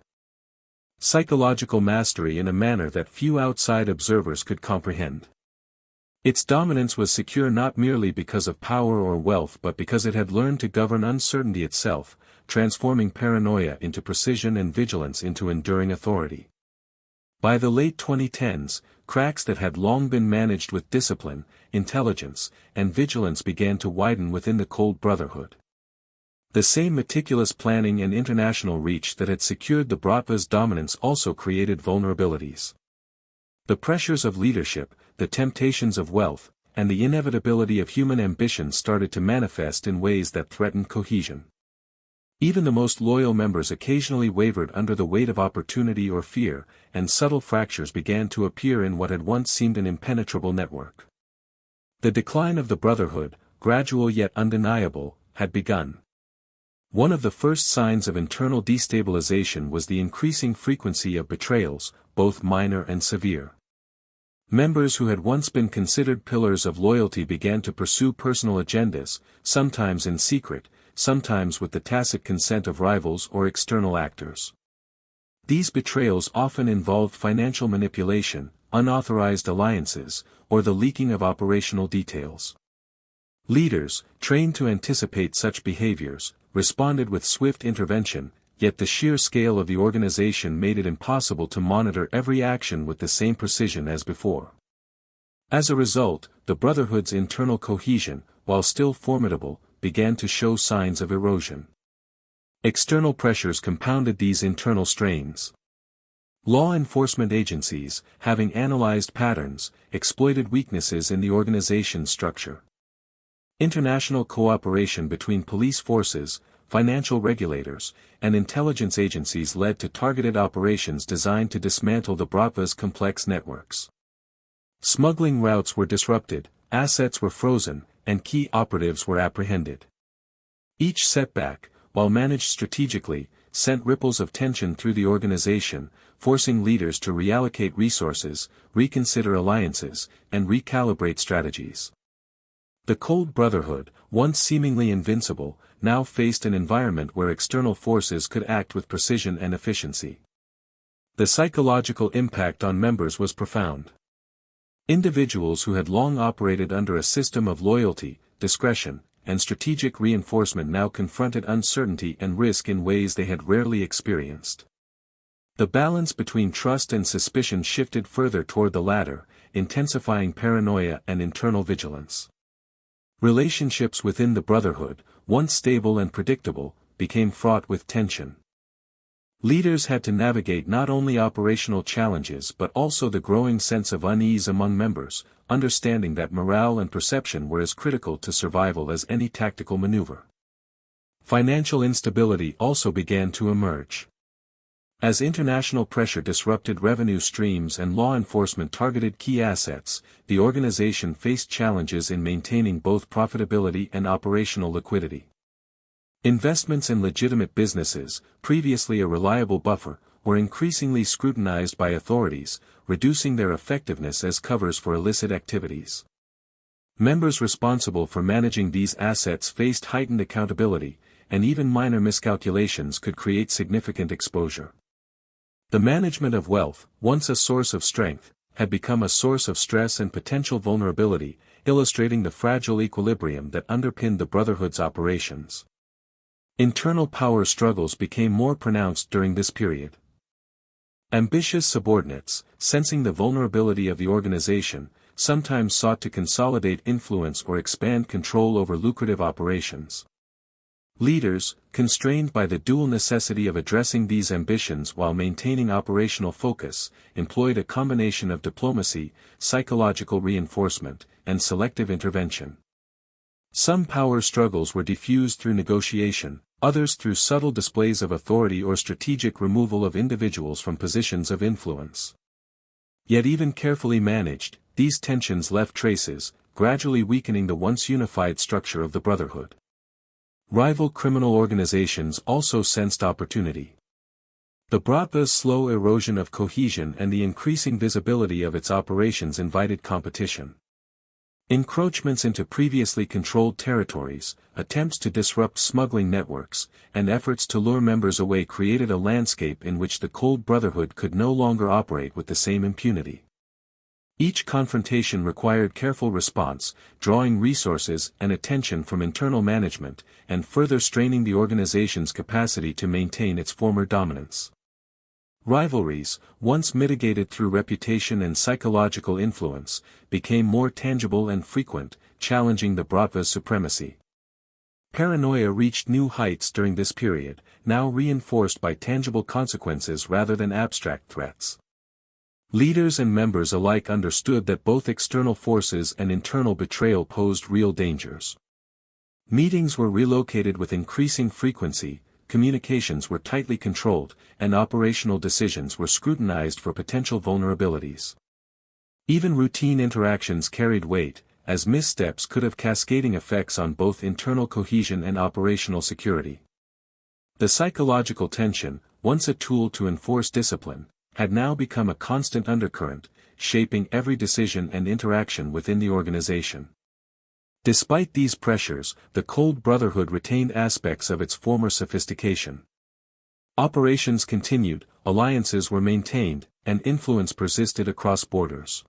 psychological mastery in a manner that few outside observers could comprehend. Its dominance was secure not merely because of power or wealth but because it had learned to govern uncertainty itself, transforming paranoia into precision and vigilance into enduring authority. By the late 2010s, cracks that had long been managed with discipline, intelligence, and vigilance began to widen within the Cold Brotherhood. The same meticulous planning and international reach that had secured the Bratva's dominance also created vulnerabilities. The pressures of leadership, the temptations of wealth, and the inevitability of human ambition started to manifest in ways that threatened cohesion. Even the most loyal members occasionally wavered under the weight of opportunity or fear, and subtle fractures began to appear in what had once seemed an impenetrable network. The decline of the Brotherhood, gradual yet undeniable, had begun. One of the first signs of internal destabilization was the increasing frequency of betrayals, both minor and severe. Members who had once been considered pillars of loyalty began to pursue personal agendas, sometimes in secret, sometimes with the tacit consent of rivals or external actors. These betrayals often involved financial manipulation, unauthorized alliances, or the leaking of operational details. Leaders, trained to anticipate such behaviors, responded with swift intervention, yet the sheer scale of the organization made it impossible to monitor every action with the same precision as before. As a result, the Brotherhood's internal cohesion, while still formidable, began to show signs of erosion. External pressures compounded these internal strains. Law enforcement agencies, having analyzed patterns, exploited weaknesses in the organization's structure. International cooperation between police forces, financial regulators, and intelligence agencies led to targeted operations designed to dismantle the Bratva's complex networks. Smuggling routes were disrupted, assets were frozen, and key operatives were apprehended. Each setback, while managed strategically, sent ripples of tension through the organization, forcing leaders to reallocate resources, reconsider alliances, and recalibrate strategies. The Cold Brotherhood, once seemingly invincible, now faced an environment where external forces could act with precision and efficiency. The psychological impact on members was profound. Individuals who had long operated under a system of loyalty, discretion, and strategic reinforcement now confronted uncertainty and risk in ways they had rarely experienced. The balance between trust and suspicion shifted further toward the latter, intensifying paranoia and internal vigilance. Relationships within the Brotherhood, once stable and predictable, became fraught with tension. Leaders had to navigate not only operational challenges but also the growing sense of unease among members, understanding that morale and perception were as critical to survival as any tactical maneuver. Financial instability also began to emerge. As international pressure disrupted revenue streams and law enforcement targeted key assets, the organization faced challenges in maintaining both profitability and operational liquidity. Investments in legitimate businesses, previously a reliable buffer, were increasingly scrutinized by authorities, reducing their effectiveness as covers for illicit activities. Members responsible for managing these assets faced heightened accountability, and even minor miscalculations could create significant exposure. The management of wealth, once a source of strength, had become a source of stress and potential vulnerability, illustrating the fragile equilibrium that underpinned the Brotherhood's operations. Internal power struggles became more pronounced during this period. Ambitious subordinates, sensing the vulnerability of the organization, sometimes sought to consolidate influence or expand control over lucrative operations. Leaders, constrained by the dual necessity of addressing these ambitions while maintaining operational focus, employed a combination of diplomacy, psychological reinforcement, and selective intervention. Some power struggles were diffused through negotiation, others through subtle displays of authority or strategic removal of individuals from positions of influence. Yet even carefully managed, these tensions left traces, gradually weakening the once unified structure of the Brotherhood. Rival criminal organizations also sensed opportunity. The Bratva's slow erosion of cohesion and the increasing visibility of its operations invited competition. Encroachments into previously controlled territories, attempts to disrupt smuggling networks, and efforts to lure members away created a landscape in which the Cold Brotherhood could no longer operate with the same impunity. Each confrontation required careful response, drawing resources and attention from internal management, and further straining the organization's capacity to maintain its former dominance. Rivalries, once mitigated through reputation and psychological influence, became more tangible and frequent, challenging the Bratva's supremacy. Paranoia reached new heights during this period, now reinforced by tangible consequences rather than abstract threats. Leaders and members alike understood that both external forces and internal betrayal posed real dangers. Meetings were relocated with increasing frequency, communications were tightly controlled, and operational decisions were scrutinized for potential vulnerabilities. Even routine interactions carried weight, as missteps could have cascading effects on both internal cohesion and operational security. The psychological tension, once a tool to enforce discipline, had now become a constant undercurrent, shaping every decision and interaction within the organization. Despite these pressures, the Cold Brotherhood retained aspects of its former sophistication. Operations continued, alliances were maintained, and influence persisted across borders.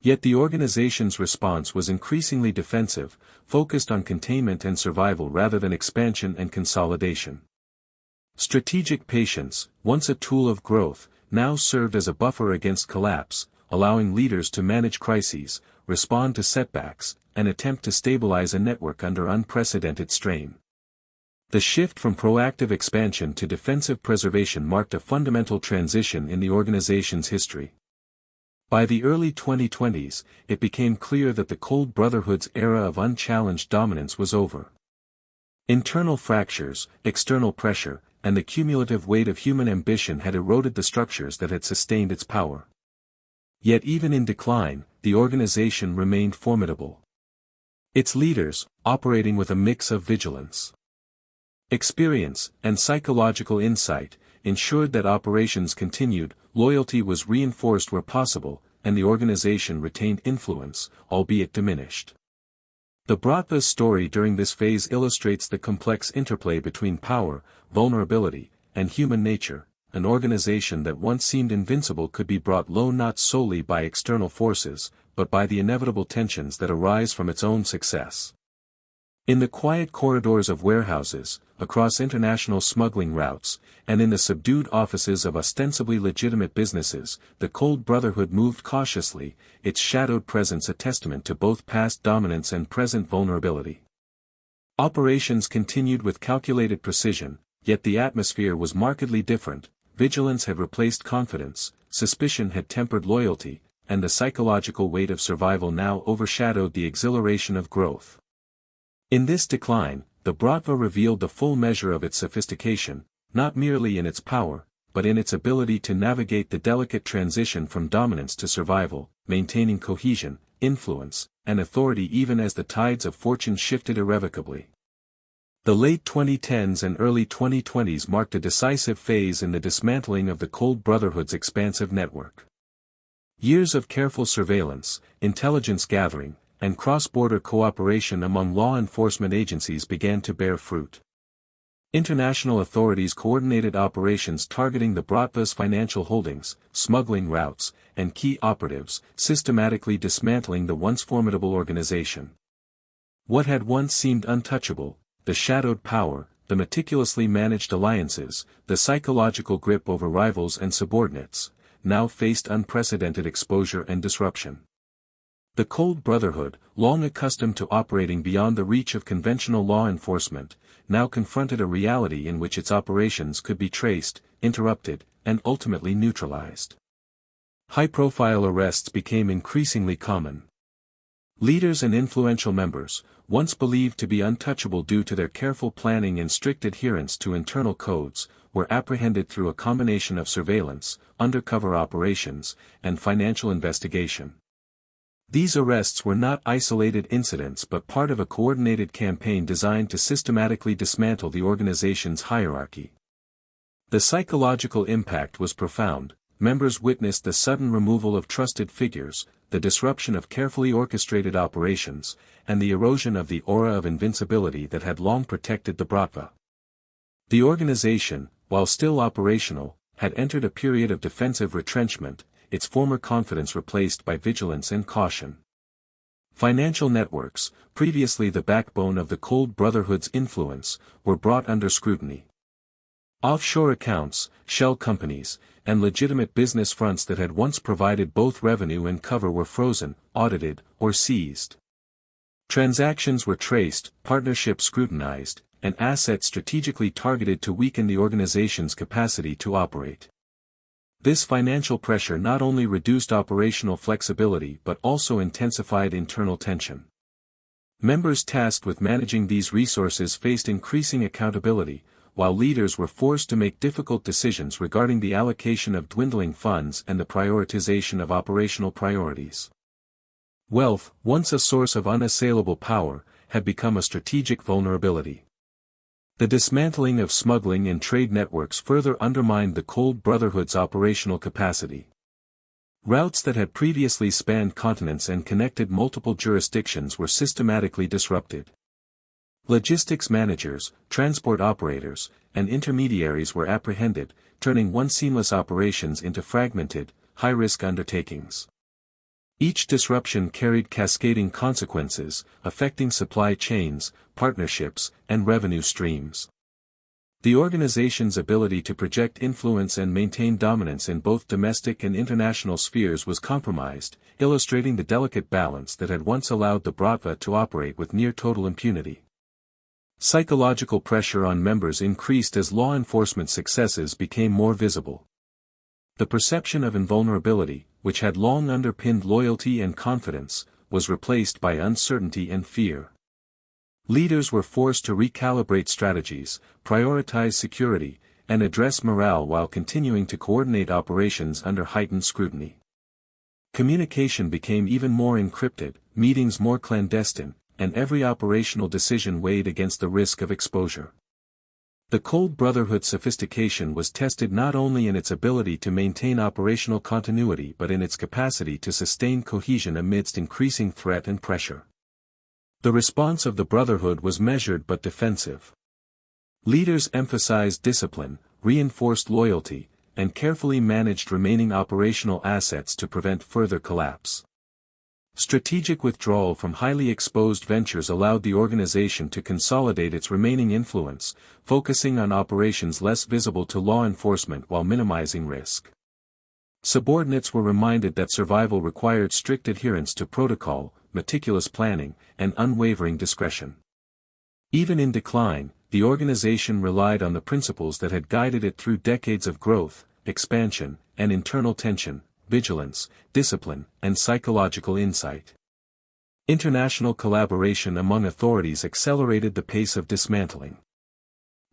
Yet the organization's response was increasingly defensive, focused on containment and survival rather than expansion and consolidation. Strategic patience, once a tool of growth, now served as a buffer against collapse, allowing leaders to manage crises, respond to setbacks, and attempt to stabilize a network under unprecedented strain. The shift from proactive expansion to defensive preservation marked a fundamental transition in the organization's history. By the early 2020s, it became clear that the Cold Brotherhood's era of unchallenged dominance was over. Internal fractures, external pressure, and the cumulative weight of human ambition had eroded the structures that had sustained its power. Yet even in decline, the organization remained formidable. Its leaders, operating with a mix of vigilance, experience, and psychological insight, ensured that operations continued, loyalty was reinforced where possible, and the organization retained influence, albeit diminished. The Bratva's story during this phase illustrates the complex interplay between power, vulnerability, and human nature. An organization that once seemed invincible could be brought low not solely by external forces, but by the inevitable tensions that arise from its own success. In the quiet corridors of warehouses, across international smuggling routes, and in the subdued offices of ostensibly legitimate businesses, the Cold Brotherhood moved cautiously, its shadowed presence a testament to both past dominance and present vulnerability. Operations continued with calculated precision, yet the atmosphere was markedly different. Vigilance had replaced confidence, suspicion had tempered loyalty, and the psychological weight of survival now overshadowed the exhilaration of growth. In this decline, the Bratva revealed the full measure of its sophistication, not merely in its power, but in its ability to navigate the delicate transition from dominance to survival, maintaining cohesion, influence, and authority even as the tides of fortune shifted irrevocably. The late 2010s and early 2020s marked a decisive phase in the dismantling of the Cold Brotherhood's expansive network. Years of careful surveillance, intelligence gathering, and cross-border cooperation among law enforcement agencies began to bear fruit. International authorities coordinated operations targeting the Bratva's financial holdings, smuggling routes, and key operatives, systematically dismantling the once formidable organization. What had once seemed untouchable, the shadowed power, the meticulously managed alliances, the psychological grip over rivals and subordinates, now faced unprecedented exposure and disruption. The Cold Brotherhood, long accustomed to operating beyond the reach of conventional law enforcement, now confronted a reality in which its operations could be traced, interrupted, and ultimately neutralized. High-profile arrests became increasingly common. Leaders and influential members, once believed to be untouchable due to their careful planning and strict adherence to internal codes, were apprehended through a combination of surveillance, undercover operations, and financial investigation. These arrests were not isolated incidents but part of a coordinated campaign designed to systematically dismantle the organization's hierarchy. The psychological impact was profound. Members witnessed the sudden removal of trusted figures, the disruption of carefully orchestrated operations, and the erosion of the aura of invincibility that had long protected the Bratva. The organization, while still operational, had entered a period of defensive retrenchment, its former confidence replaced by vigilance and caution. Financial networks, previously the backbone of the Cold Brotherhood's influence, were brought under scrutiny. Offshore accounts, shell companies, and legitimate business fronts that had once provided both revenue and cover were frozen, audited, or seized. Transactions were traced, partnerships scrutinized, and assets strategically targeted to weaken the organization's capacity to operate. This financial pressure not only reduced operational flexibility but also intensified internal tension. Members tasked with managing these resources faced increasing accountability, while leaders were forced to make difficult decisions regarding the allocation of dwindling funds and the prioritization of operational priorities. Wealth, once a source of unassailable power, had become a strategic vulnerability. The dismantling of smuggling and trade networks further undermined the Cold Brotherhood's operational capacity. Routes that had previously spanned continents and connected multiple jurisdictions were systematically disrupted. Logistics managers, transport operators, and intermediaries were apprehended, turning once seamless operations into fragmented, high-risk undertakings. Each disruption carried cascading consequences, affecting supply chains, partnerships, and revenue streams. The organization's ability to project influence and maintain dominance in both domestic and international spheres was compromised, illustrating the delicate balance that had once allowed the Bratva to operate with near-total impunity. Psychological pressure on members increased as law enforcement successes became more visible. The perception of invulnerability, which had long underpinned loyalty and confidence, was replaced by uncertainty and fear. Leaders were forced to recalibrate strategies, prioritize security, and address morale while continuing to coordinate operations under heightened scrutiny. Communication became even more encrypted, meetings more clandestine, and every operational decision weighed against the risk of exposure. The Cold Brotherhood's sophistication was tested not only in its ability to maintain operational continuity but in its capacity to sustain cohesion amidst increasing threat and pressure. The response of the Brotherhood was measured but defensive. Leaders emphasized discipline, reinforced loyalty, and carefully managed remaining operational assets to prevent further collapse. Strategic withdrawal from highly exposed ventures allowed the organization to consolidate its remaining influence, focusing on operations less visible to law enforcement while minimizing risk. Subordinates were reminded that survival required strict adherence to protocol, meticulous planning, and unwavering discretion. Even in decline, the organization relied on the principles that had guided it through decades of growth, expansion, and internal tension: vigilance, discipline, and psychological insight. International collaboration among authorities accelerated the pace of dismantling.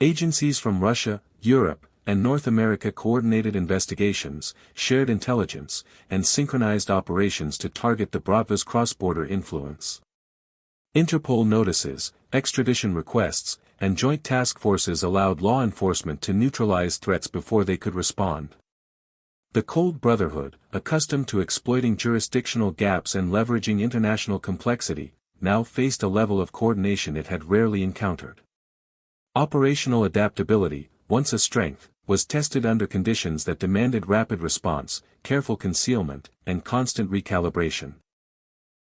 Agencies from Russia, Europe, and North America coordinated investigations, shared intelligence, and synchronized operations to target the Bratva's cross-border influence. Interpol notices, extradition requests, and joint task forces allowed law enforcement to neutralize threats before they could respond. The Cold Brotherhood, accustomed to exploiting jurisdictional gaps and leveraging international complexity, now faced a level of coordination it had rarely encountered. Operational adaptability, once a strength, was tested under conditions that demanded rapid response, careful concealment, and constant recalibration.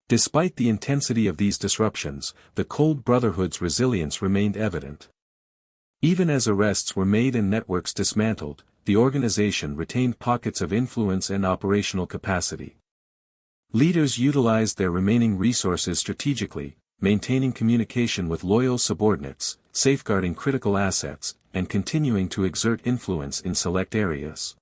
Despite the intensity of these disruptions, the Cold Brotherhood's resilience remained evident. Even as arrests were made and networks dismantled, the organization retained pockets of influence and operational capacity. Leaders utilized their remaining resources strategically, maintaining communication with loyal subordinates, safeguarding critical assets, and continuing to exert influence in select areas.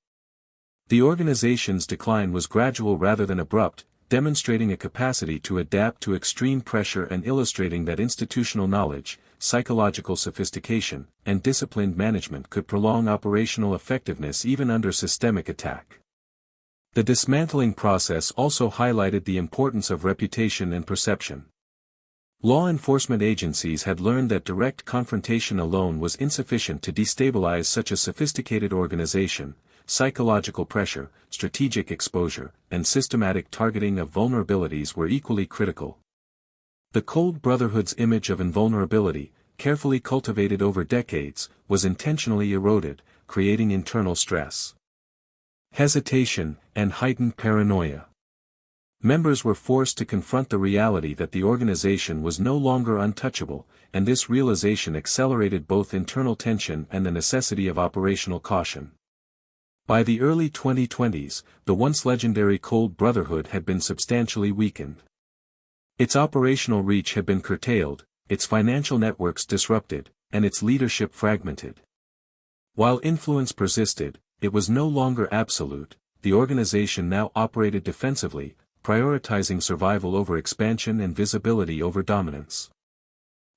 The organization's decline was gradual rather than abrupt, demonstrating a capacity to adapt to extreme pressure and illustrating that institutional knowledge, psychological sophistication, and disciplined management could prolong operational effectiveness even under systemic attack. The dismantling process also highlighted the importance of reputation and perception. Law enforcement agencies had learned that direct confrontation alone was insufficient to destabilize such a sophisticated organization. Psychological pressure, strategic exposure, and systematic targeting of vulnerabilities were equally critical. The Cold Brotherhood's image of invulnerability, carefully cultivated over decades, was intentionally eroded, creating internal stress, hesitation, and heightened paranoia. Members were forced to confront the reality that the organization was no longer untouchable, and this realization accelerated both internal tension and the necessity of operational caution. By the early 2020s, the once legendary Cold Brotherhood had been substantially weakened. Its operational reach had been curtailed, its financial networks disrupted, and its leadership fragmented. While influence persisted, it was no longer absolute. The organization now operated defensively, prioritizing survival over expansion and visibility over dominance.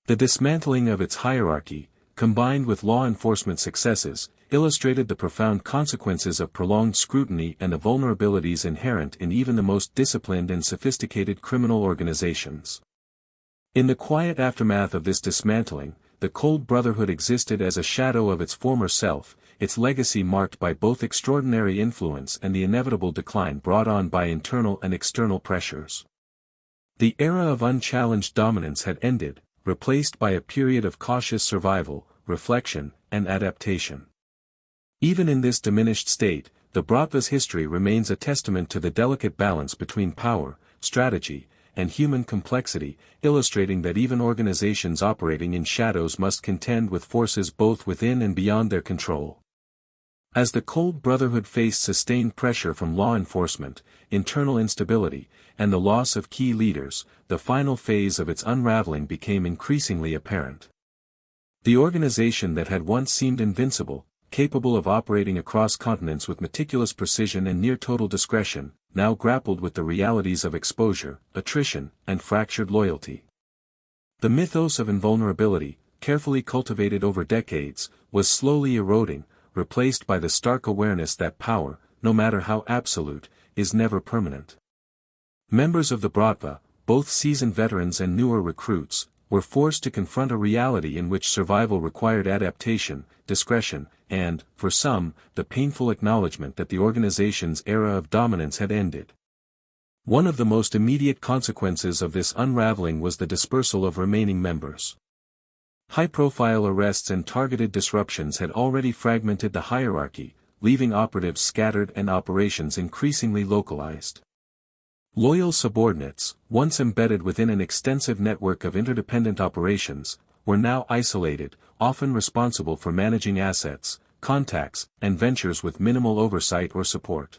The dismantling of its hierarchy, combined with law enforcement successes, illustrated the profound consequences of prolonged scrutiny and the vulnerabilities inherent in even the most disciplined and sophisticated criminal organizations. In the quiet aftermath of this dismantling, the Cold Brotherhood existed as a shadow of its former self, its legacy marked by both extraordinary influence and the inevitable decline brought on by internal and external pressures. The era of unchallenged dominance had ended, replaced by a period of cautious survival, reflection, and adaptation. Even in this diminished state, the Bratva's history remains a testament to the delicate balance between power, strategy, and human complexity, illustrating that even organizations operating in shadows must contend with forces both within and beyond their control. As the Cold Brotherhood faced sustained pressure from law enforcement, internal instability, and the loss of key leaders, the final phase of its unraveling became increasingly apparent. The organization that had once seemed invincible, capable of operating across continents with meticulous precision and near-total discretion, now grappled with the realities of exposure, attrition, and fractured loyalty. The mythos of invulnerability, carefully cultivated over decades, was slowly eroding, replaced by the stark awareness that power, no matter how absolute, is never permanent. Members of the Bratva, both seasoned veterans and newer recruits, were forced to confront a reality in which survival required adaptation, discretion, and, for some, the painful acknowledgement that the organization's era of dominance had ended. One of the most immediate consequences of this unraveling was the dispersal of remaining members. High-profile arrests and targeted disruptions had already fragmented the hierarchy, leaving operatives scattered and operations increasingly localized. Loyal subordinates, once embedded within an extensive network of interdependent operations, were now isolated, often responsible for managing assets, contacts, and ventures with minimal oversight or support.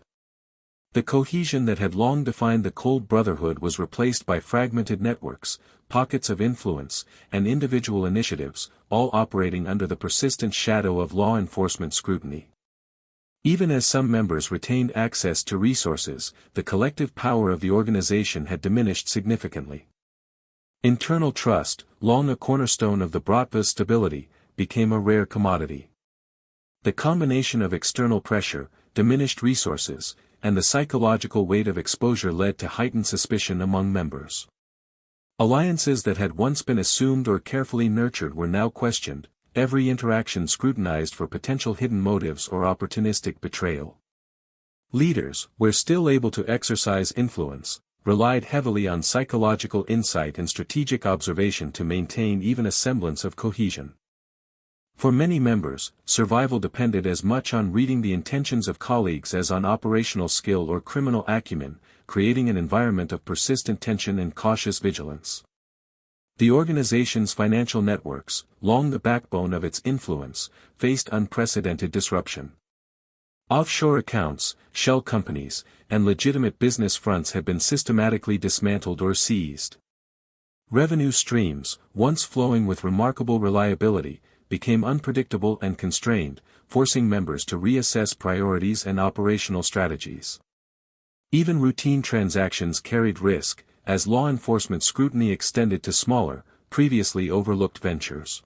The cohesion that had long defined the Cold Brotherhood was replaced by fragmented networks, pockets of influence, and individual initiatives, all operating under the persistent shadow of law enforcement scrutiny. Even as some members retained access to resources, the collective power of the organization had diminished significantly. Internal trust, long a cornerstone of the Bratva's stability, became a rare commodity. The combination of external pressure, diminished resources, and the psychological weight of exposure led to heightened suspicion among members. Alliances that had once been assumed or carefully nurtured were now questioned, every interaction scrutinized for potential hidden motives or opportunistic betrayal. Leaders, where still able to exercise influence, relied heavily on psychological insight and strategic observation to maintain even a semblance of cohesion. For many members, survival depended as much on reading the intentions of colleagues as on operational skill or criminal acumen, creating an environment of persistent tension and cautious vigilance. The organization's financial networks, long the backbone of its influence, faced unprecedented disruption. Offshore accounts, shell companies, and legitimate business fronts had been systematically dismantled or seized. Revenue streams, once flowing with remarkable reliability, became unpredictable and constrained, forcing members to reassess priorities and operational strategies. Even routine transactions carried risk, as law enforcement scrutiny extended to smaller, previously overlooked ventures.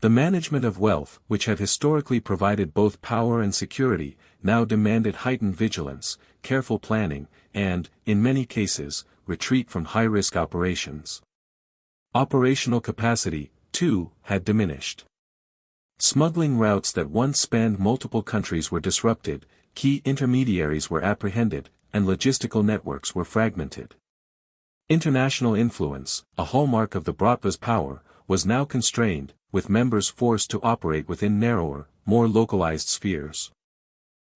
The management of wealth, which had historically provided both power and security, now demanded heightened vigilance, careful planning, and, in many cases, retreat from high-risk operations. Operational capacity, too, had diminished. Smuggling routes that once spanned multiple countries were disrupted, key intermediaries were apprehended, and logistical networks were fragmented. International influence, a hallmark of the Bratva's power, was now constrained, with members forced to operate within narrower, more localized spheres.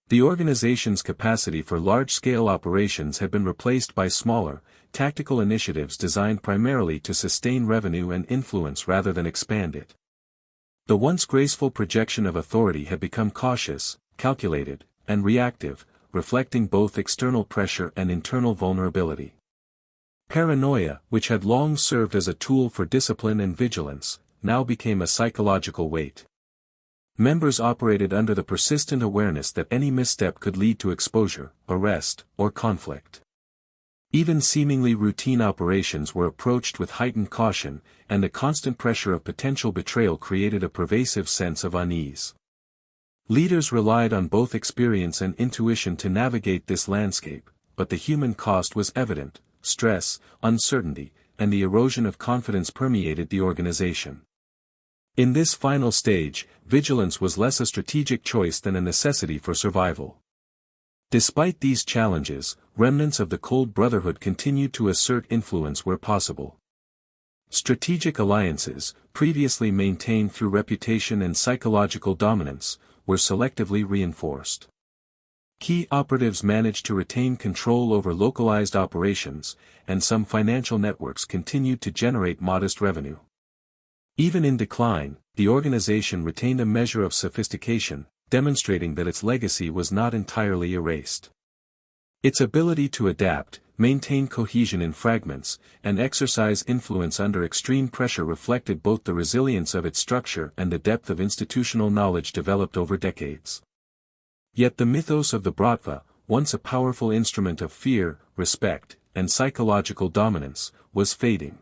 The organization's capacity for large-scale operations had been replaced by smaller, tactical initiatives designed primarily to sustain revenue and influence rather than expand it. The once graceful projection of authority had become cautious, calculated, and reactive, reflecting both external pressure and internal vulnerability. Paranoia, which had long served as a tool for discipline and vigilance, now became a psychological weight. Members operated under the persistent awareness that any misstep could lead to exposure, arrest, or conflict. Even seemingly routine operations were approached with heightened caution, and the constant pressure of potential betrayal created a pervasive sense of unease. Leaders relied on both experience and intuition to navigate this landscape, but the human cost was evident. Stress, uncertainty, and the erosion of confidence permeated the organization. In this final stage, vigilance was less a strategic choice than a necessity for survival. Despite these challenges, remnants of the Cold Brotherhood continued to assert influence where possible. Strategic alliances, previously maintained through reputation and psychological dominance, were selectively reinforced. Key operatives managed to retain control over localized operations, and some financial networks continued to generate modest revenue. Even in decline, the organization retained a measure of sophistication, demonstrating that its legacy was not entirely erased. Its ability to adapt, maintain cohesion in fragments, and exercise influence under extreme pressure reflected both the resilience of its structure and the depth of institutional knowledge developed over decades. Yet the mythos of the Bratva, once a powerful instrument of fear, respect, and psychological dominance, was fading.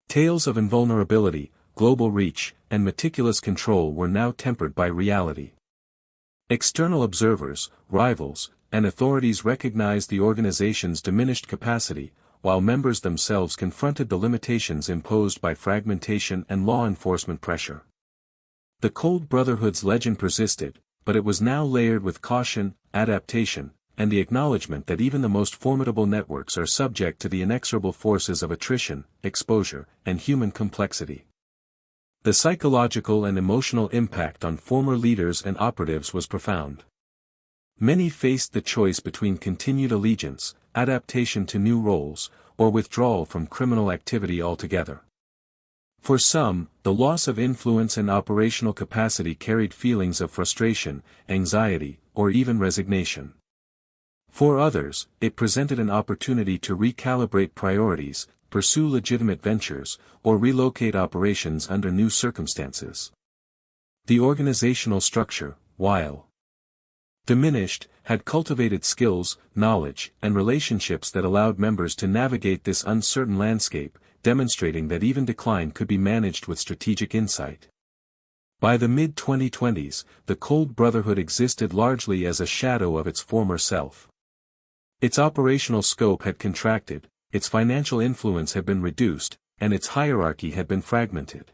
Tales of invulnerability, global reach, and meticulous control were now tempered by reality. External observers, rivals, and authorities recognized the organization's diminished capacity, while members themselves confronted the limitations imposed by fragmentation and law enforcement pressure. The Cold Brotherhood's legend persisted, but it was now layered with caution, adaptation, and the acknowledgement that even the most formidable networks are subject to the inexorable forces of attrition, exposure, and human complexity. The psychological and emotional impact on former leaders and operatives was profound. Many faced the choice between continued allegiance, adaptation to new roles, or withdrawal from criminal activity altogether. For some, the loss of influence and operational capacity carried feelings of frustration, anxiety, or even resignation. For others, it presented an opportunity to recalibrate priorities, pursue legitimate ventures, or relocate operations under new circumstances. The organizational structure, while diminished, had cultivated skills, knowledge, and relationships that allowed members to navigate this uncertain landscape, demonstrating that even decline could be managed with strategic insight. By the mid-2020s, the Cold Brotherhood existed largely as a shadow of its former self. Its operational scope had contracted, its financial influence had been reduced, and its hierarchy had been fragmented.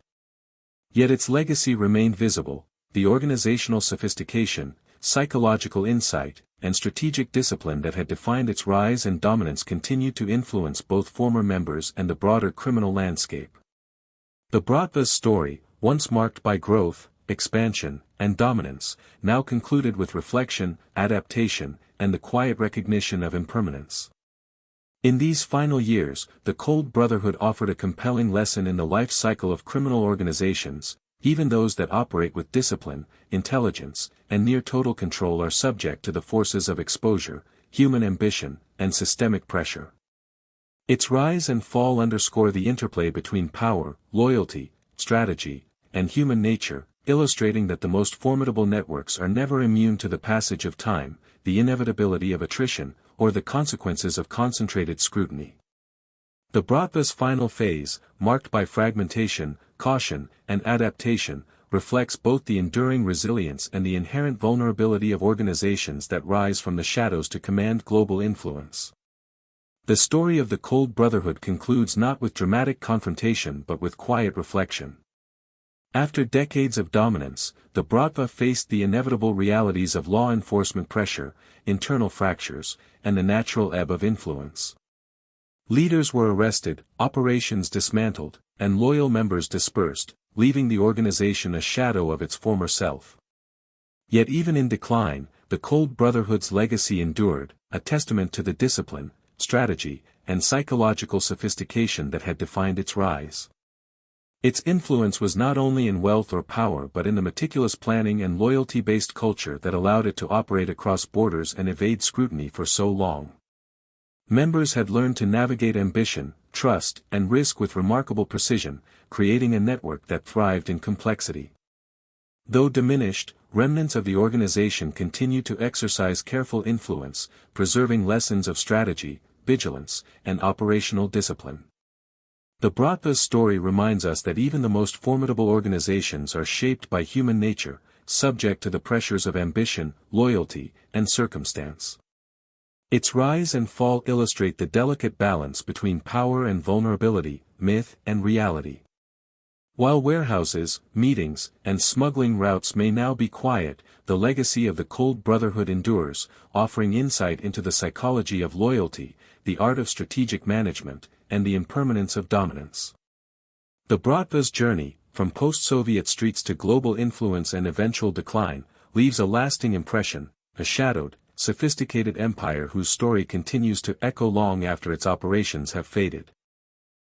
Yet its legacy remained visible: the organizational sophistication, psychological insight, and strategic discipline that had defined its rise and dominance continued to influence both former members and the broader criminal landscape. The Bratva's story, once marked by growth, expansion, and dominance, now concluded with reflection, adaptation, and the quiet recognition of impermanence. In these final years, the Cold Brotherhood offered a compelling lesson in the life cycle of criminal organizations. Even those that operate with discipline, intelligence, and near-total control are subject to the forces of exposure, human ambition, and systemic pressure. Its rise and fall underscore the interplay between power, loyalty, strategy, and human nature, illustrating that the most formidable networks are never immune to the passage of time, the inevitability of attrition, or the consequences of concentrated scrutiny. The Bratva's final phase, marked by fragmentation, caution, and adaptation, reflects both the enduring resilience and the inherent vulnerability of organizations that rise from the shadows to command global influence. The story of the Cold Brotherhood concludes not with dramatic confrontation but with quiet reflection. After decades of dominance, the Bratva faced the inevitable realities of law enforcement pressure, internal fractures, and the natural ebb of influence. Leaders were arrested, operations dismantled, and loyal members dispersed, leaving the organization a shadow of its former self. Yet even in decline, the Cold Brotherhood's legacy endured, a testament to the discipline, strategy, and psychological sophistication that had defined its rise. Its influence was not only in wealth or power but in the meticulous planning and loyalty-based culture that allowed it to operate across borders and evade scrutiny for so long. Members had learned to navigate ambition, trust, and risk with remarkable precision, creating a network that thrived in complexity. Though diminished, remnants of the organization continued to exercise careful influence, preserving lessons of strategy, vigilance, and operational discipline. The Bratva's story reminds us that even the most formidable organizations are shaped by human nature, subject to the pressures of ambition, loyalty, and circumstance. Its rise and fall illustrate the delicate balance between power and vulnerability, myth and reality. While warehouses, meetings, and smuggling routes may now be quiet, the legacy of the Cold Brotherhood endures, offering insight into the psychology of loyalty, the art of strategic management, and the impermanence of dominance. The Bratva's journey, from post-Soviet streets to global influence and eventual decline, leaves a lasting impression, a shadowed, sophisticated empire whose story continues to echo long after its operations have faded.